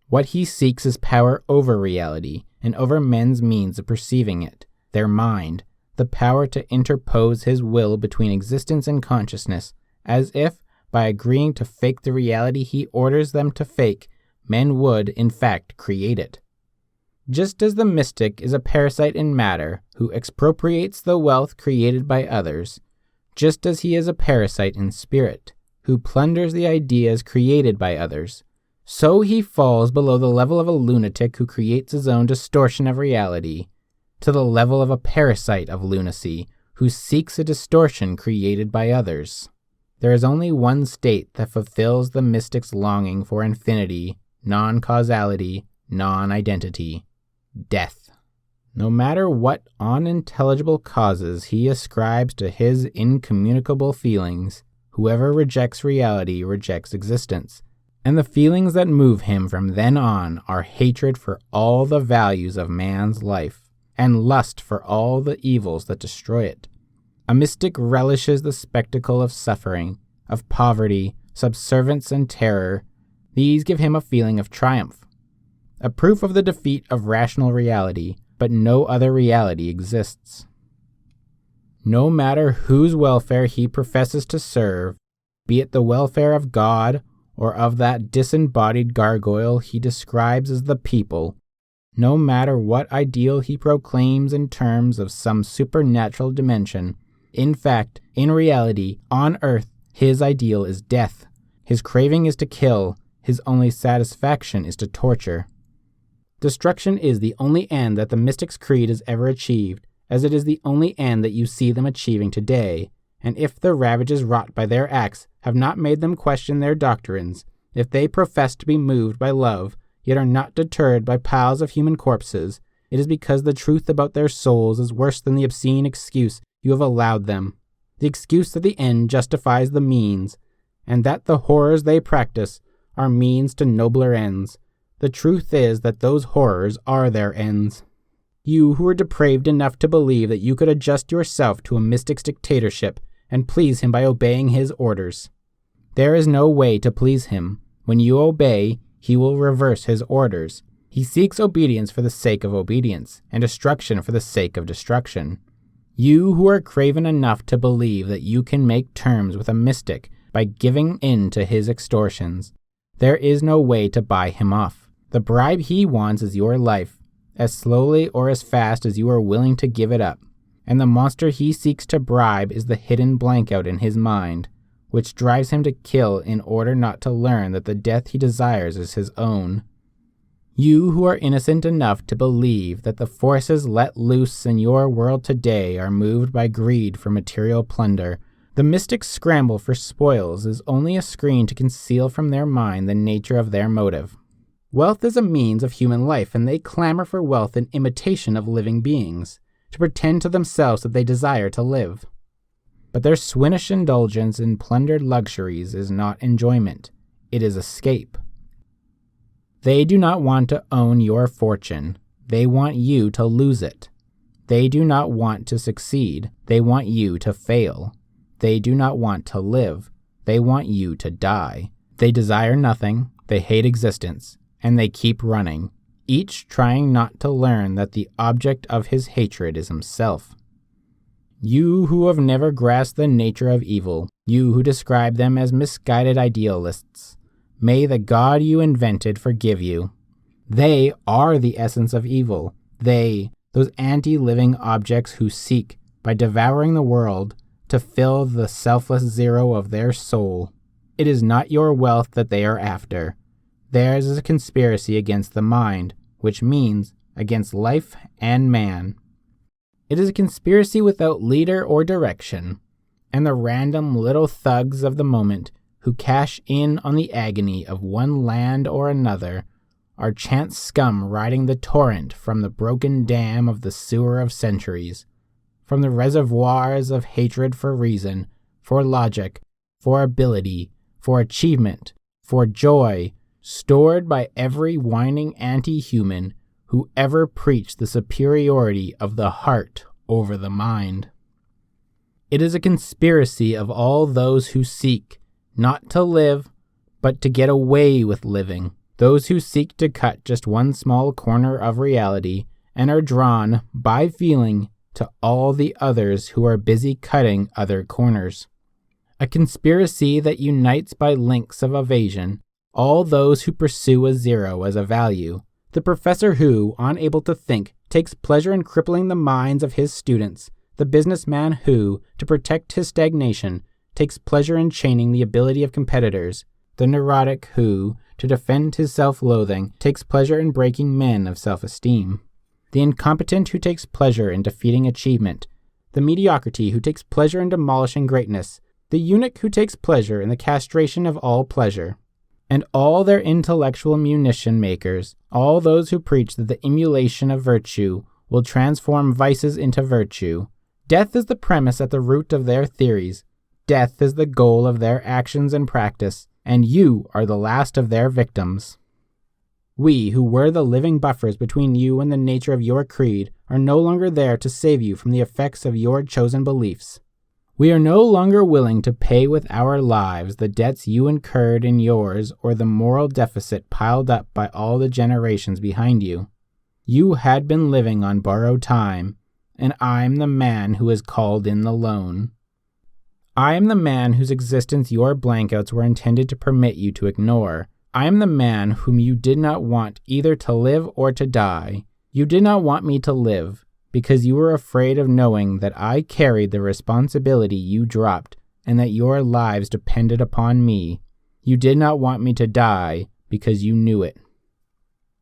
S1: What he seeks is power over reality, and over men's means of perceiving it, their mind, the power to interpose his will between existence and consciousness, as if, by agreeing to fake the reality he orders them to fake, men would, in fact, create it. Just as the mystic is a parasite in matter who expropriates the wealth created by others, just as he is a parasite in spirit who plunders the ideas created by others, so he falls below the level of a lunatic who creates his own distortion of reality to the level of a parasite of lunacy who seeks a distortion created by others. There is only one state that fulfills the mystic's longing for infinity, non-causality, non-identity: death. No matter what unintelligible causes he ascribes to his incommunicable feelings, whoever rejects reality rejects existence, and the feelings that move him from then on are hatred for all the values of man's life, and lust for all the evils that destroy it. A mystic relishes the spectacle of suffering, of poverty, subservience, and terror. These give him a feeling of triumph, a proof of the defeat of rational reality, but no other reality exists. No matter whose welfare he professes to serve, be it the welfare of God or of that disembodied gargoyle he describes as the people, no matter what ideal he proclaims in terms of some supernatural dimension, in fact, in reality, on earth, his ideal is death. His craving is to kill. His only satisfaction is to torture. Destruction is the only end that the mystic's creed has ever achieved, as it is the only end that you see them achieving today. And if the ravages wrought by their acts have not made them question their doctrines, if they profess to be moved by love, yet are not deterred by piles of human corpses, it is because the truth about their souls is worse than the obscene excuse you have allowed them, the excuse that the end justifies the means, and that the horrors they practice are means to nobler ends. The truth is that those horrors are their ends. You who are depraved enough to believe that you could adjust yourself to a mystic's dictatorship and please him by obeying his orders. There is no way to please him. When you obey, he will reverse his orders. He seeks obedience for the sake of obedience, and destruction for the sake of destruction. You who are craven enough to believe that you can make terms with a mystic by giving in to his extortions, there is no way to buy him off. The bribe he wants is your life, as slowly or as fast as you are willing to give it up, and the monster he seeks to bribe is the hidden blankout in his mind, which drives him to kill in order not to learn that the death he desires is his own. You who are innocent enough to believe that the forces let loose in your world today are moved by greed for material plunder, the mystic's scramble for spoils is only a screen to conceal from their mind the nature of their motive. Wealth is a means of human life, and they clamor for wealth in imitation of living beings, to pretend to themselves that they desire to live. But their swinish indulgence in plundered luxuries is not enjoyment, it is escape. They do not want to own your fortune, they want you to lose it. They do not want to succeed, they want you to fail. They do not want to live, they want you to die. They desire nothing, they hate existence, and they keep running, each trying not to learn that the object of his hatred is himself. You who have never grasped the nature of evil, you who describe them as misguided idealists, may the God you invented forgive you. They are the essence of evil. They, those anti-living objects who seek, by devouring the world, to fill the selfless zero of their soul. It is not your wealth that they are after. Theirs is a conspiracy against the mind, which means against life and man. It is a conspiracy without leader or direction, and the random little thugs of the moment who cash in on the agony of one land or another are chance scum riding the torrent from the broken dam of the sewer of centuries, from the reservoirs of hatred for reason, for logic, for ability, for achievement, for joy, stored by every whining anti-human who ever preached the superiority of the heart over the mind. It is a conspiracy of all those who seek not to live, but to get away with living, those who seek to cut just one small corner of reality and are drawn, by feeling, to all the others who are busy cutting other corners. A conspiracy that unites by links of evasion all those who pursue a zero as a value, The professor who, unable to think, takes pleasure in crippling the minds of his students. The businessman who, to protect his stagnation, takes pleasure in chaining the ability of competitors. The neurotic who, to defend his self-loathing, takes pleasure in breaking men of self-esteem. The incompetent who takes pleasure in defeating achievement. The mediocrity who takes pleasure in demolishing greatness. The eunuch who takes pleasure in the castration of all pleasure. And all their intellectual munition makers, all those who preach that the emulation of virtue will transform vices into virtue. Death is the premise at the root of their theories. Death is the goal of their actions and practice, and you are the last of their victims. We, who were the living buffers between you and the nature of your creed, are no longer there to save you from the effects of your chosen beliefs. We are no longer willing to pay with our lives the debts you incurred in yours or the moral deficit piled up by all the generations behind you. You had been living on borrowed time, and I'm the man who has called in the loan. I am the man whose existence your blankouts were intended to permit you to ignore. I am the man whom you did not want either to live or to die. You did not want me to live, because you were afraid of knowing that I carried the responsibility you dropped and that your lives depended upon me. You did not want me to die because you knew it.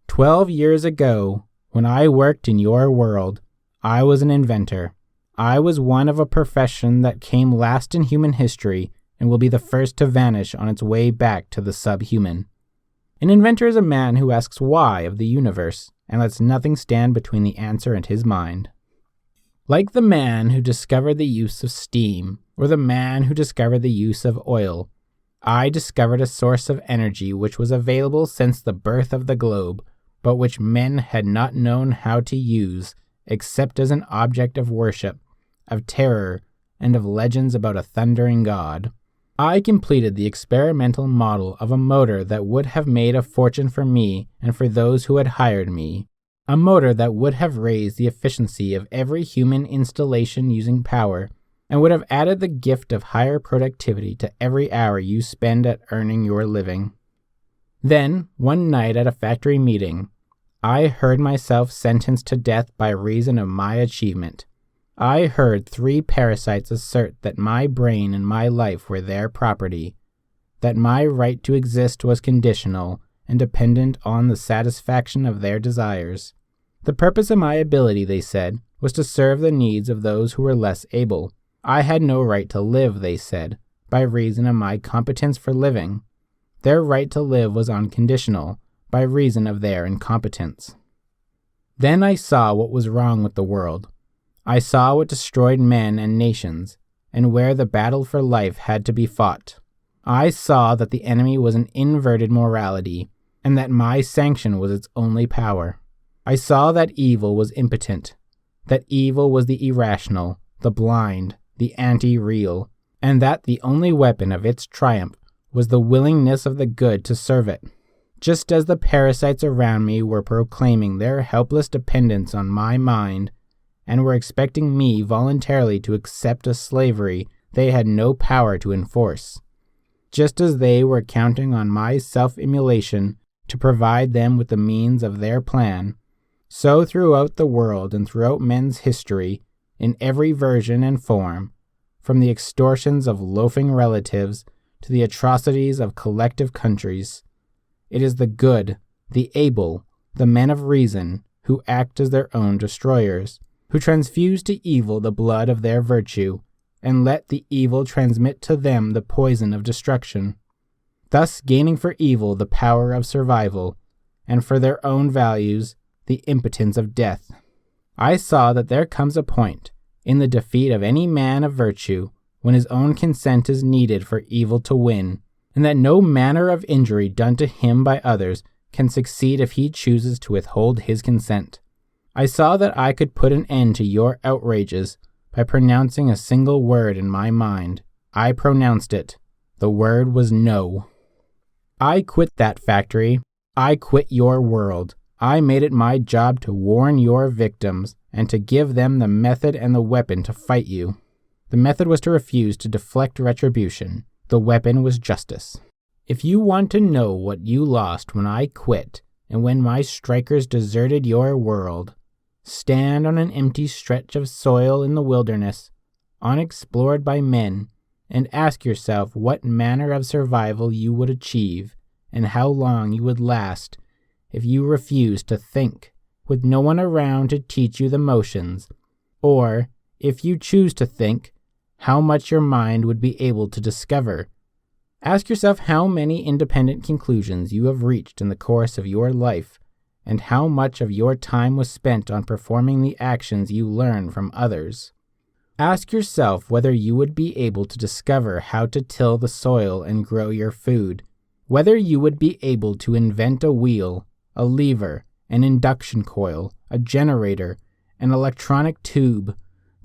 S1: 12 years ago, when I worked in your world, I was an inventor. I was one of a profession that came last in human history and will be the first to vanish on its way back to the subhuman. An inventor is a man who asks why of the universe and lets nothing stand between the answer and his mind. Like the man who discovered the use of steam, or the man who discovered the use of oil, I discovered a source of energy which was available since the birth of the globe, but which men had not known how to use except as an object of worship, of terror, and of legends about a thundering god. I completed the experimental model of a motor that would have made a fortune for me and for those who had hired me, a motor that would have raised the efficiency of every human installation using power, and would have added the gift of higher productivity to every hour you spend at earning your living. Then, one night at a factory meeting, I heard myself sentenced to death by reason of my achievement. I heard 3 parasites assert that my brain and my life were their property, that my right to exist was conditional and dependent on the satisfaction of their desires. The purpose of my ability, they said, was to serve the needs of those who were less able. I had no right to live, they said, by reason of my competence for living. Their right to live was unconditional, by reason of their incompetence. Then I saw what was wrong with the world. I saw what destroyed men and nations, and where the battle for life had to be fought. I saw that the enemy was an inverted morality, and that my sanction was its only power. I saw that evil was impotent, that evil was the irrational, the blind, the anti-real, and that the only weapon of its triumph was the willingness of the good to serve it. Just as the parasites around me were proclaiming their helpless dependence on my mind, and were expecting me voluntarily to accept a slavery they had no power to enforce. Just as they were counting on my self-immolation to provide them with the means of their plan, so throughout the world and throughout men's history, in every version and form, from the extortions of loafing relatives to the atrocities of collective countries, it is the good, the able, the men of reason who act as their own destroyers, who transfuse to evil the blood of their virtue, and let the evil transmit to them the poison of destruction, thus gaining for evil the power of survival, and for their own values the impotence of death. I saw that there comes a point in the defeat of any man of virtue when his own consent is needed for evil to win, and that no manner of injury done to him by others can succeed if he chooses to withhold his consent. I saw that I could put an end to your outrages by pronouncing a single word in my mind. I pronounced it. The word was no. I quit that factory. I quit your world. I made it my job to warn your victims and to give them the method and the weapon to fight you. The method was to refuse to deflect retribution. The weapon was justice. If you want to know what you lost when I quit, and when my strikers deserted your world. Stand on an empty stretch of soil in the wilderness, unexplored by men, and ask yourself what manner of survival you would achieve, and how long you would last if you refused to think, with no one around to teach you the motions, or, if you choose to think, how much your mind would be able to discover. Ask yourself how many independent conclusions you have reached in the course of your life, and how much of your time was spent on performing the actions you learn from others. Ask yourself whether you would be able to discover how to till the soil and grow your food, whether you would be able to invent a wheel, a lever, an induction coil, a generator, an electronic tube,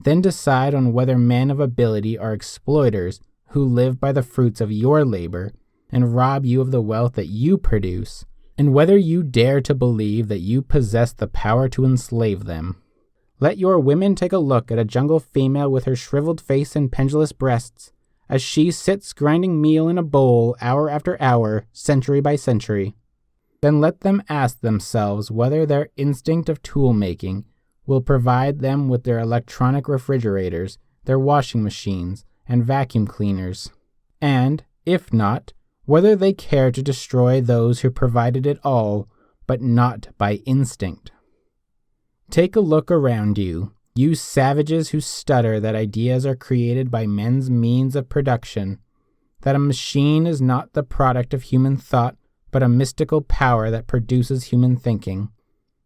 S1: then decide on whether men of ability are exploiters who live by the fruits of your labor and rob you of the wealth that you produce, and whether you dare to believe that you possess the power to enslave them. Let your women take a look at a jungle female with her shriveled face and pendulous breasts, as she sits grinding meal in a bowl hour after hour, century by century. Then let them ask themselves whether their instinct of tool-making will provide them with their electronic refrigerators, their washing machines, and vacuum cleaners, and, if not, whether they care to destroy those who provided it all, but not by instinct. Take a look around you, you savages who stutter that ideas are created by men's means of production, that a machine is not the product of human thought, but a mystical power that produces human thinking.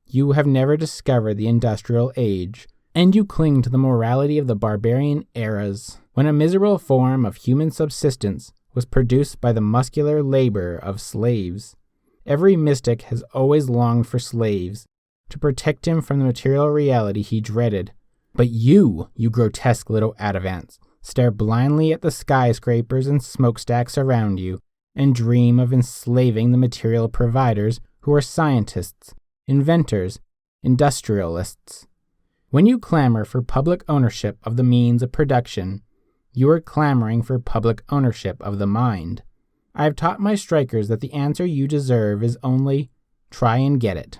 S1: You have never discovered the industrial age, and you cling to the morality of the barbarian eras, when a miserable form of human subsistence was produced by the muscular labor of slaves. Every mystic has always longed for slaves, to protect him from the material reality he dreaded. But you grotesque little adavants, stare blindly at the skyscrapers and smokestacks around you, and dream of enslaving the material providers who are scientists, inventors, industrialists. When you clamor for public ownership of the means of production, you are clamoring for public ownership of the mind. I have taught my strikers that the answer you deserve is only, try and get it.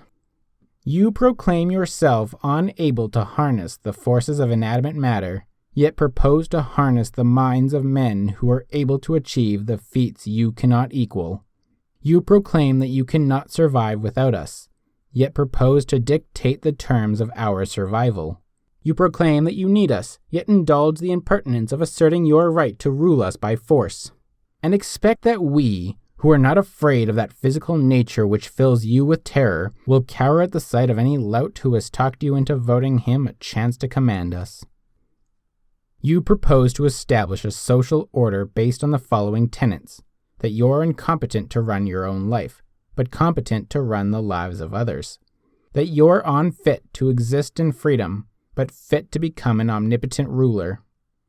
S1: You proclaim yourself unable to harness the forces of inanimate matter, yet propose to harness the minds of men who are able to achieve the feats you cannot equal. You proclaim that you cannot survive without us, yet propose to dictate the terms of our survival. You proclaim that you need us, yet indulge the impertinence of asserting your right to rule us by force, and expect that we, who are not afraid of that physical nature which fills you with terror, will cower at the sight of any lout who has talked you into voting him a chance to command us. You propose to establish a social order based on the following tenets: that you're incompetent to run your own life, but competent to run the lives of others; that you're unfit to exist in freedom, but fit to become an omnipotent ruler;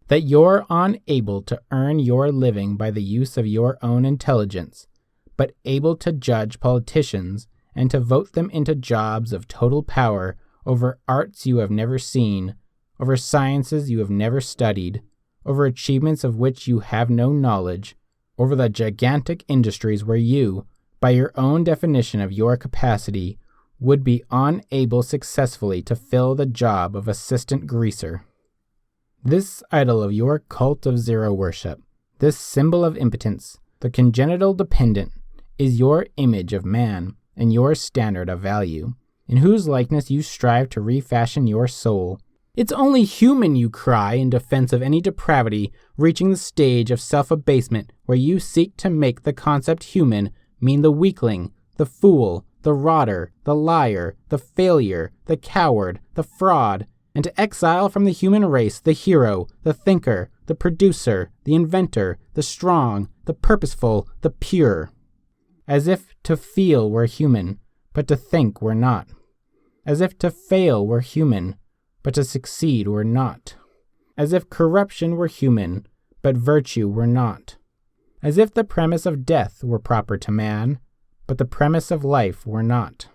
S1: that you're unable to earn your living by the use of your own intelligence, but able to judge politicians and to vote them into jobs of total power over arts you have never seen, over sciences you have never studied, over achievements of which you have no knowledge, over the gigantic industries where you, by your own definition of your capacity, would be unable successfully to fill the job of assistant greaser. This idol of your cult of zero worship, this symbol of impotence, the congenital dependent, is your image of man and your standard of value, in whose likeness you strive to refashion your soul. It's only human, you cry in defense of any depravity reaching the stage of self-abasement where you seek to make the concept human mean the weakling, the fool, the rotter, the liar, the failure, the coward, the fraud, and to exile from the human race the hero, the thinker, the producer, the inventor, the strong, the purposeful, the pure. As if to feel were human, but to think were not. As if to fail were human, but to succeed were not. As if corruption were human, but virtue were not. As if the premise of death were proper to man, but the premise of life were not.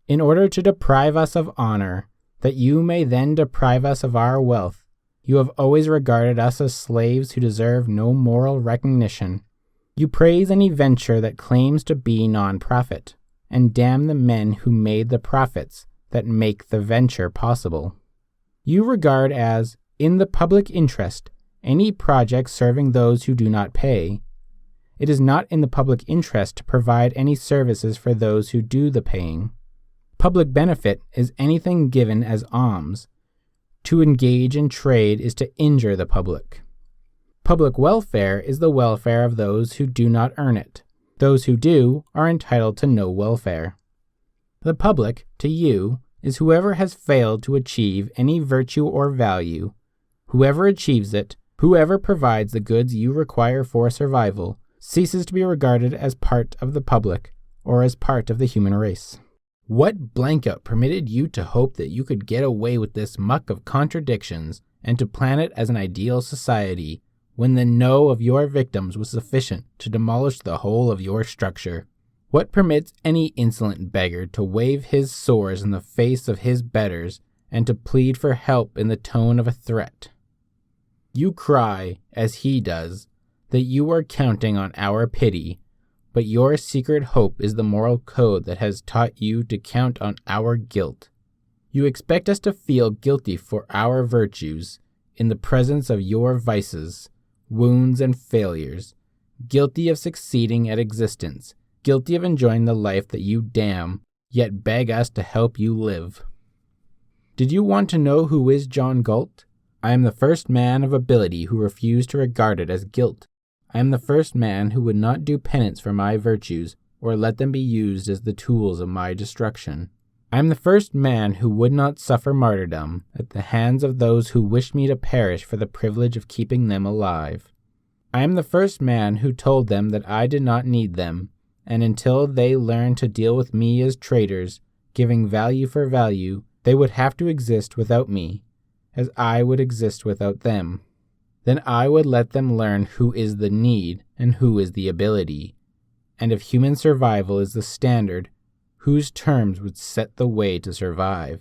S1: In order to deprive us of honor, that you may then deprive us of our wealth, you have always regarded us as slaves who deserve no moral recognition. You praise any venture that claims to be non-profit, and damn the men who made the profits that make the venture possible. You regard as, in the public interest, any project serving those who do not pay. It is not in the public interest to provide any services for those who do the paying. Public benefit is anything given as alms. To engage in trade is to injure the public. Public welfare is the welfare of those who do not earn it. Those who do are entitled to no welfare. The public, to you, is whoever has failed to achieve any virtue or value. Whoever achieves it, whoever provides the goods you require for survival, ceases to be regarded as part of the public or as part of the human race. What blankout permitted you to hope that you could get away with this muck of contradictions and to plan it as an ideal society when the no of your victims was sufficient to demolish the whole of your structure? What permits any insolent beggar to wave his swords in the face of his betters and to plead for help in the tone of a threat? You cry, as he does, that you are counting on our pity, but your secret hope is the moral code that has taught you to count on our guilt. You expect us to feel guilty for our virtues in the presence of your vices, wounds, and failures, guilty of succeeding at existence, guilty of enjoying the life that you damn, yet beg us to help you live. Did you want to know who is John Galt? I am the first man of ability who refused to regard it as guilt. I am the first man who would not do penance for my virtues or let them be used as the tools of my destruction. I am the first man who would not suffer martyrdom at the hands of those who wished me to perish for the privilege of keeping them alive. I am the first man who told them that I did not need them, and until they learned to deal with me as traders, giving value for value, they would have to exist without me, as I would exist without them. Then I would let them learn who is the need and who is the ability, and if human survival is the standard, whose terms would set the way to survive.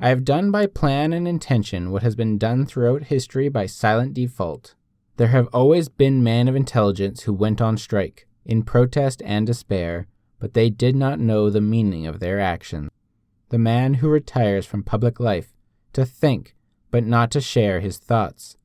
S1: I have done by plan and intention what has been done throughout history by silent default. There have always been men of intelligence who went on strike, in protest and despair, but they did not know the meaning of their actions. The man who retires from public life to think, but not to share his thoughts.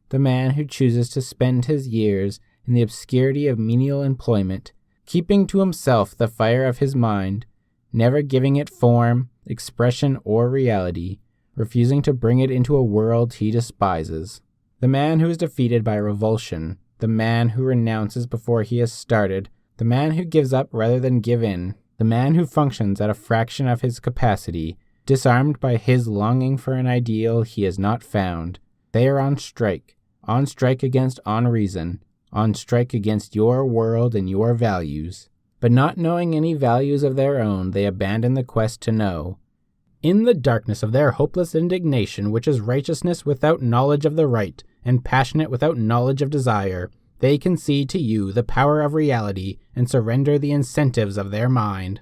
S1: The man who chooses to spend his years in the obscurity of menial employment, keeping to himself the fire of his mind, never giving it form, expression, or reality, refusing to bring it into a world he despises. The man who is defeated by revulsion, the man who renounces before he has started, the man who gives up rather than give in, the man who functions at a fraction of his capacity, disarmed by his longing for an ideal he has not found. They are on strike against unreason, on strike against your world and your values. But not knowing any values of their own, they abandon the quest to know. In the darkness of their hopeless indignation, which is righteousness without knowledge of the right, and passionate without knowledge of desire, they concede to you the power of reality and surrender the incentives of their mind.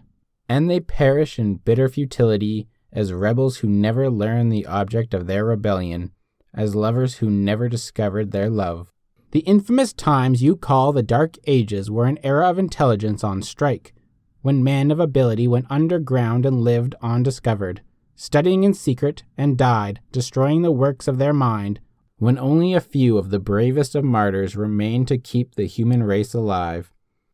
S1: And they perish in bitter futility as rebels who never learn the object of their rebellion, as lovers who never discovered their love. The infamous times you call the Dark Ages were an era of intelligence on strike, when men of ability went underground and lived undiscovered, studying in secret, and died, destroying the works of their mind, when only a few of the bravest of martyrs remained to keep the human race alive.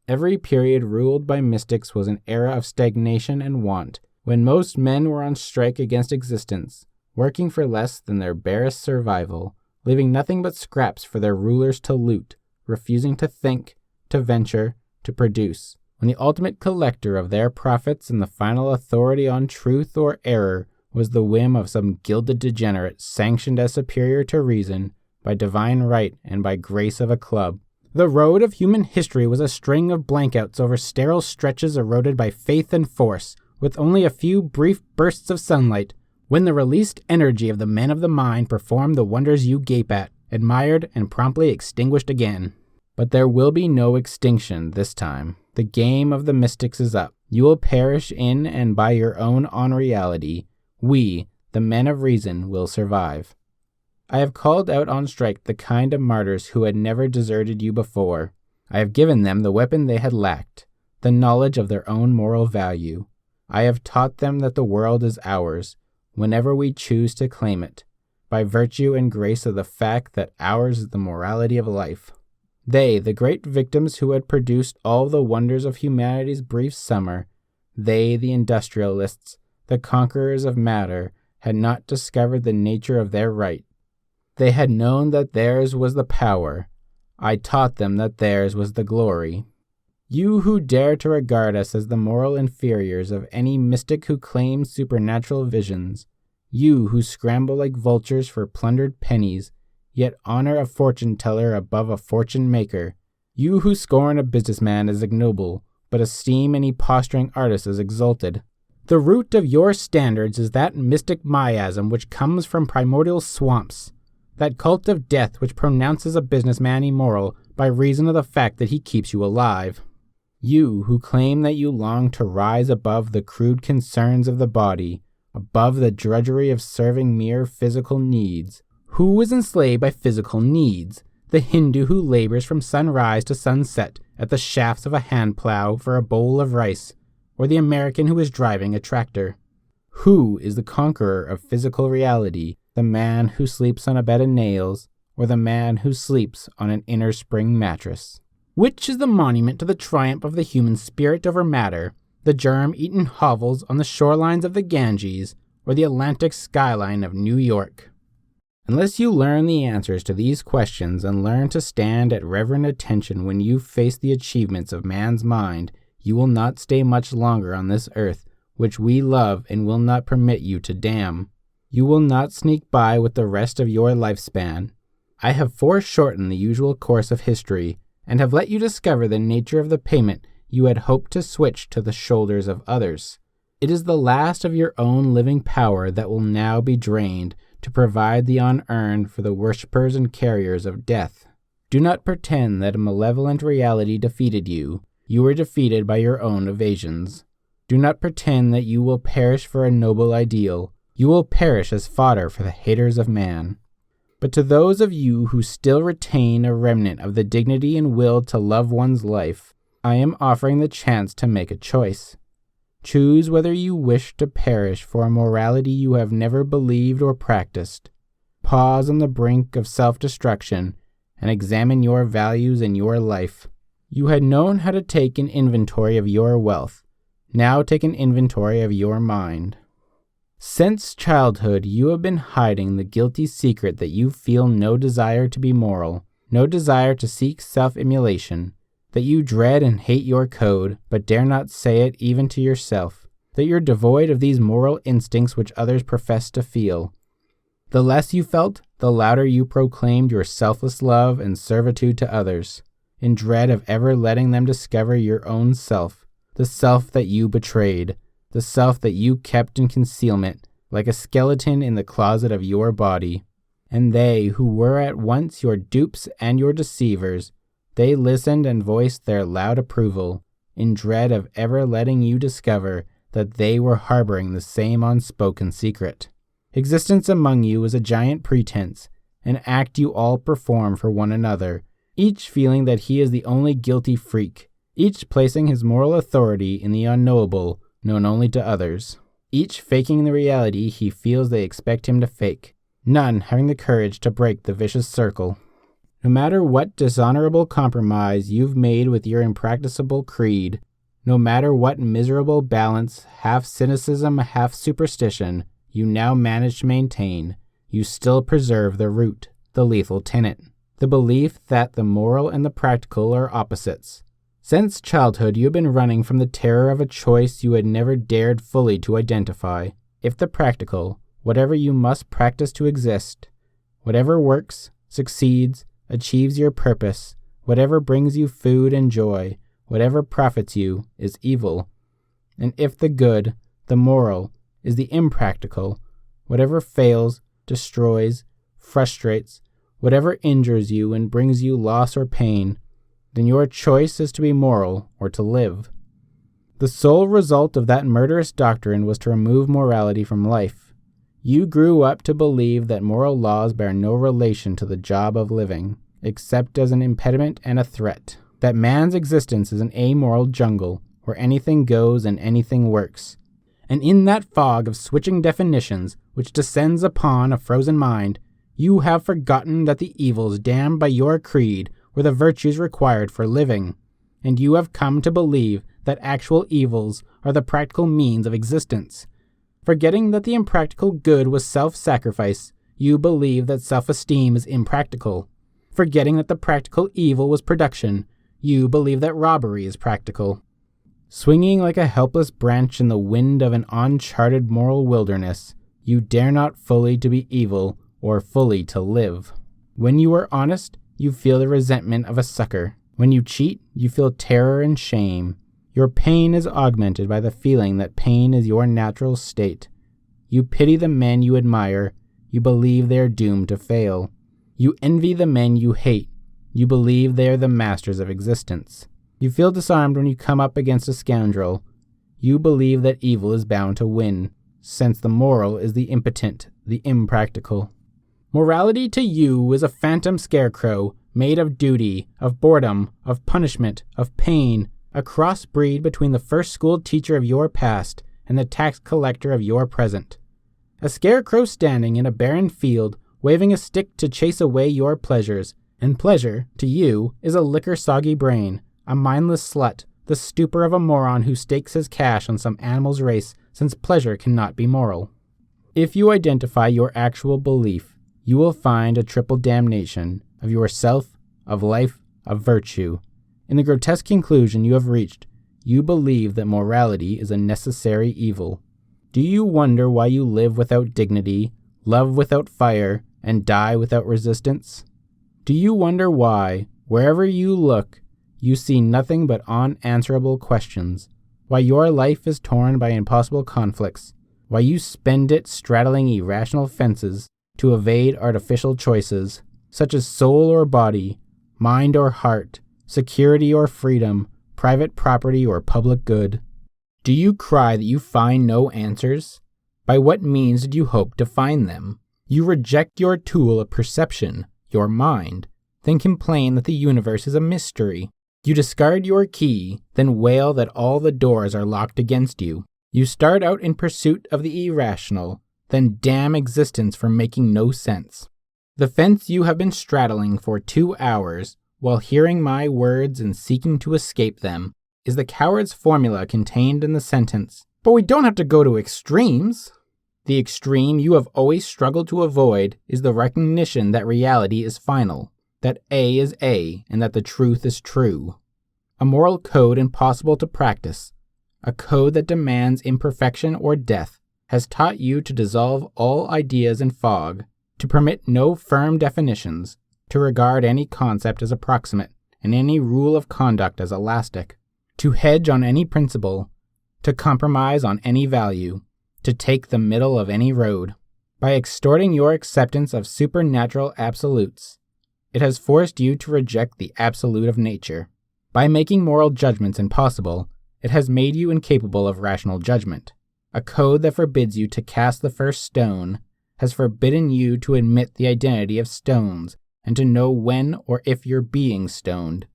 S1: Every period ruled by mystics was an era of stagnation and want, when most men were on strike against existence, working for less than their barest survival, leaving nothing but scraps for their rulers to loot, refusing to think, to venture, to produce, when the ultimate collector of their profits and the final authority on truth or error was the whim of some gilded degenerate sanctioned as superior to reason by divine right and by grace of a club. The road of human history was a string of blankouts over sterile stretches eroded by faith and force, with only a few brief bursts of sunlight, when the released energy of the men of the mind performed the wonders you gape at, admired, and promptly extinguished again. But there will be no extinction this time. The game of the mystics is up. You will perish in and by your own unreality. We, the men of reason, will survive. I have called out on strike the kind of martyrs who had never deserted you before. I have given them the weapon they had lacked, the knowledge of their own moral value. I have taught them that the world is ours, whenever we choose to claim it, by virtue and grace of the fact that ours is the morality of life. They, the great victims who had produced all the wonders of humanity's brief summer, they, the industrialists, the conquerors of matter, had not discovered the nature of their right. They had known that theirs was the power. I taught them that theirs was the glory. You who dare to regard us as the moral inferiors of any mystic who claims supernatural visions, you who scramble like vultures for plundered pennies, yet honor a fortune-teller above a fortune-maker, you who scorn a businessman as ignoble, but esteem any posturing artist as exalted. The root of your standards is that mystic miasm which comes from primordial swamps, that cult of death which pronounces a businessman immoral by reason of the fact that he keeps you alive. You who claim that you long to rise above the crude concerns of the body, above the drudgery of serving mere physical needs. Who is enslaved by physical needs? The Hindu who labors from sunrise to sunset at the shafts of a hand plow for a bowl of rice, or the American who is driving a tractor? Who is the conqueror of physical reality, the man who sleeps on a bed of nails, or the man who sleeps on an inner spring mattress? Which is the monument to the triumph of the human spirit over matter, the germ-eaten hovels on the shorelines of the Ganges, or the Atlantic skyline of New York? Unless you learn the answers to these questions and learn to stand at reverent attention when you face the achievements of man's mind, you will not stay much longer on this earth, which we love and will not permit you to damn. You will not sneak by with the rest of your lifespan. I have foreshortened the usual course of history, and have let you discover the nature of the payment you had hoped to switch to the shoulders of others. It is the last of your own living power that will now be drained to provide the unearned for the worshippers and carriers of death. Do not pretend that a malevolent reality defeated you. You were defeated by your own evasions. Do not pretend that you will perish for a noble ideal. You will perish as fodder for the haters of man. But to those of you who still retain a remnant of the dignity and will to love one's life, I am offering the chance to make a choice. Choose whether you wish to perish for a morality you have never believed or practiced. Pause on the brink of self-destruction and examine your values and your life. You had known how to take an inventory of your wealth. Now take an inventory of your mind. Since childhood, you have been hiding the guilty secret that you feel no desire to be moral, no desire to seek self-immolation, that you dread and hate your code, but dare not say it even to yourself, that you're devoid of these moral instincts which others profess to feel. The less you felt, the louder you proclaimed your selfless love and servitude to others, in dread of ever letting them discover your own self, the self that you betrayed, the self that you kept in concealment, like a skeleton in the closet of your body. And they who were at once your dupes and your deceivers, they listened and voiced their loud approval, in dread of ever letting you discover that they were harboring the same unspoken secret. Existence among you is a giant pretense, an act you all perform for one another, each feeling that he is the only guilty freak, each placing his moral authority in the unknowable, known only to others, each faking the reality he feels they expect him to fake, none having the courage to break the vicious circle. No matter what dishonorable compromise you've made with your impracticable creed, no matter what miserable balance, half cynicism, half superstition, you now manage to maintain, you still preserve the root, the lethal tenet, the belief that the moral and the practical are opposites. Since childhood, you have been running from the terror of a choice you had never dared fully to identify. If the practical, whatever you must practice to exist, whatever works, succeeds, achieves your purpose, whatever brings you food and joy, whatever profits you, is evil. And if the good, the moral, is the impractical, whatever fails, destroys, frustrates, whatever injures you and brings you loss or pain, then your choice is to be moral or to live. The sole result of that murderous doctrine was to remove morality from life. You grew up to believe that moral laws bear no relation to the job of living, except as an impediment and a threat, that man's existence is an amoral jungle, where anything goes and anything works. And in that fog of switching definitions which descends upon a frozen mind, you have forgotten that the evils damned by your creed were the virtues required for living, and you have come to believe that actual evils are the practical means of existence. Forgetting that the impractical good was self-sacrifice, you believe that self-esteem is impractical. Forgetting that the practical evil was production, you believe that robbery is practical. Swinging like a helpless branch in the wind of an uncharted moral wilderness, you dare not fully to be evil or fully to live. When you are honest, you feel the resentment of a sucker. When you cheat, you feel terror and shame. Your pain is augmented by the feeling that pain is your natural state. You pity the men you admire. You believe they are doomed to fail. You envy the men you hate. You believe they are the masters of existence. You feel disarmed when you come up against a scoundrel. You believe that evil is bound to win, since the moral is the impotent, the impractical. Morality to you is a phantom scarecrow made of duty, of boredom, of punishment, of pain, a crossbreed between the first school teacher of your past and the tax collector of your present. A scarecrow standing in a barren field, waving a stick to chase away your pleasures, and pleasure, to you, is a liquor-soggy brain, a mindless slut, the stupor of a moron who stakes his cash on some animal's race, since pleasure cannot be moral. If you identify your actual belief, you will find a triple damnation of yourself, of life, of virtue. In the grotesque conclusion you have reached, you believe that morality is a necessary evil. Do you wonder why you live without dignity, love without fire, and die without resistance? Do you wonder why, wherever you look, you see nothing but unanswerable questions? Why your life is torn by impossible conflicts? Why you spend it straddling irrational fences to evade artificial choices, such as soul or body, mind or heart, security or freedom, private property or public good? Do you cry that you find no answers? By what means did you hope to find them? You reject your tool of perception, your mind, then complain that the universe is a mystery. You discard your key, then wail that all the doors are locked against you. You start out in pursuit of the irrational, then damn existence for making no sense. The fence you have been straddling for 2 hours, while hearing my words and seeking to escape them, is the coward's formula contained in the sentence, "But we don't have to go to extremes." The extreme you have always struggled to avoid is the recognition that reality is final, that A is A, and that the truth is true. A moral code impossible to practice, a code that demands imperfection or death, has taught you to dissolve all ideas in fog, to permit no firm definitions, to regard any concept as approximate, and any rule of conduct as elastic, to hedge on any principle, to compromise on any value, to take the middle of any road. By extorting your acceptance of supernatural absolutes, it has forced you to reject the absolute of nature. By making moral judgments impossible, it has made you incapable of rational judgment. A code that forbids you to cast the first stone has forbidden you to admit the identity of stones and to know when or if you're being stoned.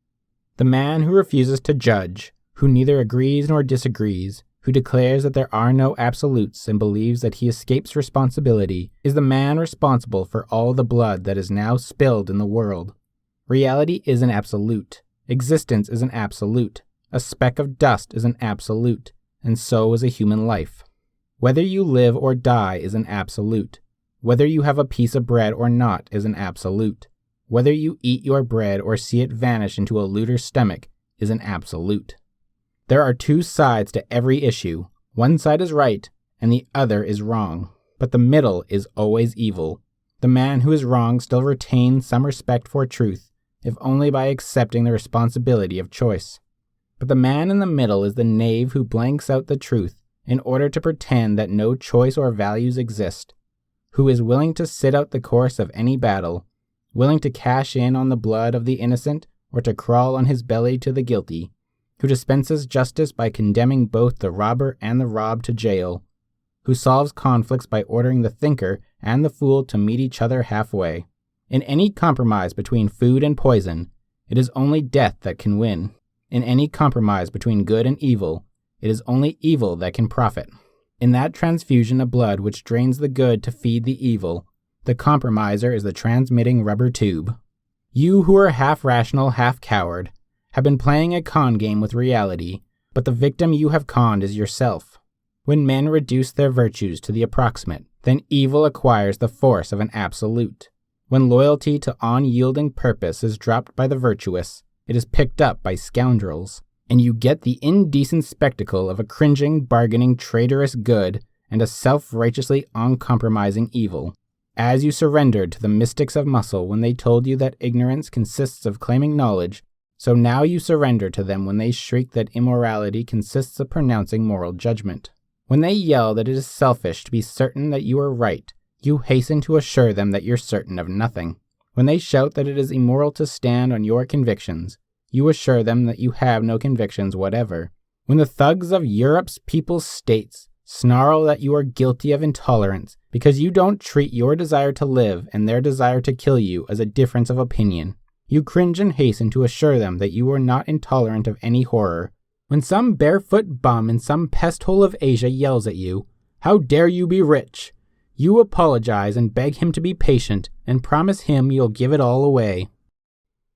S1: The man who refuses to judge, who neither agrees nor disagrees, who declares that there are no absolutes and believes that he escapes responsibility, is the man responsible for all the blood that is now spilled in the world. Reality is an absolute. Existence is an absolute. A speck of dust is an absolute, and so is a human life. Whether you live or die is an absolute. Whether you have a piece of bread or not is an absolute. Whether you eat your bread or see it vanish into a looter's stomach is an absolute. There are two sides to every issue. One side is right, and the other is wrong. But the middle is always evil. The man who is wrong still retains some respect for truth, if only by accepting the responsibility of choice. But the man in the middle is the knave who blanks out the truth in order to pretend that no choice or values exist, who is willing to sit out the course of any battle, willing to cash in on the blood of the innocent or to crawl on his belly to the guilty, who dispenses justice by condemning both the robber and the robbed to jail, who solves conflicts by ordering the thinker and the fool to meet each other halfway. In any compromise between food and poison, it is only death that can win. In any compromise between good and evil, it is only evil that can profit. In that transfusion of blood which drains the good to feed the evil, the compromiser is the transmitting rubber tube. You who are half rational, half coward, have been playing a con game with reality, but the victim you have conned is yourself. When men reduce their virtues to the approximate, then evil acquires the force of an absolute. When loyalty to unyielding purpose is dropped by the virtuous, it is picked up by scoundrels, and you get the indecent spectacle of a cringing, bargaining, traitorous good and a self-righteously uncompromising evil. As you surrendered to the mystics of muscle when they told you that ignorance consists of claiming knowledge, so now you surrender to them when they shriek that immorality consists of pronouncing moral judgment. When they yell that it is selfish to be certain that you are right, you hasten to assure them that you're certain of nothing. When they shout that it is immoral to stand on your convictions, you assure them that you have no convictions whatever. When the thugs of Europe's people's states snarl that you are guilty of intolerance because you don't treat your desire to live and their desire to kill you as a difference of opinion, you cringe and hasten to assure them that you are not intolerant of any horror. When some barefoot bum in some pest hole of Asia yells at you, "How dare you be rich?" you apologize and beg him to be patient and promise him you'll give it all away.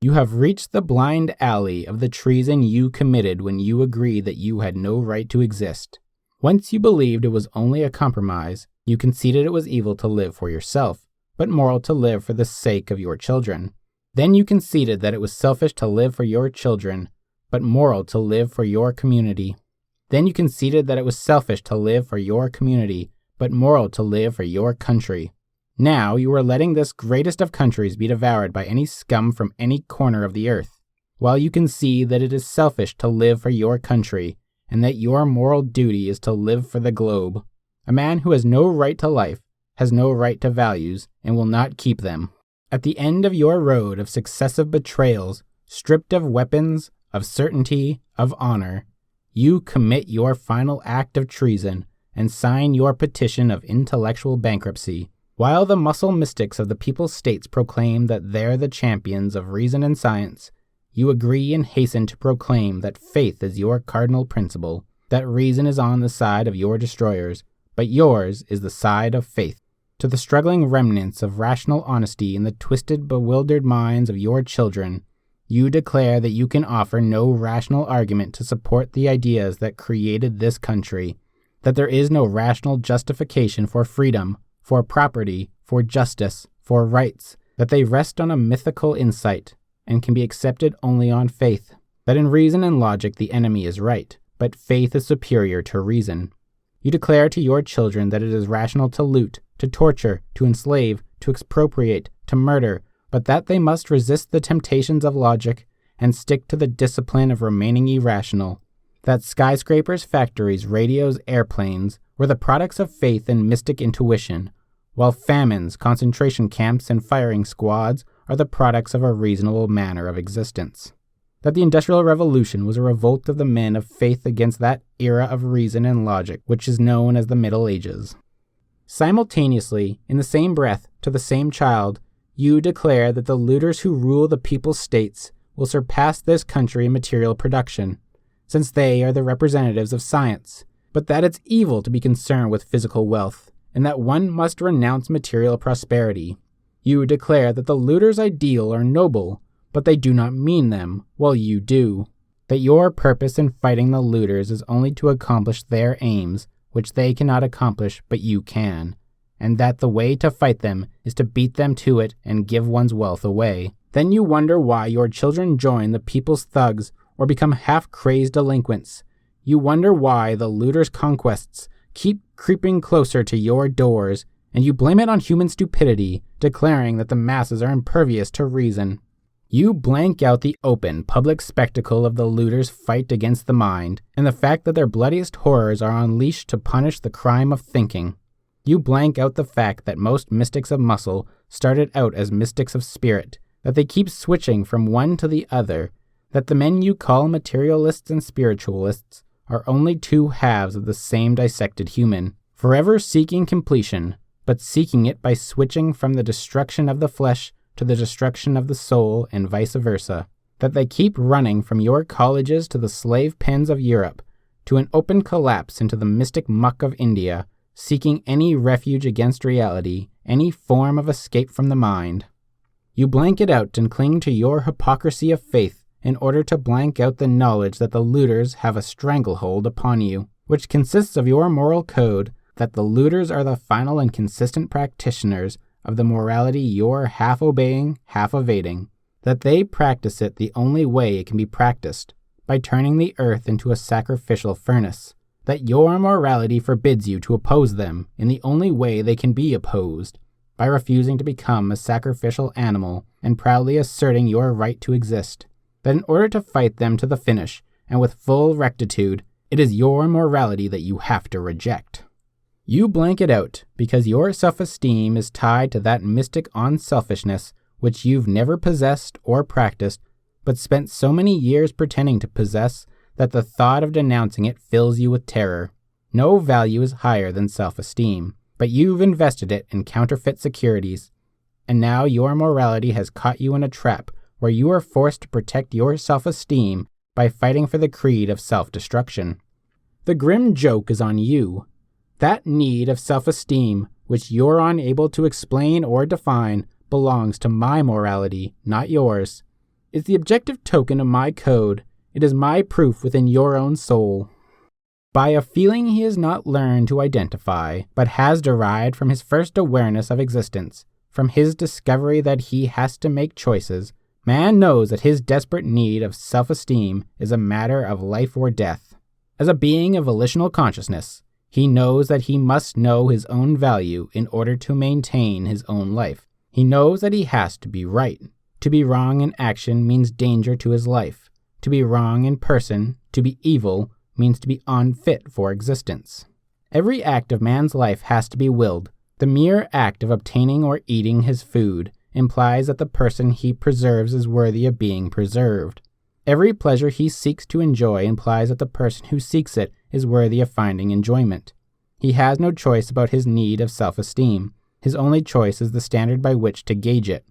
S1: You have reached the blind alley of the treason you committed when you agreed that you had no right to exist. Once you believed it was only a compromise, you conceded it was evil to live for yourself, but moral to live for the sake of your children. Then you conceded that it was selfish to live for your children, but moral to live for your community. Then you conceded that it was selfish to live for your community, but moral to live for your country. Now you are letting this greatest of countries be devoured by any scum from any corner of the earth, while you concede that it is selfish to live for your country, and that your moral duty is to live for the globe. A man who has no right to life has no right to values, and will not keep them. At the end of your road of successive betrayals, stripped of weapons, of certainty, of honor, you commit your final act of treason and sign your petition of intellectual bankruptcy. While the muscle mystics of the people's states proclaim that they're the champions of reason and science, you agree and hasten to proclaim that faith is your cardinal principle, that reason is on the side of your destroyers, but yours is the side of faith. To the struggling remnants of rational honesty in the twisted, bewildered minds of your children, you declare that you can offer no rational argument to support the ideas that created this country, that there is no rational justification for freedom, for property, for justice, for rights, that they rest on a mythical insight and can be accepted only on faith, that in reason and logic the enemy is right, but faith is superior to reason. You declare to your children that it is rational to loot, to torture, to enslave, to expropriate, to murder, but that they must resist the temptations of logic and stick to the discipline of remaining irrational, that skyscrapers, factories, radios, airplanes were the products of faith and mystic intuition, while famines, concentration camps, and firing squads are the products of a reasonable manner of existence. That the Industrial Revolution was a revolt of the men of faith against that era of reason and logic which is known as the Middle Ages. Simultaneously, in the same breath, to the same child, you declare that the looters who rule the people's states will surpass this country in material production, since they are the representatives of science, but that it's evil to be concerned with physical wealth, and that one must renounce material prosperity. You declare that the looters' ideal are noble, but they do not mean them, while you do. That your purpose in fighting the looters is only to accomplish their aims, which they cannot accomplish, but you can, and that the way to fight them is to beat them to it and give one's wealth away. Then you wonder why your children join the people's thugs or become half-crazed delinquents. You wonder why the looters' conquests keep creeping closer to your doors, and you blame it on human stupidity, declaring that the masses are impervious to reason. You blank out the open, public spectacle of the looters' fight against the mind, and the fact that their bloodiest horrors are unleashed to punish the crime of thinking. You blank out the fact that most mystics of muscle started out as mystics of spirit, that they keep switching from one to the other, that the men you call materialists and spiritualists are only two halves of the same dissected human, forever seeking completion, but seeking it by switching from the destruction of the flesh to the destruction of the soul and vice versa. that they keep running from your colleges to the slave pens of Europe, to an open collapse into the mystic muck of India, seeking any refuge against reality, any form of escape from the mind. You blank it out and cling to your hypocrisy of faith in order to blank out the knowledge that the looters have a stranglehold upon you, which consists of your moral code, that the looters are the final and consistent practitioners of the morality you're half obeying, half evading, that they practice it the only way it can be practiced, by turning the earth into a sacrificial furnace, that your morality forbids you to oppose them in the only way they can be opposed, by refusing to become a sacrificial animal and proudly asserting your right to exist, that in order to fight them to the finish, and with full rectitude, it is your morality that you have to reject. You blank it out because your self-esteem is tied to that mystic unselfishness which you've never possessed or practiced, but spent so many years pretending to possess that the thought of denouncing it fills you with terror. No value is higher than self-esteem, but you've invested it in counterfeit securities, and now your morality has caught you in a trap where you are forced to protect your self-esteem by fighting for the creed of self-destruction. The grim joke is on you. That need of self-esteem, which you're unable to explain or define, belongs to my morality, not yours. It's the objective token of my code. It is my proof within your own soul. By a feeling he has not learned to identify, but has derived from his first awareness of existence, from his discovery that he has to make choices, man knows that his desperate need of self-esteem is a matter of life or death. As a being of volitional consciousness, he knows that he must know his own value in order to maintain his own life. He knows that he has to be right. To be wrong in action means danger to his life. To be wrong in person, to be evil, means to be unfit for existence. Every act of man's life has to be willed. The mere act of obtaining or eating his food implies that the person he preserves is worthy of being preserved. Every pleasure he seeks to enjoy implies that the person who seeks it is worthy of finding enjoyment. He has no choice about his need of self-esteem. His only choice is the standard by which to gauge it.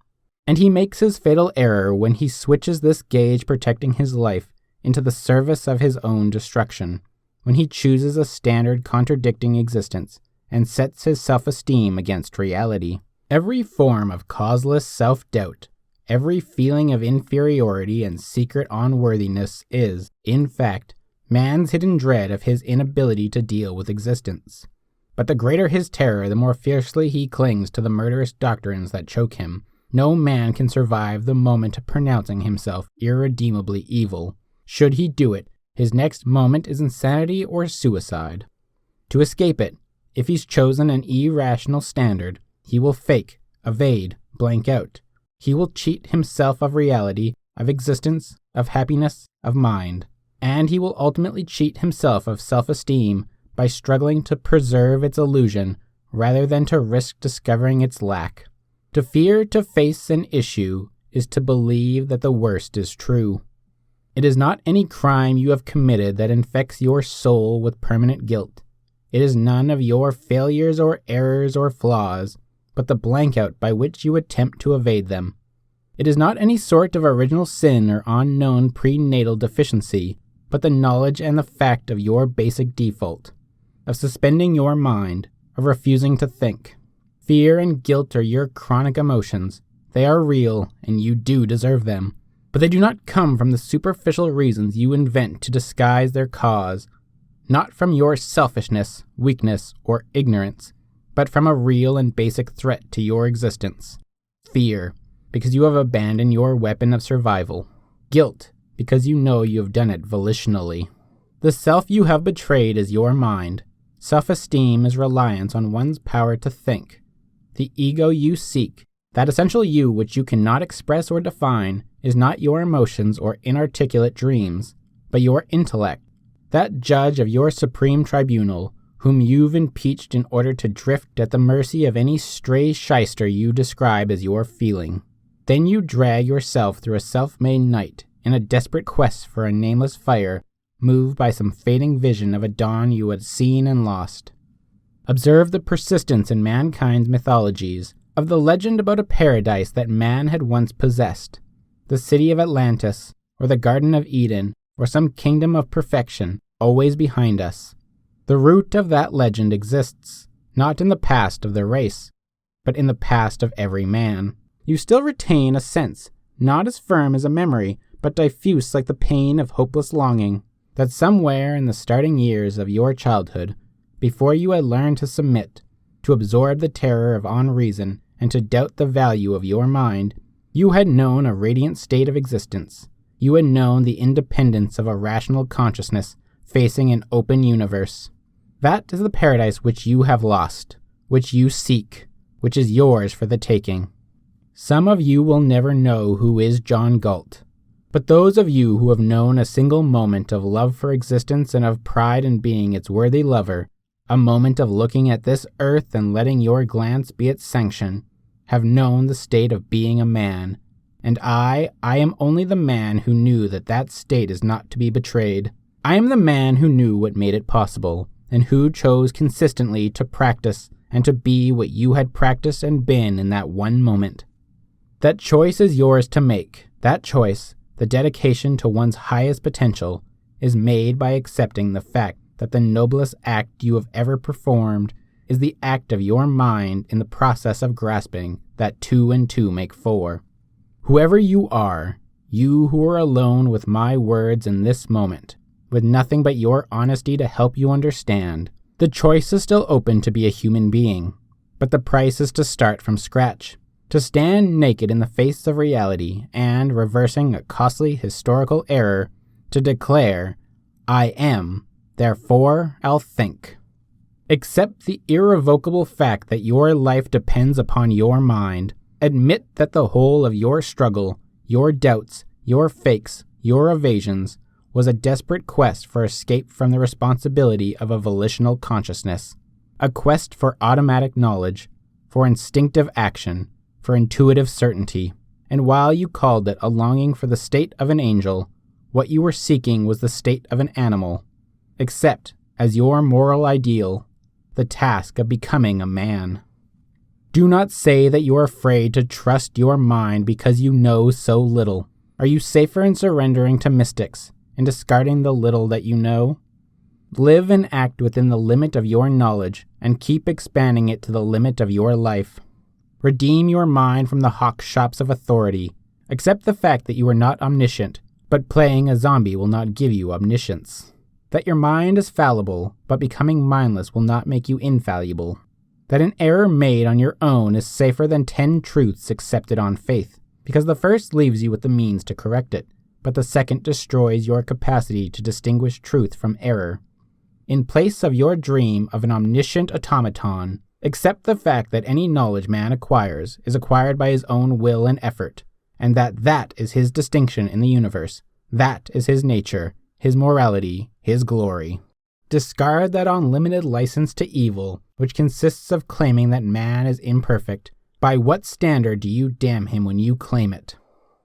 S1: And he makes his fatal error when he switches this gauge protecting his life into the service of his own destruction, when he chooses a standard contradicting existence and sets his self-esteem against reality. Every form of causeless self-doubt, every feeling of inferiority and secret unworthiness is, in fact, man's hidden dread of his inability to deal with existence. But the greater his terror, the more fiercely he clings to the murderous doctrines that choke him. No man can survive the moment of pronouncing himself irredeemably evil. Should he do it, his next moment is insanity or suicide. To escape it, if he's chosen an irrational standard, he will fake, evade, blank out. He will cheat himself of reality, of existence, of happiness, of mind. And he will ultimately cheat himself of self-esteem by struggling to preserve its illusion rather than to risk discovering its lack. To fear to face an issue is to believe that the worst is true. It is not any crime you have committed that infects your soul with permanent guilt. It is none of your failures or errors or flaws, but the blank-out by which you attempt to evade them. It is not any sort of original sin or unknown prenatal deficiency, but the knowledge and the fact of your basic default, of suspending your mind, of refusing to think. Fear and guilt are your chronic emotions. They are real, and you do deserve them. But they do not come from the superficial reasons you invent to disguise their cause, not from your selfishness, weakness, or ignorance, but from a real and basic threat to your existence. Fear, because you have abandoned your weapon of survival. Guilt, because you know you have done it volitionally. The self you have betrayed is your mind. Self-esteem is reliance on one's power to think. The ego you seek, that essential you which you cannot express or define, is not your emotions or inarticulate dreams, but your intellect, that judge of your supreme tribunal, whom you've impeached in order to drift at the mercy of any stray shyster you describe as your feeling. Then you drag yourself through a self-made night in a desperate quest for a nameless fire, moved by some fading vision of a dawn you had seen and lost. Observe the persistence in mankind's mythologies of the legend about a paradise that man had once possessed. the city of Atlantis, or the Garden of Eden, or some kingdom of perfection, always behind us. The root of that legend exists, not in the past of the race, but in the past of every man. You still retain a sense, not as firm as a memory, but diffuse like the pain of hopeless longing, that somewhere in the starting years of your childhood, before you had learned to submit, to absorb the terror of unreason, and to doubt the value of your mind, you had known a radiant state of existence. You had known the independence of a rational consciousness facing an open universe. That is the paradise which you have lost, which you seek, which is yours for the taking. Some of you will never know who is John Galt, but those of you who have known a single moment of love for existence and of pride in being its worthy lover, a moment of looking at this earth and letting your glance be its sanction, have known the state of being a man, and I am only the man who knew that that state is not to be betrayed. I am the man who knew what made it possible, and who chose consistently to practice and to be what you had practiced and been in that one moment. That choice is yours to make. That choice, the dedication to one's highest potential, is made by accepting the fact that the noblest act you have ever performed is the act of your mind in the process of grasping that 2 and 2 make 4. Whoever you are, you who are alone with my words in this moment, with nothing but your honesty to help you understand, the choice is still open to be a human being, but the price is to start from scratch, to stand naked in the face of reality and, reversing a costly historical error, to declare, I am, therefore I'll think. Accept the irrevocable fact that your life depends upon your mind. Admit that the whole of your struggle, your doubts, your fakes, your evasions, was a desperate quest for escape from the responsibility of a volitional consciousness, a quest for automatic knowledge, for instinctive action, for intuitive certainty. And while you called it a longing for the state of an angel, what you were seeking was the state of an animal. Accept, as your moral ideal, the task of becoming a man. Do not say that you are afraid to trust your mind because you know so little. Are you safer in surrendering to mystics and discarding the little that you know? Live and act within the limit of your knowledge and keep expanding it to the limit of your life. Redeem your mind from the hawk shops of authority. Accept the fact that you are not omniscient, but playing a zombie will not give you omniscience. That your mind is fallible, but becoming mindless will not make you infallible. That an error made on your own is safer than 10 truths accepted on faith, because the first leaves you with the means to correct it, but the second destroys your capacity to distinguish truth from error. In place of your dream of an omniscient automaton, accept the fact that any knowledge man acquires is acquired by his own will and effort, and that is his distinction in the universe, that is his nature, his morality, his glory. Discard that unlimited license to evil, which consists of claiming that man is imperfect. By what standard do you damn him when you claim it?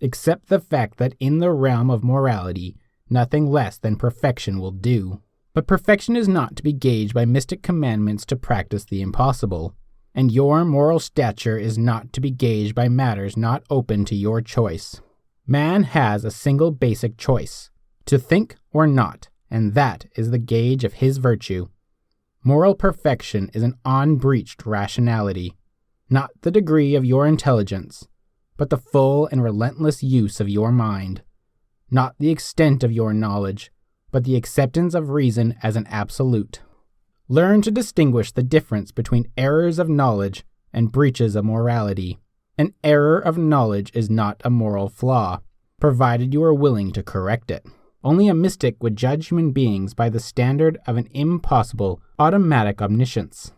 S1: Accept the fact that in the realm of morality, nothing less than perfection will do. But perfection is not to be gauged by mystic commandments to practice the impossible, and your moral stature is not to be gauged by matters not open to your choice. Man has a single basic choice, to think or not, and that is the gauge of his virtue. Moral perfection is an unbreached rationality, not the degree of your intelligence, but the full and relentless use of your mind, not the extent of your knowledge, but the acceptance of reason as an absolute. Learn to distinguish the difference between errors of knowledge and breaches of morality. An error of knowledge is not a moral flaw, provided you are willing to correct it. Only a mystic would judge human beings by the standard of an impossible, automatic omniscience.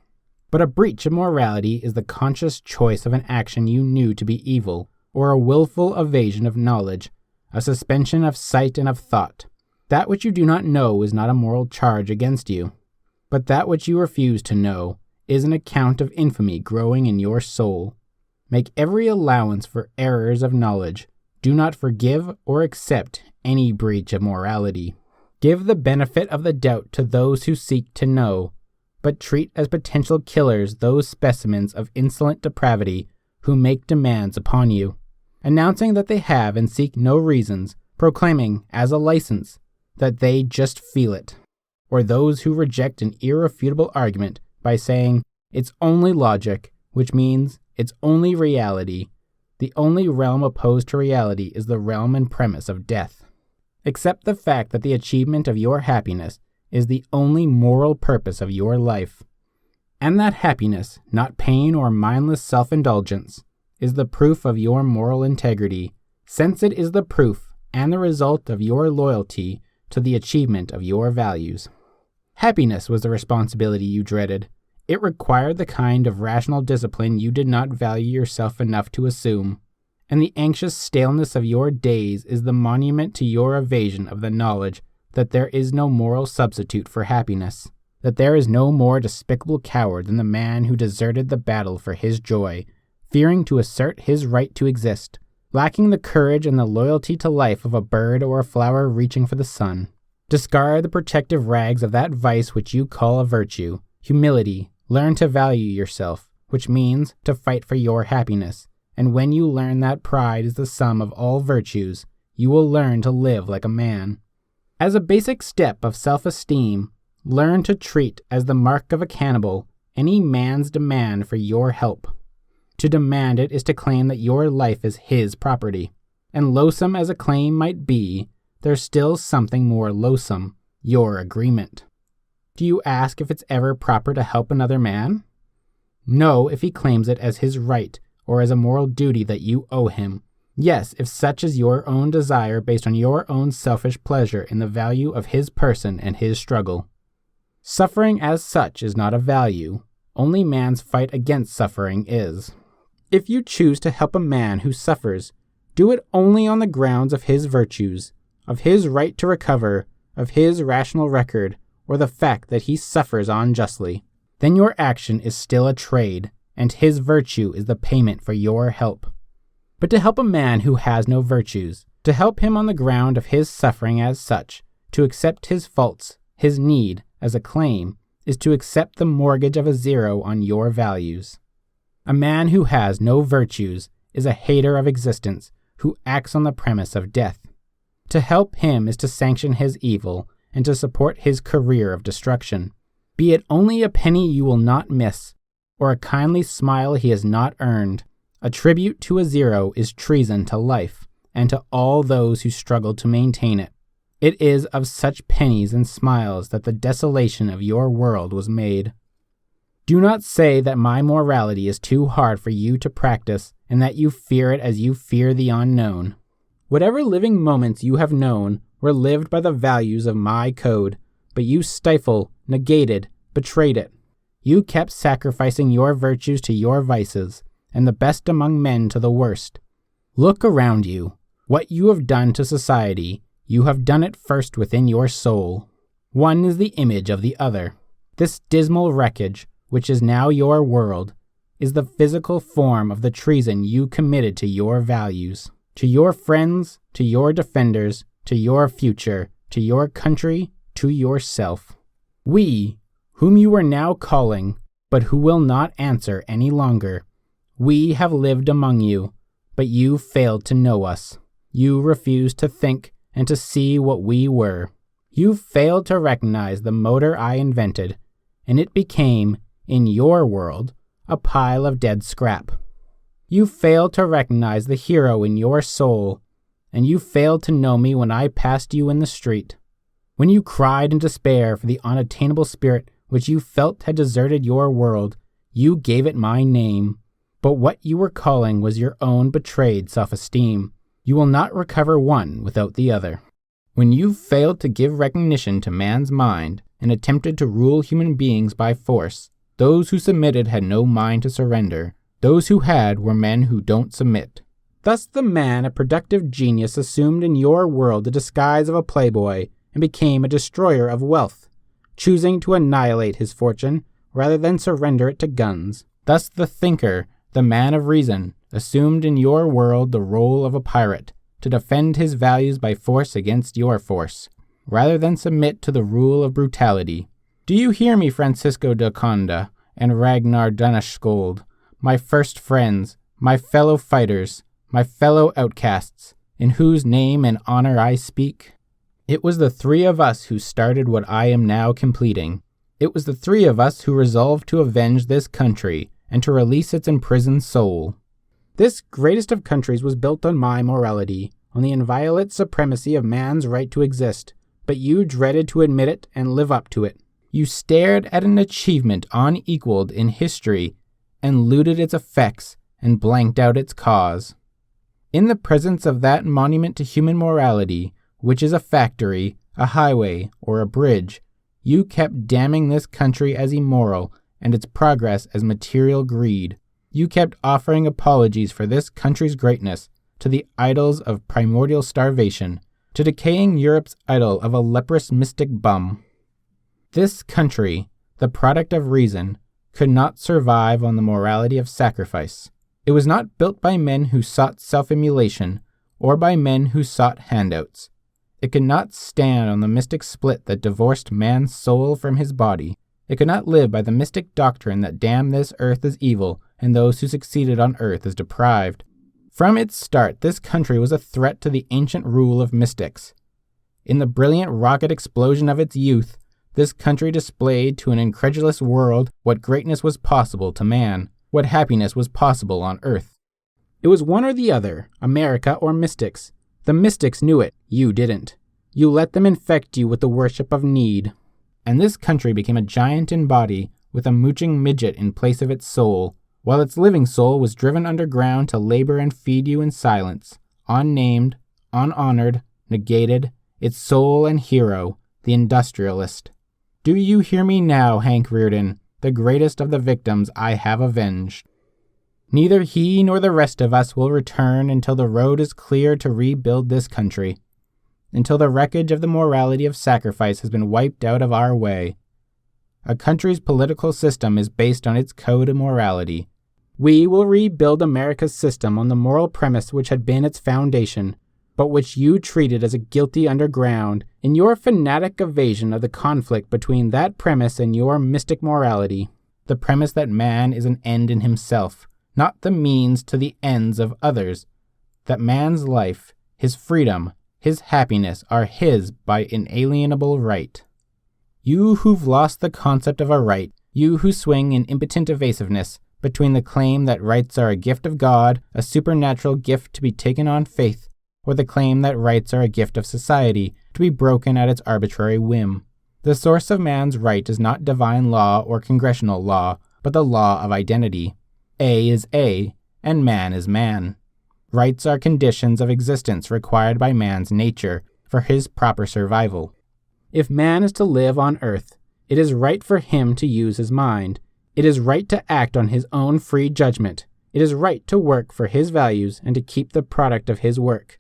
S1: But a breach of morality is the conscious choice of an action you knew to be evil, or a willful evasion of knowledge, a suspension of sight and of thought. That which you do not know is not a moral charge against you, but that which you refuse to know is an account of infamy growing in your soul. Make every allowance for errors of knowledge. Do not forgive or accept any breach of morality. Give the benefit of the doubt to those who seek to know, but treat as potential killers those specimens of insolent depravity who make demands upon you. announcing that they have and seek no reasons, proclaiming as a license that they just feel it. Or those who reject an irrefutable argument by saying it's only logic, which means it's only reality. The only realm opposed to reality is the realm and premise of death. Accept the fact that the achievement of your happiness is the only moral purpose of your life. And that happiness, not pain or mindless self-indulgence, is the proof of your moral integrity, since it is the proof and the result of your loyalty to the achievement of your values. Happiness was the responsibility you dreaded. It required the kind of rational discipline you did not value yourself enough to assume, and the anxious staleness of your days is the monument to your evasion of the knowledge that there is no moral substitute for happiness, that there is no more despicable coward than the man who deserted the battle for his joy, fearing to assert his right to exist, lacking the courage and the loyalty to life of a bird or a flower reaching for the sun. Discard the protective rags of that vice which you call a virtue, humility. Learn to value yourself, which means to fight for your happiness. And when you learn that pride is the sum of all virtues, you will learn to live like a man. As a basic step of self-esteem, learn to treat as the mark of a cannibal any man's demand for your help. To demand it is to claim that your life is his property. And loathsome as a claim might be, there's still something more loathsome, your agreement. Do you ask if it's ever proper to help another man? No, if he claims it as his right or as a moral duty that you owe him. Yes, if such is your own desire based on your own selfish pleasure in the value of his person and his struggle. Suffering as such is not a value. Only man's fight against suffering is. If you choose to help a man who suffers, do it only on the grounds of his virtues, of his right to recover, of his rational record, or the fact that he suffers unjustly. Then your action is still a trade, and his virtue is the payment for your help. But to help a man who has no virtues, to help him on the ground of his suffering as such, to accept his faults, his need, as a claim, is to accept the mortgage of a zero on your values. A man who has no virtues is a hater of existence who acts on the premise of death. To help him is to sanction his evil and to support his career of destruction. Be it only a penny you will not miss, or a kindly smile he has not earned. A tribute to a zero is treason to life, and to all those who struggle to maintain it. It is of such pennies and smiles that the desolation of your world was made. Do not say that my morality is too hard for you to practice, and that you fear it as you fear the unknown. Whatever living moments you have known were lived by the values of my code, but you stifled, negated, betrayed it. You kept sacrificing your virtues to your vices, and the best among men to the worst. Look around you. What you have done to society, you have done it first within your soul. One is the image of the other. This dismal wreckage, which is now your world, is the physical form of the treason you committed to your values, to your friends, to your defenders, to your future, to your country, to yourself. We, whom you are now calling, but who will not answer any longer, we have lived among you, but you failed to know us. You refused to think and to see what we were. You failed to recognize the motor I invented, and it became, in your world, a pile of dead scrap. You failed to recognize the hero in your soul, and you failed to know me when I passed you in the street. When you cried in despair for the unattainable spirit which you felt had deserted your world, you gave it my name. But what you were calling was your own betrayed self-esteem. You will not recover one without the other. When you failed to give recognition to man's mind and attempted to rule human beings by force, those who submitted had no mind to surrender. Those who had were men who don't submit. Thus the man, a productive genius, assumed in your world the disguise of a playboy and became a destroyer of wealth, choosing to annihilate his fortune rather than surrender it to guns. Thus the thinker, the man of reason, assumed in your world the role of a pirate, to defend his values by force against your force, rather than submit to the rule of brutality. Do you hear me, Francisco de Conde and Ragnar Daneskjold, my first friends, my fellow fighters, my fellow outcasts, in whose name and honor I speak. It was the three of us who started what I am now completing. It was the three of us who resolved to avenge this country and to release its imprisoned soul. This greatest of countries was built on my morality, on the inviolate supremacy of man's right to exist, but you dreaded to admit it and live up to it. You stared at an achievement unequaled in history and looted its effects and blanked out its cause. In the presence of that monument to human morality, which is a factory, a highway, or a bridge, you kept damning this country as immoral and its progress as material greed. You kept offering apologies for this country's greatness to the idols of primordial starvation, to decaying Europe's idol of a leprous mystic bum. This country, the product of reason, could not survive on the morality of sacrifice. It was not built by men who sought self-immolation or by men who sought handouts. It could not stand on the mystic split that divorced man's soul from his body. It could not live by the mystic doctrine that damned this earth as evil and those who succeeded on earth as deprived. From its start, this country was a threat to the ancient rule of mystics. In the brilliant rocket explosion of its youth, this country displayed to an incredulous world what greatness was possible to man, what happiness was possible on earth. It was one or the other, America or mystics. The mystics knew it, you didn't. You let them infect you with the worship of need. And this country became a giant in body, with a mooching midget in place of its soul, while its living soul was driven underground to labor and feed you in silence, unnamed, unhonored, negated, its soul and hero, the industrialist. Do you hear me now, Hank Rearden, the greatest of the victims I have avenged? Neither he nor the rest of us will return until the road is clear to rebuild this country, until the wreckage of the morality of sacrifice has been wiped out of our way. A country's political system is based on its code of morality. We will rebuild America's system on the moral premise which had been its foundation, but which you treated as a guilty underground in your fanatic evasion of the conflict between that premise and your mystic morality, the premise that man is an end in himself, not the means to the ends of others, that man's life, his freedom, his happiness are his by inalienable right. You who've lost the concept of a right, you who swing in impotent evasiveness between the claim that rights are a gift of God, a supernatural gift to be taken on faith, or the claim that rights are a gift of society, to be broken at its arbitrary whim. The source of man's right is not divine law or congressional law, but the law of identity. A is A, and man is man. Rights are conditions of existence required by man's nature for his proper survival. If man is to live on earth, it is right for him to use his mind. It is right to act on his own free judgment. It is right to work for his values and to keep the product of his work.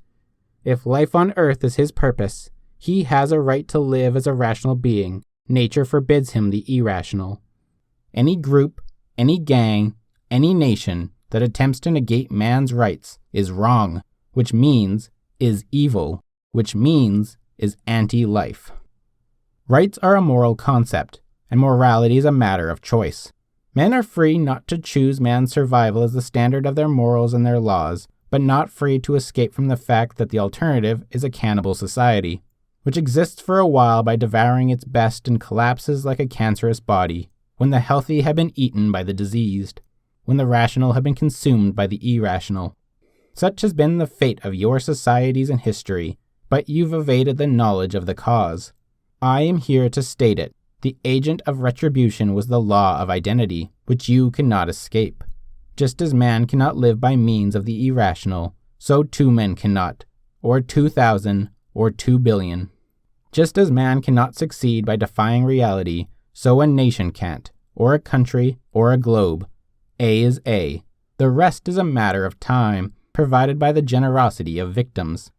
S1: If life on earth is his purpose, he has a right to live as a rational being. Nature forbids him the irrational. Any group, any gang, any nation that attempts to negate man's rights is wrong, which means is evil, which means is anti-life. Rights are a moral concept, and morality is a matter of choice. Men are free not to choose man's survival as the standard of their morals and their laws, but not free to escape from the fact that the alternative is a cannibal society, which exists for a while by devouring its best and collapses like a cancerous body, when the healthy have been eaten by the diseased, when the rational have been consumed by the irrational. Such has been the fate of your societies in history, but you've evaded the knowledge of the cause. I am here to state it. The agent of retribution was the law of identity, which you cannot escape. Just as man cannot live by means of the irrational, so two men cannot, or 2,000, or 2 billion. Just as man cannot succeed by defying reality, so a nation can't, or a country, or a globe. A is A. The rest is a matter of time, provided by the generosity of victims.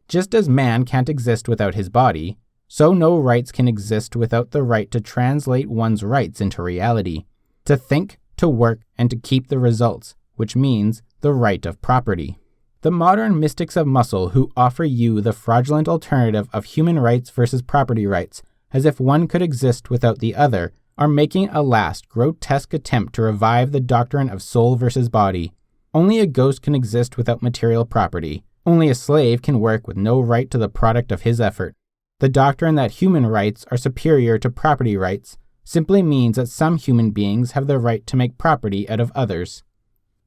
S1: Just as man can't exist without his body, so no rights can exist without the right to translate one's rights into reality, to think, to work, and to keep the results, which means the right of property. The modern mystics of muscle who offer you the fraudulent alternative of human rights versus property rights, as if one could exist without the other, are making a last grotesque attempt to revive the doctrine of soul versus body. Only a ghost can exist without material property. Only a slave can work with no right to the product of his effort. The doctrine that human rights are superior to property rights simply means that some human beings have the right to make property out of others.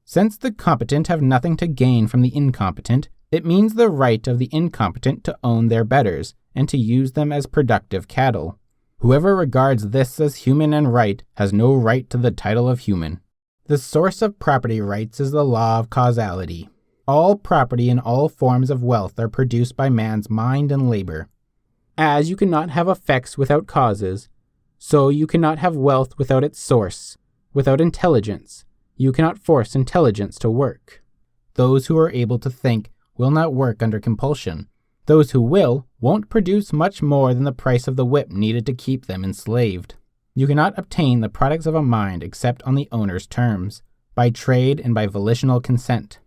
S1: Since the competent have nothing to gain from the incompetent, it means the right of the incompetent to own their betters and to use them as productive cattle. Whoever regards this as human and right has no right to the title of human. The source of property rights is the law of causality. All property and all forms of wealth are produced by man's mind and labor. As you cannot have effects without causes, so you cannot have wealth without its source. Without intelligence, you cannot force intelligence to work. Those who are able to think will not work under compulsion. Those who will won't produce much more than the price of the whip needed to keep them enslaved. You cannot obtain the products of a mind except on the owner's terms, by trade and by volitional consent.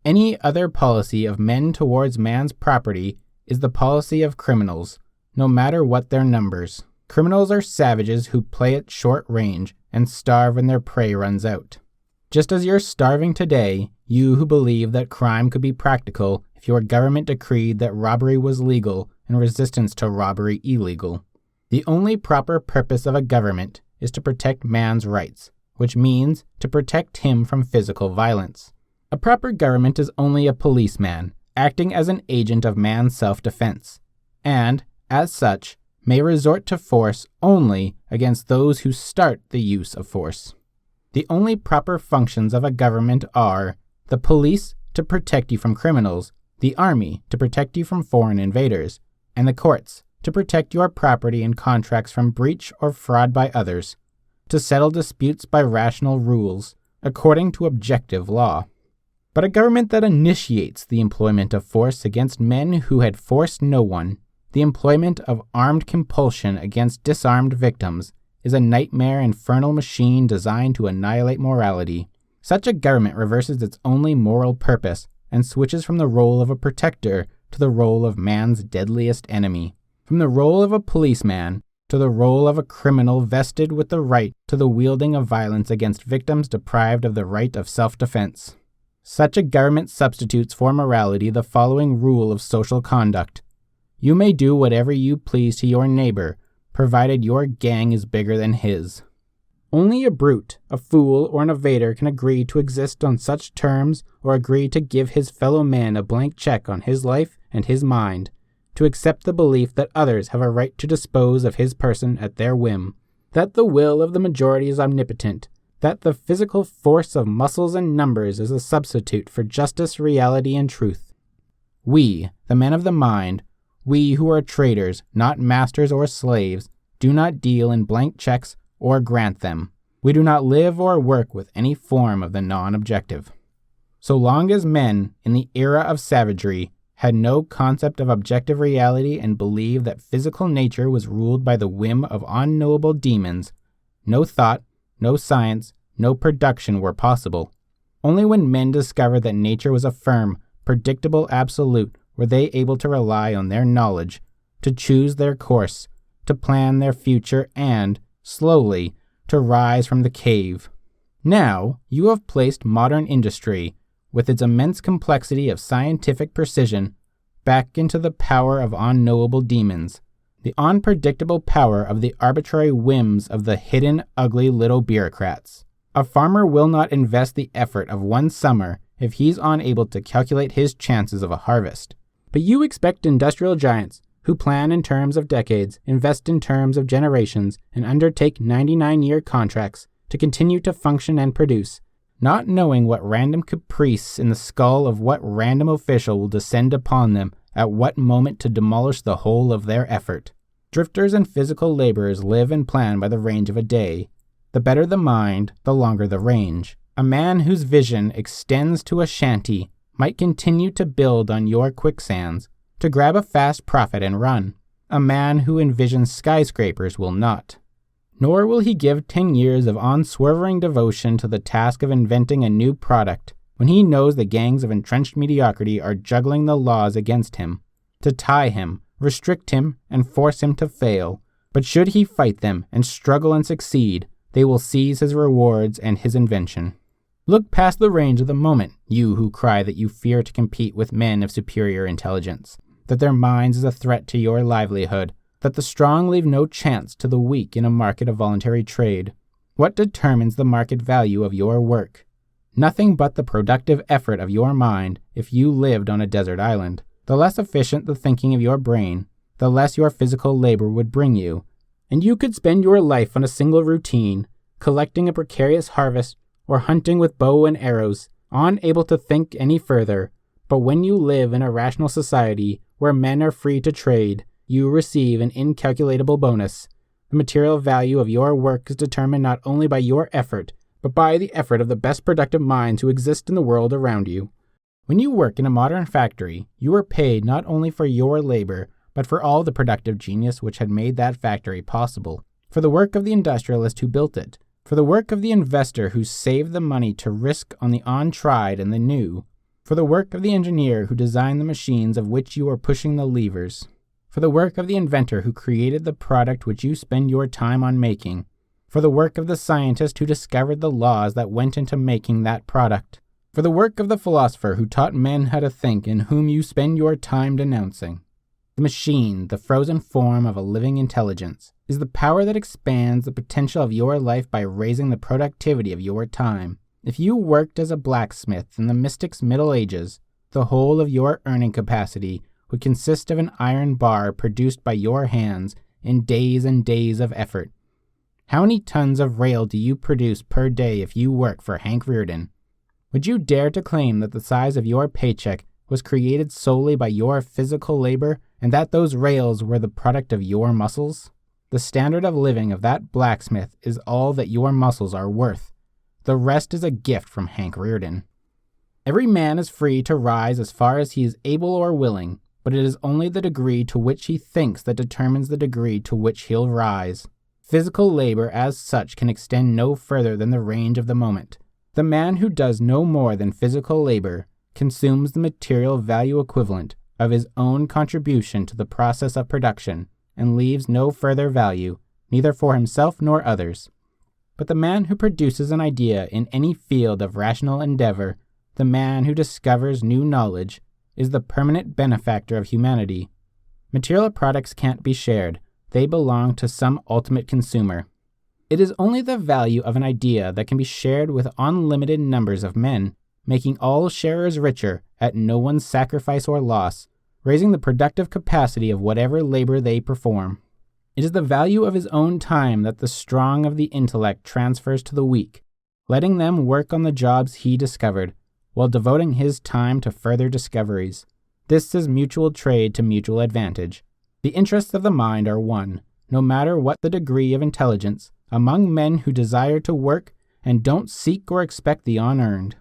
S1: Any other policy of men towards man's property is the policy of criminals, no matter what their numbers. Criminals are savages who play at short range and starve when their prey runs out. Just as you're starving today, you who believe that crime could be practical if your government decreed that robbery was legal and resistance to robbery illegal. The only proper purpose of a government is to protect man's rights, which means to protect him from physical violence. A proper government is only a policeman, acting as an agent of man's self-defense, and, as such, may resort to force only against those who start the use of force. The only proper functions of a government are the police to protect you from criminals, the army to protect you from foreign invaders, and the courts to protect your property and contracts from breach or fraud by others, to settle disputes by rational rules, according to objective law. But a government that initiates the employment of force against men who had forced no one, the employment of armed compulsion against disarmed victims, is a nightmare infernal machine designed to annihilate morality. Such a government reverses its only moral purpose and switches from the role of a protector to the role of man's deadliest enemy, from the role of a policeman to the role of a criminal vested with the right to the wielding of violence against victims deprived of the right of self-defense. Such a government substitutes for morality the following rule of social conduct: you may do whatever you please to your neighbor, provided your gang is bigger than his. Only a brute, a fool, or an evader can agree to exist on such terms or agree to give his fellow man a blank check on his life and his mind, to accept the belief that others have a right to dispose of his person at their whim, that the will of the majority is omnipotent, that the physical force of muscles and numbers is a substitute for justice, reality, and truth. We, the men of the mind, we who are traders, not masters or slaves, do not deal in blank checks or grant them. We do not live or work with any form of the non-objective. So long as men, in the era of savagery, had no concept of objective reality and believed that physical nature was ruled by the whim of unknowable demons, no thought, no science, no production were possible. Only when men discovered that nature was a firm, predictable absolute were they able to rely on their knowledge, to choose their course, to plan their future, and, slowly, to rise from the cave. Now, you have placed modern industry, with its immense complexity of scientific precision, back into the power of unknowable demons, the unpredictable power of the arbitrary whims of the hidden, ugly little bureaucrats. A farmer will not invest the effort of one summer if he's unable to calculate his chances of a harvest. But you expect industrial giants who plan in terms of decades, invest in terms of generations, and undertake 99-year contracts to continue to function and produce, not knowing what random caprice in the skull of what random official will descend upon them at what moment to demolish the whole of their effort. Drifters and physical laborers live and plan by the range of a day. The better the mind, the longer the range. A man whose vision extends to a shanty might continue to build on your quicksands, to grab a fast profit and run. A man who envisions skyscrapers will not. Nor will he give 10 years of unswerving devotion to the task of inventing a new product when he knows the gangs of entrenched mediocrity are juggling the laws against him, to tie him, restrict him, and force him to fail. But should he fight them and struggle and succeed, they will seize his rewards and his invention. Look past the range of the moment, you who cry that you fear to compete with men of superior intelligence, that their minds is a threat to your livelihood, that the strong leave no chance to the weak in a market of voluntary trade. What determines the market value of your work? Nothing but the productive effort of your mind if you lived on a desert island. The less efficient the thinking of your brain, the less your physical labor would bring you, and you could spend your life on a single routine, collecting a precarious harvest or hunting with bow and arrows, unable to think any further. But when you live in a rational society where men are free to trade, you receive an incalculable bonus. The material value of your work is determined not only by your effort, but by the effort of the best productive minds who exist in the world around you. When you work in a modern factory, you are paid not only for your labor, but for all the productive genius which had made that factory possible, for the work of the industrialist who built it, for the work of the investor who saved the money to risk on the untried and the new, for the work of the engineer who designed the machines of which you are pushing the levers, for the work of the inventor who created the product which you spend your time on making, for the work of the scientist who discovered the laws that went into making that product, for the work of the philosopher who taught men how to think and whom you spend your time denouncing. The machine, the frozen form of a living intelligence, is the power that expands the potential of your life by raising the productivity of your time. If you worked as a blacksmith in the mystics' Middle Ages, the whole of your earning capacity would consist of an iron bar produced by your hands in days and days of effort. How many tons of rail do you produce per day if you work for Hank Rearden? Would you dare to claim that the size of your paycheck was created solely by your physical labor, and that those rails were the product of your muscles? The standard of living of that blacksmith is all that your muscles are worth. The rest is a gift from Hank Rearden. Every man is free to rise as far as he is able or willing, but it is only the degree to which he thinks that determines the degree to which he'll rise. Physical labor as such can extend no further than the range of the moment. The man who does no more than physical labor consumes the material value equivalent of his own contribution to the process of production, and leaves no further value, neither for himself nor others. But the man who produces an idea in any field of rational endeavor, the man who discovers new knowledge, is the permanent benefactor of humanity. Material products can't be shared. They belong to some ultimate consumer. It is only the value of an idea that can be shared with unlimited numbers of men, making all sharers richer at no one's sacrifice or loss, raising the productive capacity of whatever labor they perform. It is the value of his own time that the strong of the intellect transfers to the weak, letting them work on the jobs he discovered, while devoting his time to further discoveries. This is mutual trade to mutual advantage. The interests of the mind are one, no matter what the degree of intelligence, among men who desire to work and don't seek or expect the unearned.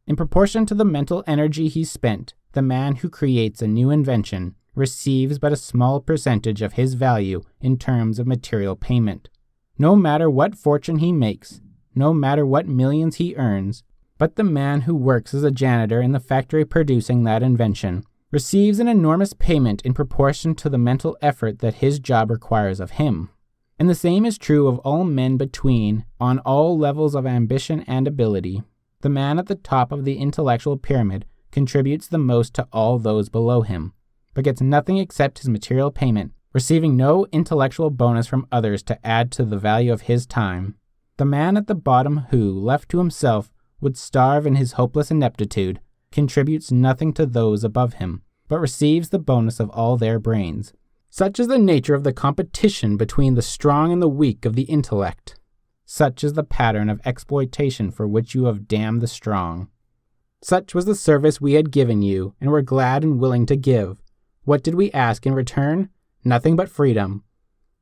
S1: In proportion to the mental energy he spent, the man who creates a new invention receives but a small percentage of his value in terms of material payment. No matter what fortune he makes, no matter what millions he earns, but the man who works as a janitor in the factory producing that invention receives an enormous payment in proportion to the mental effort that his job requires of him. And the same is true of all men between, on all levels of ambition and ability. The man at the top of the intellectual pyramid contributes the most to all those below him, but gets nothing except his material payment, receiving no intellectual bonus from others to add to the value of his time. The man at the bottom who, left to himself, would starve in his hopeless ineptitude, contributes nothing to those above him, but receives the bonus of all their brains. Such is the nature of the competition between the strong and the weak of the intellect. Such is the pattern of exploitation for which you have damned the strong. Such was the service we had given you, and were glad and willing to give. What did we ask in return? Nothing but freedom.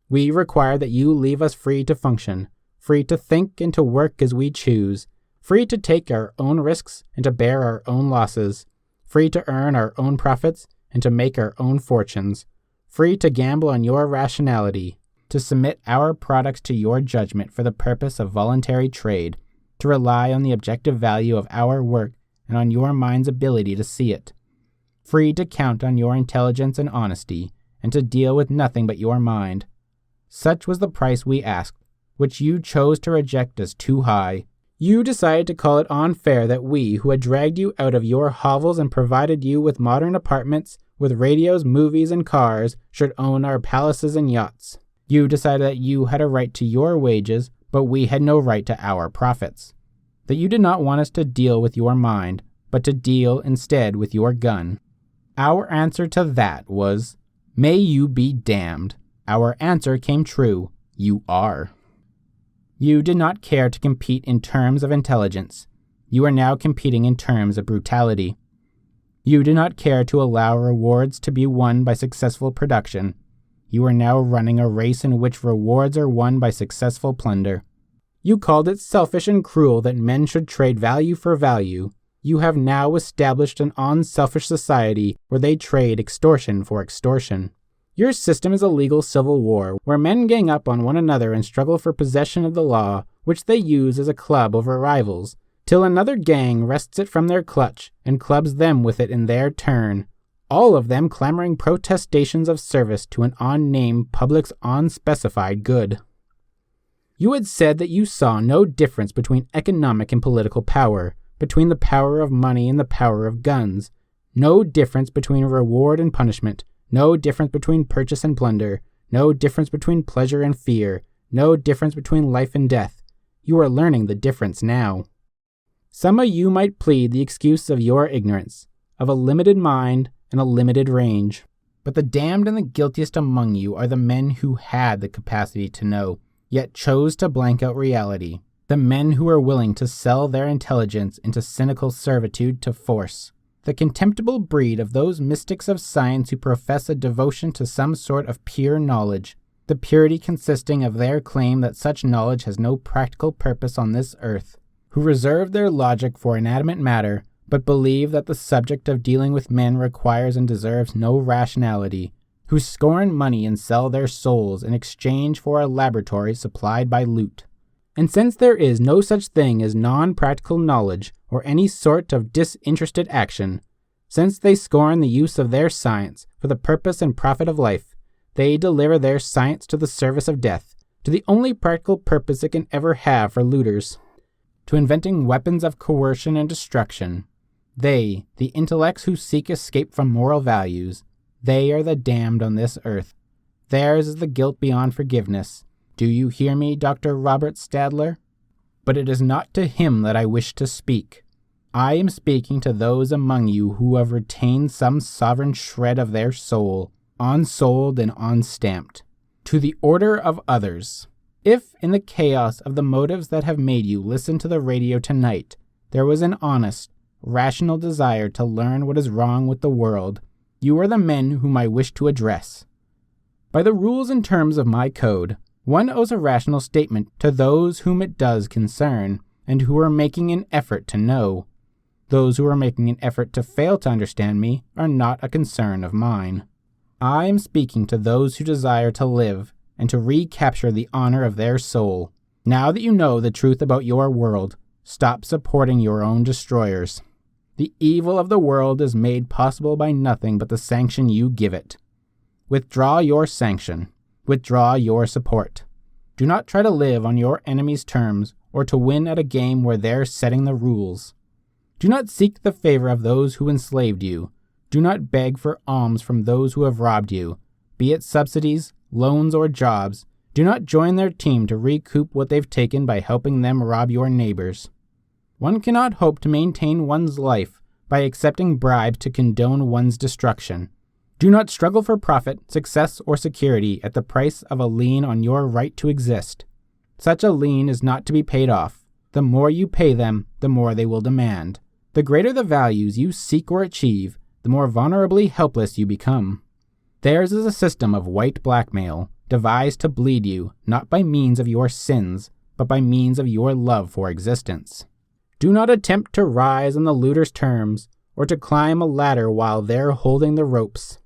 S1: We require that you leave us free to function, free to think and to work as we choose, free to take our own risks and to bear our own losses, free to earn our own profits and to make our own fortunes, free to gamble on your rationality, to submit our products to your judgment for the purpose of voluntary trade, to rely on the objective value of our work and on your mind's ability to see it, free to count on your intelligence and honesty, and to deal with nothing but your mind. Such was the price we asked, which you chose to reject as too high. You decided to call it unfair that we, who had dragged you out of your hovels and provided you with modern apartments, with radios, movies, and cars, should own our palaces and yachts. You decided that you had a right to your wages, but we had no right to our profits. That you did not want us to deal with your mind, but to deal instead with your gun. Our answer to that was, may you be damned. Our answer came true. You are. You did not care to compete in terms of intelligence. You are now competing in terms of brutality. You did not care to allow rewards to be won by successful production. You are now running a race in which rewards are won by successful plunder. You called it selfish and cruel that men should trade value for value. You have now established an unselfish society where they trade extortion for extortion. Your system is a legal civil war where men gang up on one another and struggle for possession of the law, which they use as a club over rivals, till another gang wrests it from their clutch and clubs them with it in their turn, all of them clamoring protestations of service to an unnamed public's unspecified good. You had said that you saw no difference between economic and political power, between the power of money and the power of guns, no difference between reward and punishment, no difference between purchase and plunder, no difference between pleasure and fear, no difference between life and death. You are learning the difference now. Some of you might plead the excuse of your ignorance, of a limited mind and a limited range. But the damned and the guiltiest among you are the men who had the capacity to know, yet chose to blank out reality. The men who are willing to sell their intelligence into cynical servitude to force. The contemptible breed of those mystics of science who profess a devotion to some sort of pure knowledge, the purity consisting of their claim that such knowledge has no practical purpose on this earth, who reserve their logic for inanimate matter, but believe that the subject of dealing with men requires and deserves no rationality, who scorn money and sell their souls in exchange for a laboratory supplied by loot. And since there is no such thing as non-practical knowledge or any sort of disinterested action, since they scorn the use of their science for the purpose and profit of life, they deliver their science to the service of death, to the only practical purpose it can ever have for looters, to inventing weapons of coercion and destruction. They, the intellects who seek escape from moral values, they are the damned on this earth. Theirs is the guilt beyond forgiveness. Do you hear me, Dr. Robert Stadler? But it is not to him that I wish to speak. I am speaking to those among you who have retained some sovereign shred of their soul, unsold and unstamped, to the order of others. If, in the chaos of the motives that have made you listen to the radio tonight, there was an honest, rational desire to learn what is wrong with the world, you are the men whom I wish to address. By the rules and terms of my code, one owes a rational statement to those whom it does concern, and who are making an effort to know. Those who are making an effort to fail to understand me are not a concern of mine. I am speaking to those who desire to live and to recapture the honor of their soul. Now that you know the truth about your world, stop supporting your own destroyers. The evil of the world is made possible by nothing but the sanction you give it. Withdraw your sanction. Withdraw your support. Do not try to live on your enemy's terms or to win at a game where they're setting the rules. Do not seek the favor of those who enslaved you. Do not beg for alms from those who have robbed you, be it subsidies, loans, or jobs. Do not join their team to recoup what they've taken by helping them rob your neighbors. One cannot hope to maintain one's life by accepting bribes to condone one's destruction. Do not struggle for profit, success, or security at the price of a lien on your right to exist. Such a lien is not to be paid off. The more you pay them, the more they will demand. The greater the values you seek or achieve, the more vulnerably helpless you become. Theirs is a system of white blackmail, devised to bleed you, not by means of your sins, but by means of your love for existence. Do not attempt to rise on the looter's terms, or to climb a ladder while they're holding the ropes.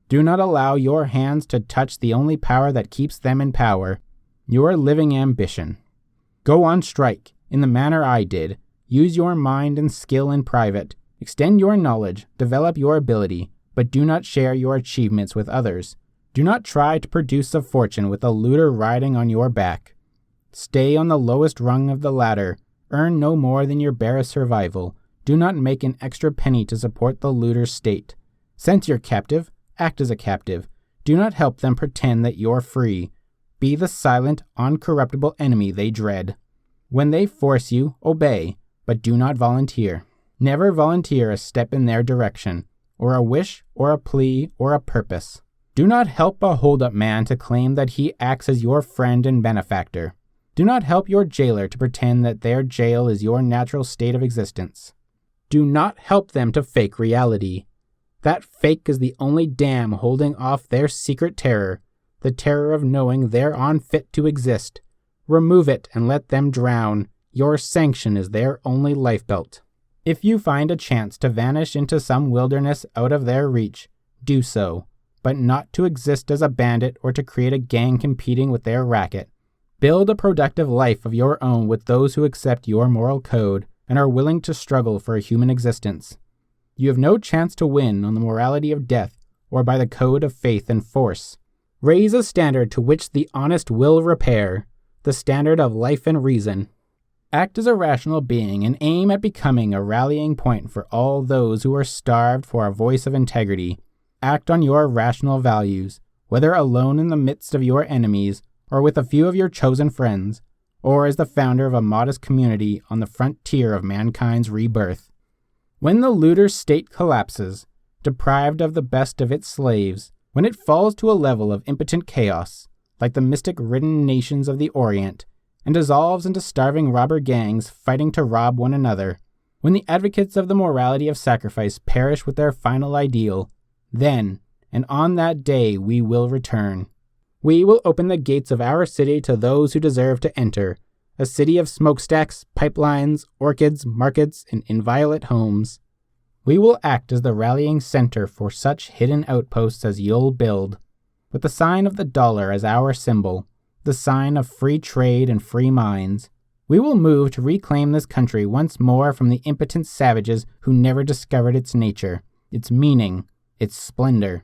S1: Do not allow your hands to touch the only power that keeps them in power, your living ambition. Go on strike, in the manner I did. Use your mind and skill in private. Extend your knowledge, develop your ability, but do not share your achievements with others. Do not try to produce a fortune with a looter riding on your back. Stay on the lowest rung of the ladder, Earn no more than your bare survival. Do not make an extra penny to support the looter's state. Sense you're captive, act as a captive. Do not help them pretend that you're free. Be the silent, uncorruptible enemy they dread. When they force you, obey, but do not volunteer. Never volunteer a step in their direction, or a wish, or a plea, or a purpose. Do not help a hold-up man to claim that he acts as your friend and benefactor. Do not help your jailer to pretend that their jail is your natural state of existence. Do not help them to fake reality. That fake is the only dam holding off their secret terror, the terror of knowing they're unfit to exist. Remove it and let them drown. Your sanction is their only lifebelt. If you find a chance to vanish into some wilderness out of their reach, do so, but not to exist as a bandit or to create a gang competing with their racket. Build a productive life of your own with those who accept your moral code and are willing to struggle for a human existence. You have no chance to win on the morality of death or by the code of faith and force. Raise a standard to which the honest will repair, the standard of life and reason. Act as a rational being and aim at becoming a rallying point for all those who are starved for a voice of integrity. Act on your rational values, whether alone in the midst of your enemies or with a few of your chosen friends, or as the founder of a modest community on the frontier of mankind's rebirth. When the looter's state collapses, deprived of the best of its slaves, when it falls to a level of impotent chaos, like the mystic-ridden nations of the Orient, and dissolves into starving robber gangs fighting to rob one another, when the advocates of the morality of sacrifice perish with their final ideal, then, and on that day, we will return. We will open the gates of our city to those who deserve to enter, a city of smokestacks, pipelines, orchids, markets, and inviolate homes. We will act as the rallying center for such hidden outposts as you'll build, with the sign of the dollar as our symbol, the sign of free trade and free minds. We will move to reclaim this country once more from the impotent savages who never discovered its nature, its meaning, its splendor.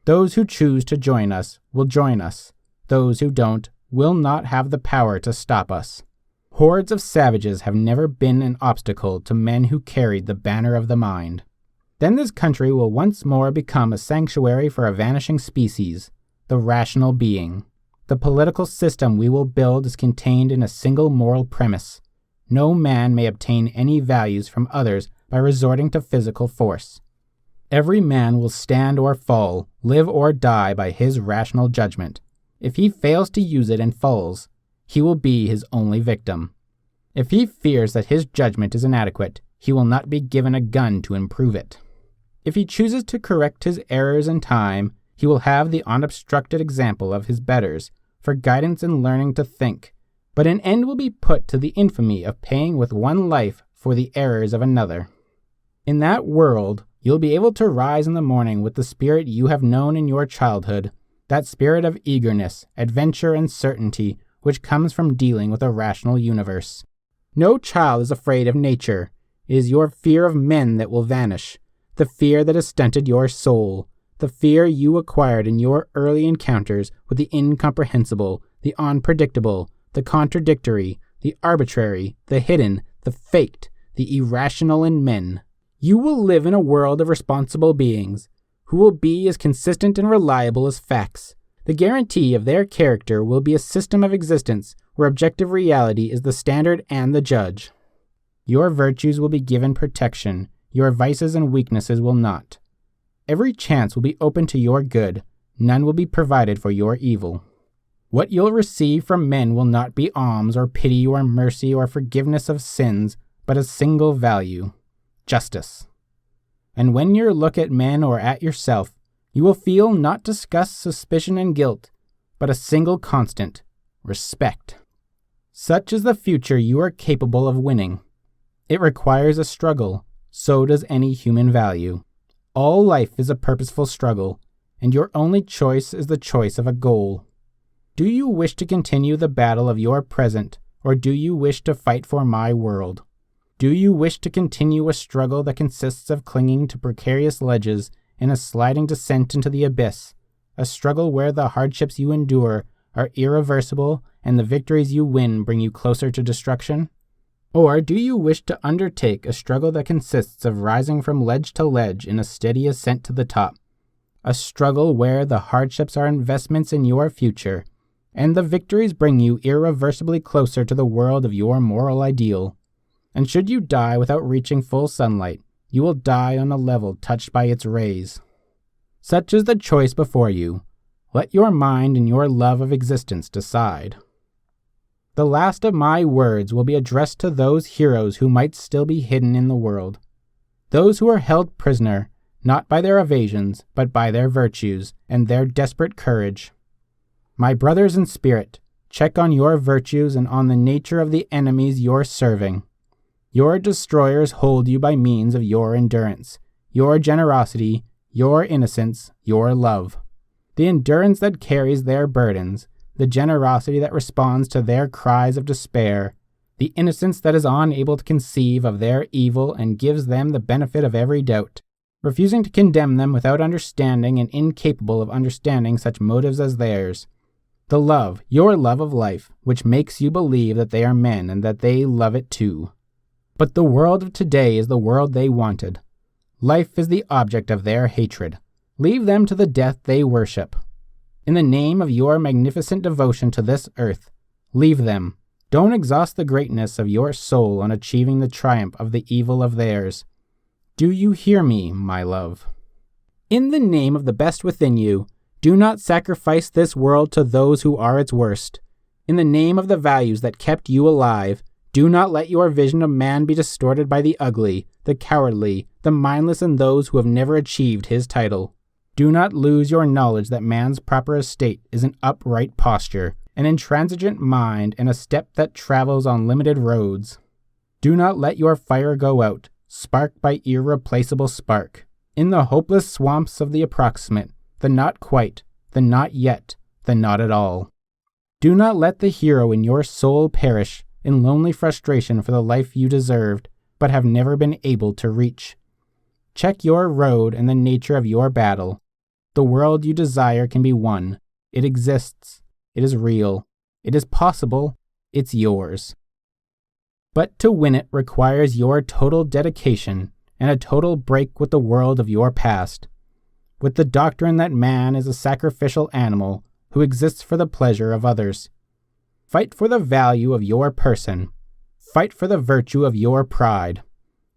S1: Those who choose to join us will join us. Those who don't will not have the power to stop us. Hordes of savages have never been an obstacle to men who carried the banner of the mind. Then this country will once more become a sanctuary for a vanishing species, the rational being. The political system we will build is contained in a single moral premise. No man may obtain any values from others by resorting to physical force. Every man will stand or fall, live or die by his rational judgment. If he fails to use it and falls, he will be his only victim. If he fears that his judgment is inadequate, he will not be given a gun to improve it. If he chooses to correct his errors in time, he will have the unobstructed example of his betters for guidance in learning to think, but an end will be put to the infamy of paying with one life for the errors of another. In that world, you'll be able to rise in the morning with the spirit you have known in your childhood, that spirit of eagerness, adventure, and certainty which comes from dealing with a rational universe. No child is afraid of nature. It is your fear of men that will vanish, the fear that has stunted your soul, the fear you acquired in your early encounters with the incomprehensible, the unpredictable, the contradictory, the arbitrary, the hidden, the faked, the irrational in men. You will live in a world of responsible beings, who will be as consistent and reliable as facts. The guarantee of their character will be a system of existence where objective reality is the standard and the judge. Your virtues will be given protection, your vices and weaknesses will not. Every chance will be open to your good, none will be provided for your evil. What you'll receive from men will not be alms or pity or mercy or forgiveness of sins, but a single value: justice. And when you look at men or at yourself, you will feel not disgust, suspicion, and guilt, but a single constant: respect. Such is the future you are capable of winning. It requires a struggle, so does any human value. All life is a purposeful struggle, and your only choice is the choice of a goal. Do you wish to continue the battle of your present, or do you wish to fight for my world? Do you wish to continue a struggle that consists of clinging to precarious ledges in a sliding descent into the abyss, a struggle where the hardships you endure are irreversible and the victories you win bring you closer to destruction? Or do you wish to undertake a struggle that consists of rising from ledge to ledge in a steady ascent to the top? A struggle where the hardships are investments in your future, and the victories bring you irreversibly closer to the world of your moral ideal. And should you die without reaching full sunlight, you will die on a level touched by its rays. Such is the choice before you. Let your mind and your love of existence decide. The last of my words will be addressed to those heroes who might still be hidden in the world. Those who are held prisoner, not by their evasions, but by their virtues and their desperate courage. My brothers in spirit, check on your virtues and on the nature of the enemies you're serving. Your destroyers hold you by means of your endurance, your generosity, your innocence, your love. The endurance that carries their burdens, the generosity that responds to their cries of despair, the innocence that is unable to conceive of their evil and gives them the benefit of every doubt, refusing to condemn them without understanding and incapable of understanding such motives as theirs. The love, your love of life, which makes you believe that they are men and that they love it too. But the world of today is the world they wanted. Life is the object of their hatred. Leave them to the death they worship. In the name of your magnificent devotion to this earth, leave them. Don't exhaust the greatness of your soul on achieving the triumph of the evil of theirs. Do you hear me, my love? In the name of the best within you, do not sacrifice this world to those who are its worst. In the name of the values that kept you alive, do not let your vision of man be distorted by the ugly, the cowardly, the mindless, and those who have never achieved his title. Do not lose your knowledge that man's proper estate is an upright posture, an intransigent mind, and a step that travels on limited roads. Do not let your fire go out, spark by irreplaceable spark. In the hopeless swamps of the approximate, the not quite, the not yet, the not at all. Do not let the hero in your soul perish in lonely frustration for the life you deserved, but have never been able to reach. Check your road and the nature of your battle. The world you desire can be won. It exists. It is real. It is possible. It's yours. But to win it requires your total dedication and a total break with the world of your past, with the doctrine that man is a sacrificial animal who exists for the pleasure of others. Fight for the value of your person. Fight for the virtue of your pride.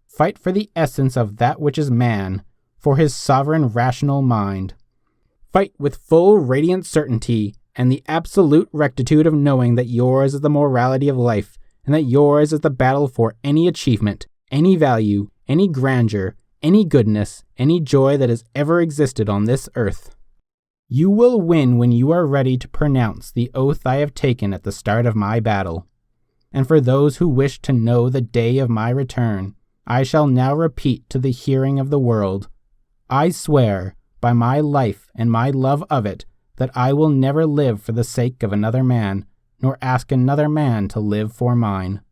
S1: Fight for the essence of that which is man, for his sovereign rational mind. Fight with full radiant certainty and the absolute rectitude of knowing that yours is the morality of life, and that yours is the battle for any achievement, any value, any grandeur, any goodness, any joy that has ever existed on this earth. You will win when you are ready to pronounce the oath I have taken at the start of my battle. And for those who wish to know the day of my return, I shall now repeat to the hearing of the world, I swear, by my life and my love of it, that I will never live for the sake of another man, nor ask another man to live for mine.